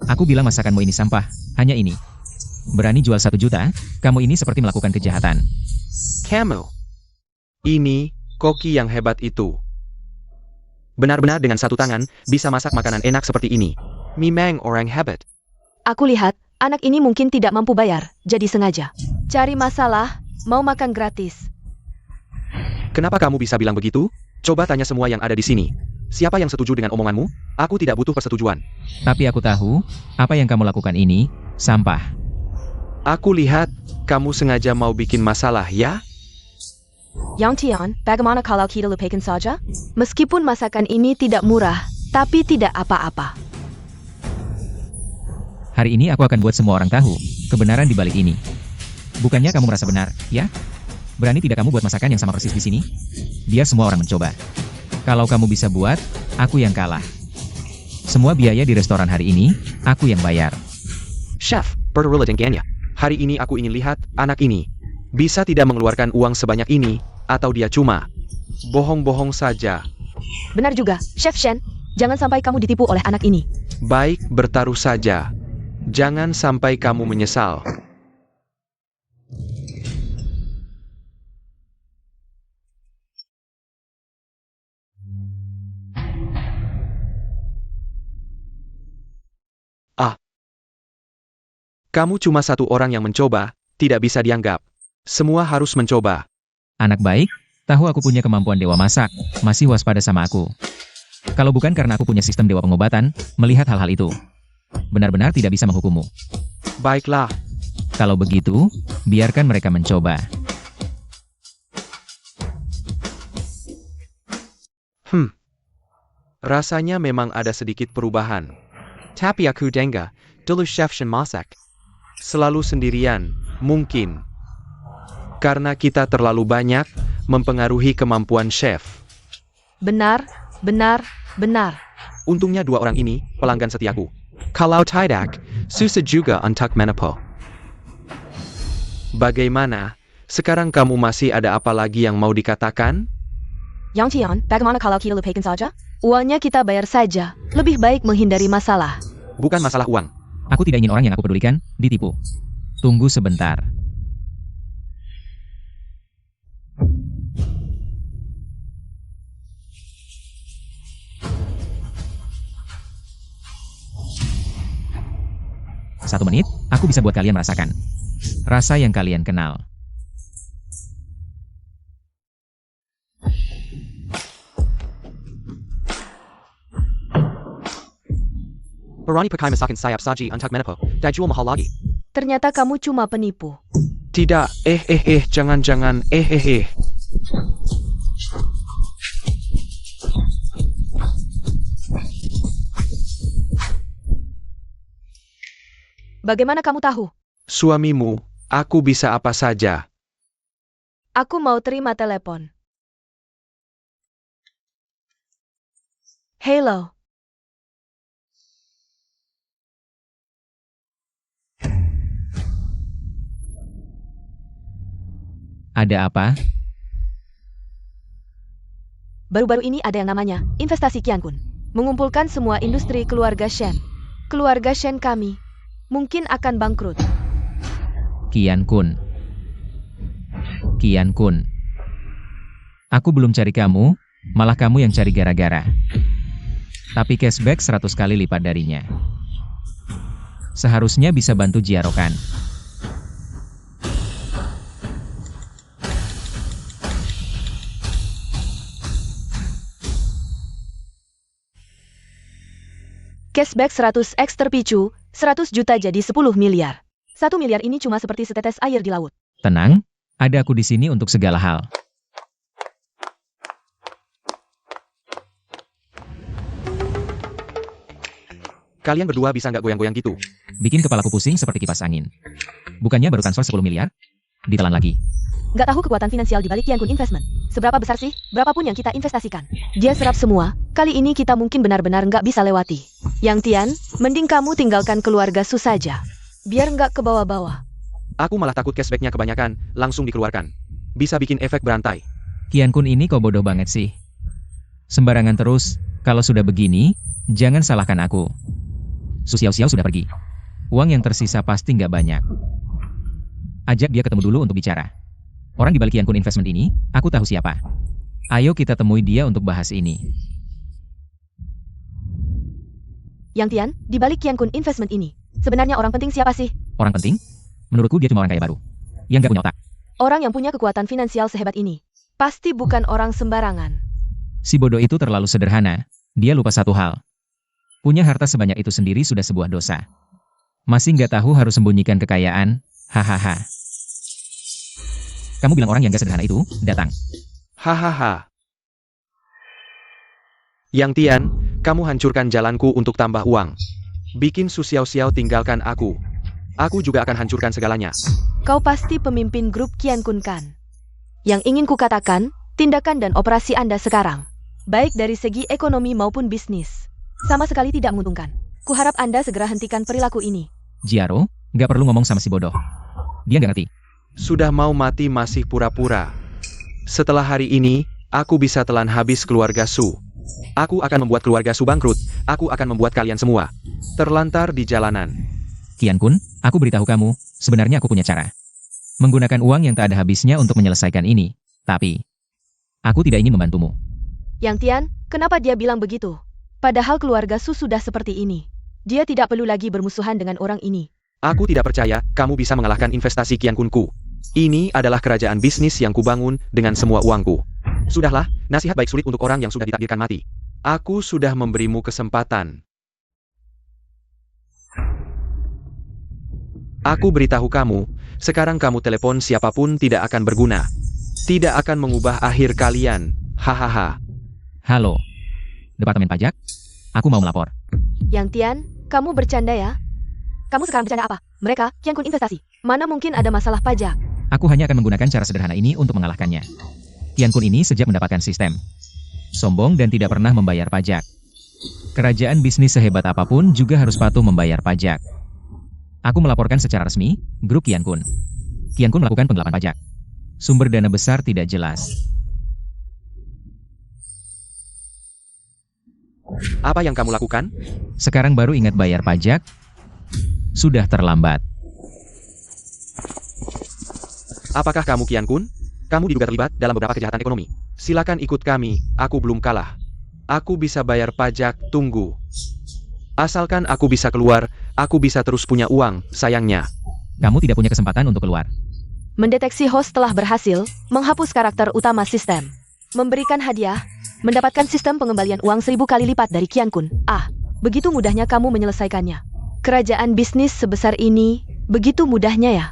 Aku bilang masakanmu ini sampah, hanya ini. Berani jual 1 juta, kamu ini seperti melakukan kejahatan. Kamu. Ini, koki yang hebat itu. Benar-benar dengan satu tangan, bisa masak makanan enak seperti ini. Memang orang hebat. Aku lihat, anak ini mungkin tidak mampu bayar, jadi sengaja cari masalah, mau makan gratis. Kenapa kamu bisa bilang begitu? Coba tanya semua yang ada di sini. Siapa yang setuju dengan omonganmu? Aku tidak butuh persetujuan. Tapi aku tahu, apa yang kamu lakukan ini, sampah. Aku lihat, kamu sengaja mau bikin masalah, ya? Yang Tian, bagaimana kalau kita lupakan saja? Meskipun masakan ini tidak murah, tapi tidak apa-apa. Hari ini aku akan buat semua orang tahu, kebenaran di balik ini. Bukannya kamu merasa benar, ya? Berani tidak kamu buat masakan yang sama persis di sini? Biar semua orang mencoba. Kalau kamu bisa buat, aku yang kalah. Semua biaya di restoran hari ini, aku yang bayar. Chef, Bertolula Dengannya. Hari ini aku ingin lihat, anak ini bisa tidak mengeluarkan uang sebanyak ini, atau dia cuma bohong-bohong saja. Benar juga, Chef Shen. Jangan sampai kamu ditipu oleh anak ini. Baik, bertaruh saja. Jangan sampai kamu menyesal. Kamu cuma satu orang yang mencoba, tidak bisa dianggap. Semua harus mencoba. Anak baik, tahu aku punya kemampuan dewa masak, masih waspada sama aku. Kalau bukan karena aku punya sistem dewa pengobatan, melihat hal-hal itu, benar-benar tidak bisa menghukummu. Baiklah, Kalau begitu, biarkan mereka mencoba. rasanya memang ada sedikit perubahan. Tapi aku dengar, dulu chef Shen masak. Selalu sendirian, mungkin. Karena kita terlalu banyak, mempengaruhi kemampuan chef. Benar, benar, benar. Untungnya dua orang ini, pelanggan setiaku. Kalau tidak, susah juga untuk menipu. Bagaimana? Sekarang kamu masih ada apa lagi yang mau dikatakan? Yang Qian, bagaimana kalau kita lupakan saja? Uangnya kita bayar saja. Lebih baik menghindari masalah. Bukan masalah uang. Aku tidak ingin orang yang aku pedulikan ditipu. Tunggu sebentar. Satu menit, aku bisa buat kalian merasakan rasa yang kalian kenal. Berani pakai masakan sayap saji untuk menipu. Dijual mahal lagi. Ternyata kamu cuma penipu. Tidak, jangan, Bagaimana kamu tahu? Suamimu, aku bisa apa saja. Aku mau terima telepon. Hello. Ada apa? Baru-baru ini ada yang namanya investasi Qiankun. Mengumpulkan semua industri keluarga Shen. Keluarga Shen kami mungkin akan bangkrut. Qian Kun. Qian Kun. Aku belum cari kamu, malah kamu yang cari gara-gara. Tapi cashback 100 kali lipat darinya. Seharusnya bisa bantu Jiarokan. Cashback 100x terpicu, 100 juta jadi 10 miliar. 1 miliar ini cuma seperti setetes air di laut. Tenang, ada aku di sini untuk segala hal. Kalian berdua bisa nggak goyang-goyang gitu? Bikin kepalaku pusing seperti kipas angin. Bukannya baru transfer 10 miliar? Ditelan lagi. Nggak tahu kekuatan finansial di balik Qiankun Investment. Seberapa besar sih? Berapapun yang kita investasikan. Dia serap semua. Kali ini kita mungkin benar-benar nggak bisa lewati. Yang Tian, mending kamu tinggalkan keluarga Su saja. Biar nggak ke bawah-bawah. Aku malah takut cashbacknya kebanyakan, langsung dikeluarkan. Bisa bikin efek berantai. Qian Kun ini kok bodoh banget sih. Sembarangan terus, kalau sudah begini, jangan salahkan aku. Su Xiao sudah pergi. Uang yang tersisa pasti nggak banyak. Ajak dia ketemu dulu untuk bicara. Orang di balik Qian Kun Investment ini, aku tahu siapa. Ayo kita temui dia untuk bahas ini. Yang Tian, di balik Qiankun Investment ini, sebenarnya orang penting siapa sih? Orang penting? Menurutku dia cuma orang kaya baru. Yang gak punya otak. Orang yang punya kekuatan finansial sehebat ini. Pasti bukan orang sembarangan. Si bodoh itu terlalu sederhana. Dia lupa satu hal. Punya harta sebanyak itu sendiri sudah sebuah dosa. Masih nggak tahu harus sembunyikan kekayaan? Hahaha. Kamu bilang orang yang gak sederhana itu, datang. Hahaha. Yang Tian, kamu hancurkan jalanku untuk tambah uang. Bikin Su Xiao tinggalkan aku. Aku juga akan hancurkan segalanya. Kau pasti pemimpin grup Qiankun kan? Yang ingin kukatakan, tindakan dan operasi Anda sekarang, baik dari segi ekonomi maupun bisnis, sama sekali tidak menguntungkan. Kuharap Anda segera hentikan perilaku ini. Jiaro, nggak perlu ngomong sama si bodoh. Dia nggak ngerti. Sudah mau mati masih pura-pura. Setelah hari ini, aku bisa telan habis keluarga Su. Aku akan membuat keluarga Su bangkrut. Aku akan membuat kalian semua terlantar di jalanan. Kian Kun, aku beritahu kamu, sebenarnya aku punya cara. Menggunakan uang yang tak ada habisnya untuk menyelesaikan ini. Tapi, aku tidak ingin membantumu. Yang Tian, kenapa dia bilang begitu? Padahal keluarga Su sudah seperti ini. Dia tidak perlu lagi bermusuhan dengan orang ini. Aku tidak percaya kamu bisa mengalahkan investasi Kian Kunku. Ini adalah kerajaan bisnis yang kubangun dengan semua uangku. Sudahlah, nasihat baik sulit untuk orang yang sudah ditakdirkan mati. Aku sudah memberimu kesempatan. Aku beritahu kamu, sekarang kamu telepon siapapun tidak akan berguna. Tidak akan mengubah akhir kalian. Hahaha. Halo, Departemen Pajak? Aku mau melapor. Yang Tian, kamu bercanda ya? Kamu sekarang bercanda apa? Mereka, Kian Kun investasi. Mana mungkin ada masalah pajak? Aku hanya akan menggunakan cara sederhana ini untuk mengalahkannya. Kian Kun ini sejak mendapatkan sistem. Sombong dan tidak pernah membayar pajak. Kerajaan bisnis sehebat apapun juga harus patuh membayar pajak. Aku melaporkan secara resmi, grup Kian Kun. Kian Kun melakukan penggelapan pajak. Sumber dana besar tidak jelas. Apa yang kamu lakukan? Sekarang baru ingat bayar pajak? Sudah terlambat. Apakah kamu Kian Kun? Kamu diduga terlibat dalam beberapa kejahatan ekonomi. Silakan ikut kami, aku belum kalah. Aku bisa bayar pajak, tunggu. Asalkan aku bisa keluar, aku bisa terus punya uang, sayangnya. Kamu tidak punya kesempatan untuk keluar. Mendeteksi host telah berhasil menghapus karakter utama sistem. Memberikan hadiah, mendapatkan sistem pengembalian uang 1000 kali lipat dari Kian Kun. Begitu mudahnya kamu menyelesaikannya. Kerajaan bisnis sebesar ini, begitu mudahnya ya?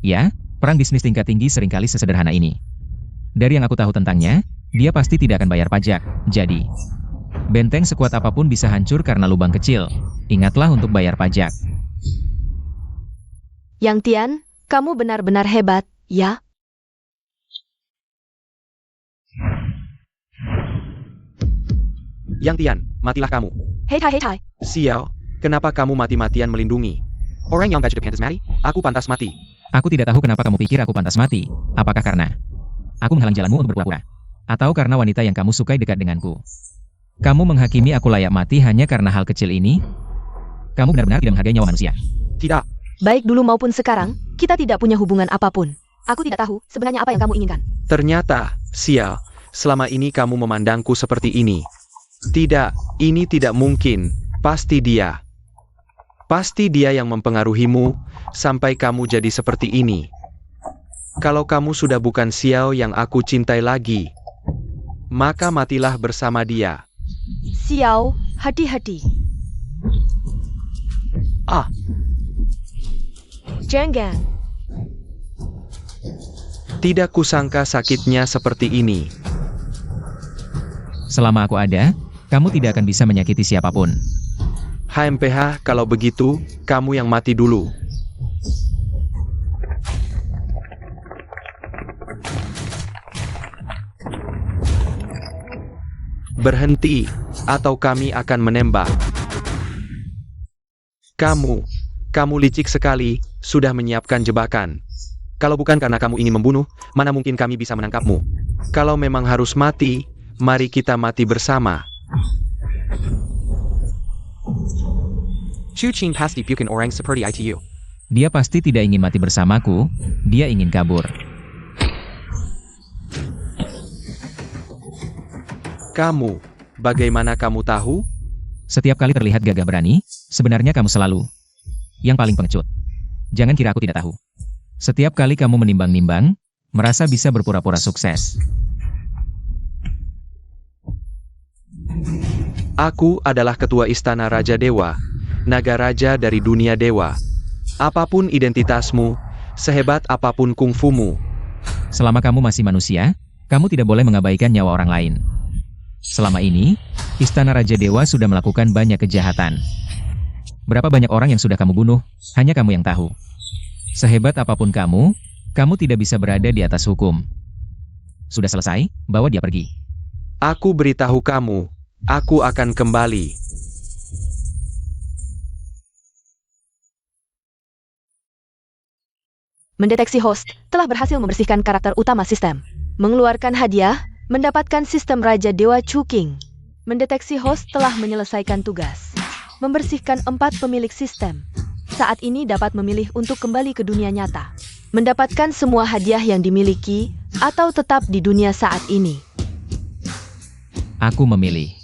Ya, perang bisnis tingkat tinggi seringkali sesederhana ini. Dari yang aku tahu tentangnya, dia pasti tidak akan bayar pajak. Jadi, benteng sekuat apapun bisa hancur karena lubang kecil. Ingatlah untuk bayar pajak. Yang Tian, kamu benar-benar hebat, ya? Yang Tian, matilah kamu. Hei. Xiao, kenapa kamu mati-matian melindungi? Orang yang gak pantas mati, aku pantas mati. Aku tidak tahu kenapa kamu pikir aku pantas mati. Apakah karena aku menghalang jalanmu untuk berpura-pura? Atau karena wanita yang kamu sukai dekat denganku? Kamu menghakimi aku layak mati hanya karena hal kecil ini? Kamu benar-benar tidak menghargai nyawa manusia. Tidak. Baik dulu maupun sekarang, kita tidak punya hubungan apapun. Aku tidak tahu sebenarnya apa yang kamu inginkan. Ternyata, Xiao, selama ini kamu memandangku seperti ini. Tidak, ini tidak mungkin. Pasti dia. Pasti dia yang mempengaruhimu, sampai kamu jadi seperti ini. Kalau kamu sudah bukan Xiao yang aku cintai lagi, maka matilah bersama dia. Xiao, hati-hati. Jangan. Tidak kusangka sakitnya seperti ini. Selama aku ada, kamu tidak akan bisa menyakiti siapapun. HMPH, kalau begitu, kamu yang mati dulu. Berhenti, atau kami akan menembak. Kamu licik sekali, sudah menyiapkan jebakan. Kalau bukan karena kamu ingin membunuh, mana mungkin kami bisa menangkapmu. Kalau memang harus mati, mari kita mati bersama. Chu Qing pasti bukan orang seperti itu. Dia pasti tidak ingin mati bersamaku, dia ingin kabur. Kamu, bagaimana kamu tahu? Setiap kali terlihat gagah berani, sebenarnya kamu selalu yang paling pengecut. Jangan kira aku tidak tahu. Setiap kali kamu menimbang-nimbang, merasa bisa berpura-pura sukses. Aku adalah ketua istana Raja Dewa, naga raja dari dunia dewa. Apapun identitasmu, sehebat apapun kungfumu, Selama kamu masih manusia, kamu tidak boleh mengabaikan nyawa orang lain. Selama ini, Istana Raja Dewa sudah melakukan banyak kejahatan. Berapa banyak orang yang sudah kamu bunuh, hanya kamu yang tahu. Sehebat apapun kamu tidak bisa berada di atas hukum. Sudah selesai, bawa dia pergi. aku beritahu kamu, aku akan kembali. Mendeteksi host telah berhasil membersihkan karakter utama sistem. Mengeluarkan hadiah, mendapatkan sistem Raja Dewa Chu Qing. Mendeteksi host telah menyelesaikan tugas. Membersihkan 4 pemilik sistem. saat ini dapat memilih untuk kembali ke dunia nyata. Mendapatkan semua hadiah yang dimiliki, atau tetap di dunia saat ini. Aku memilih.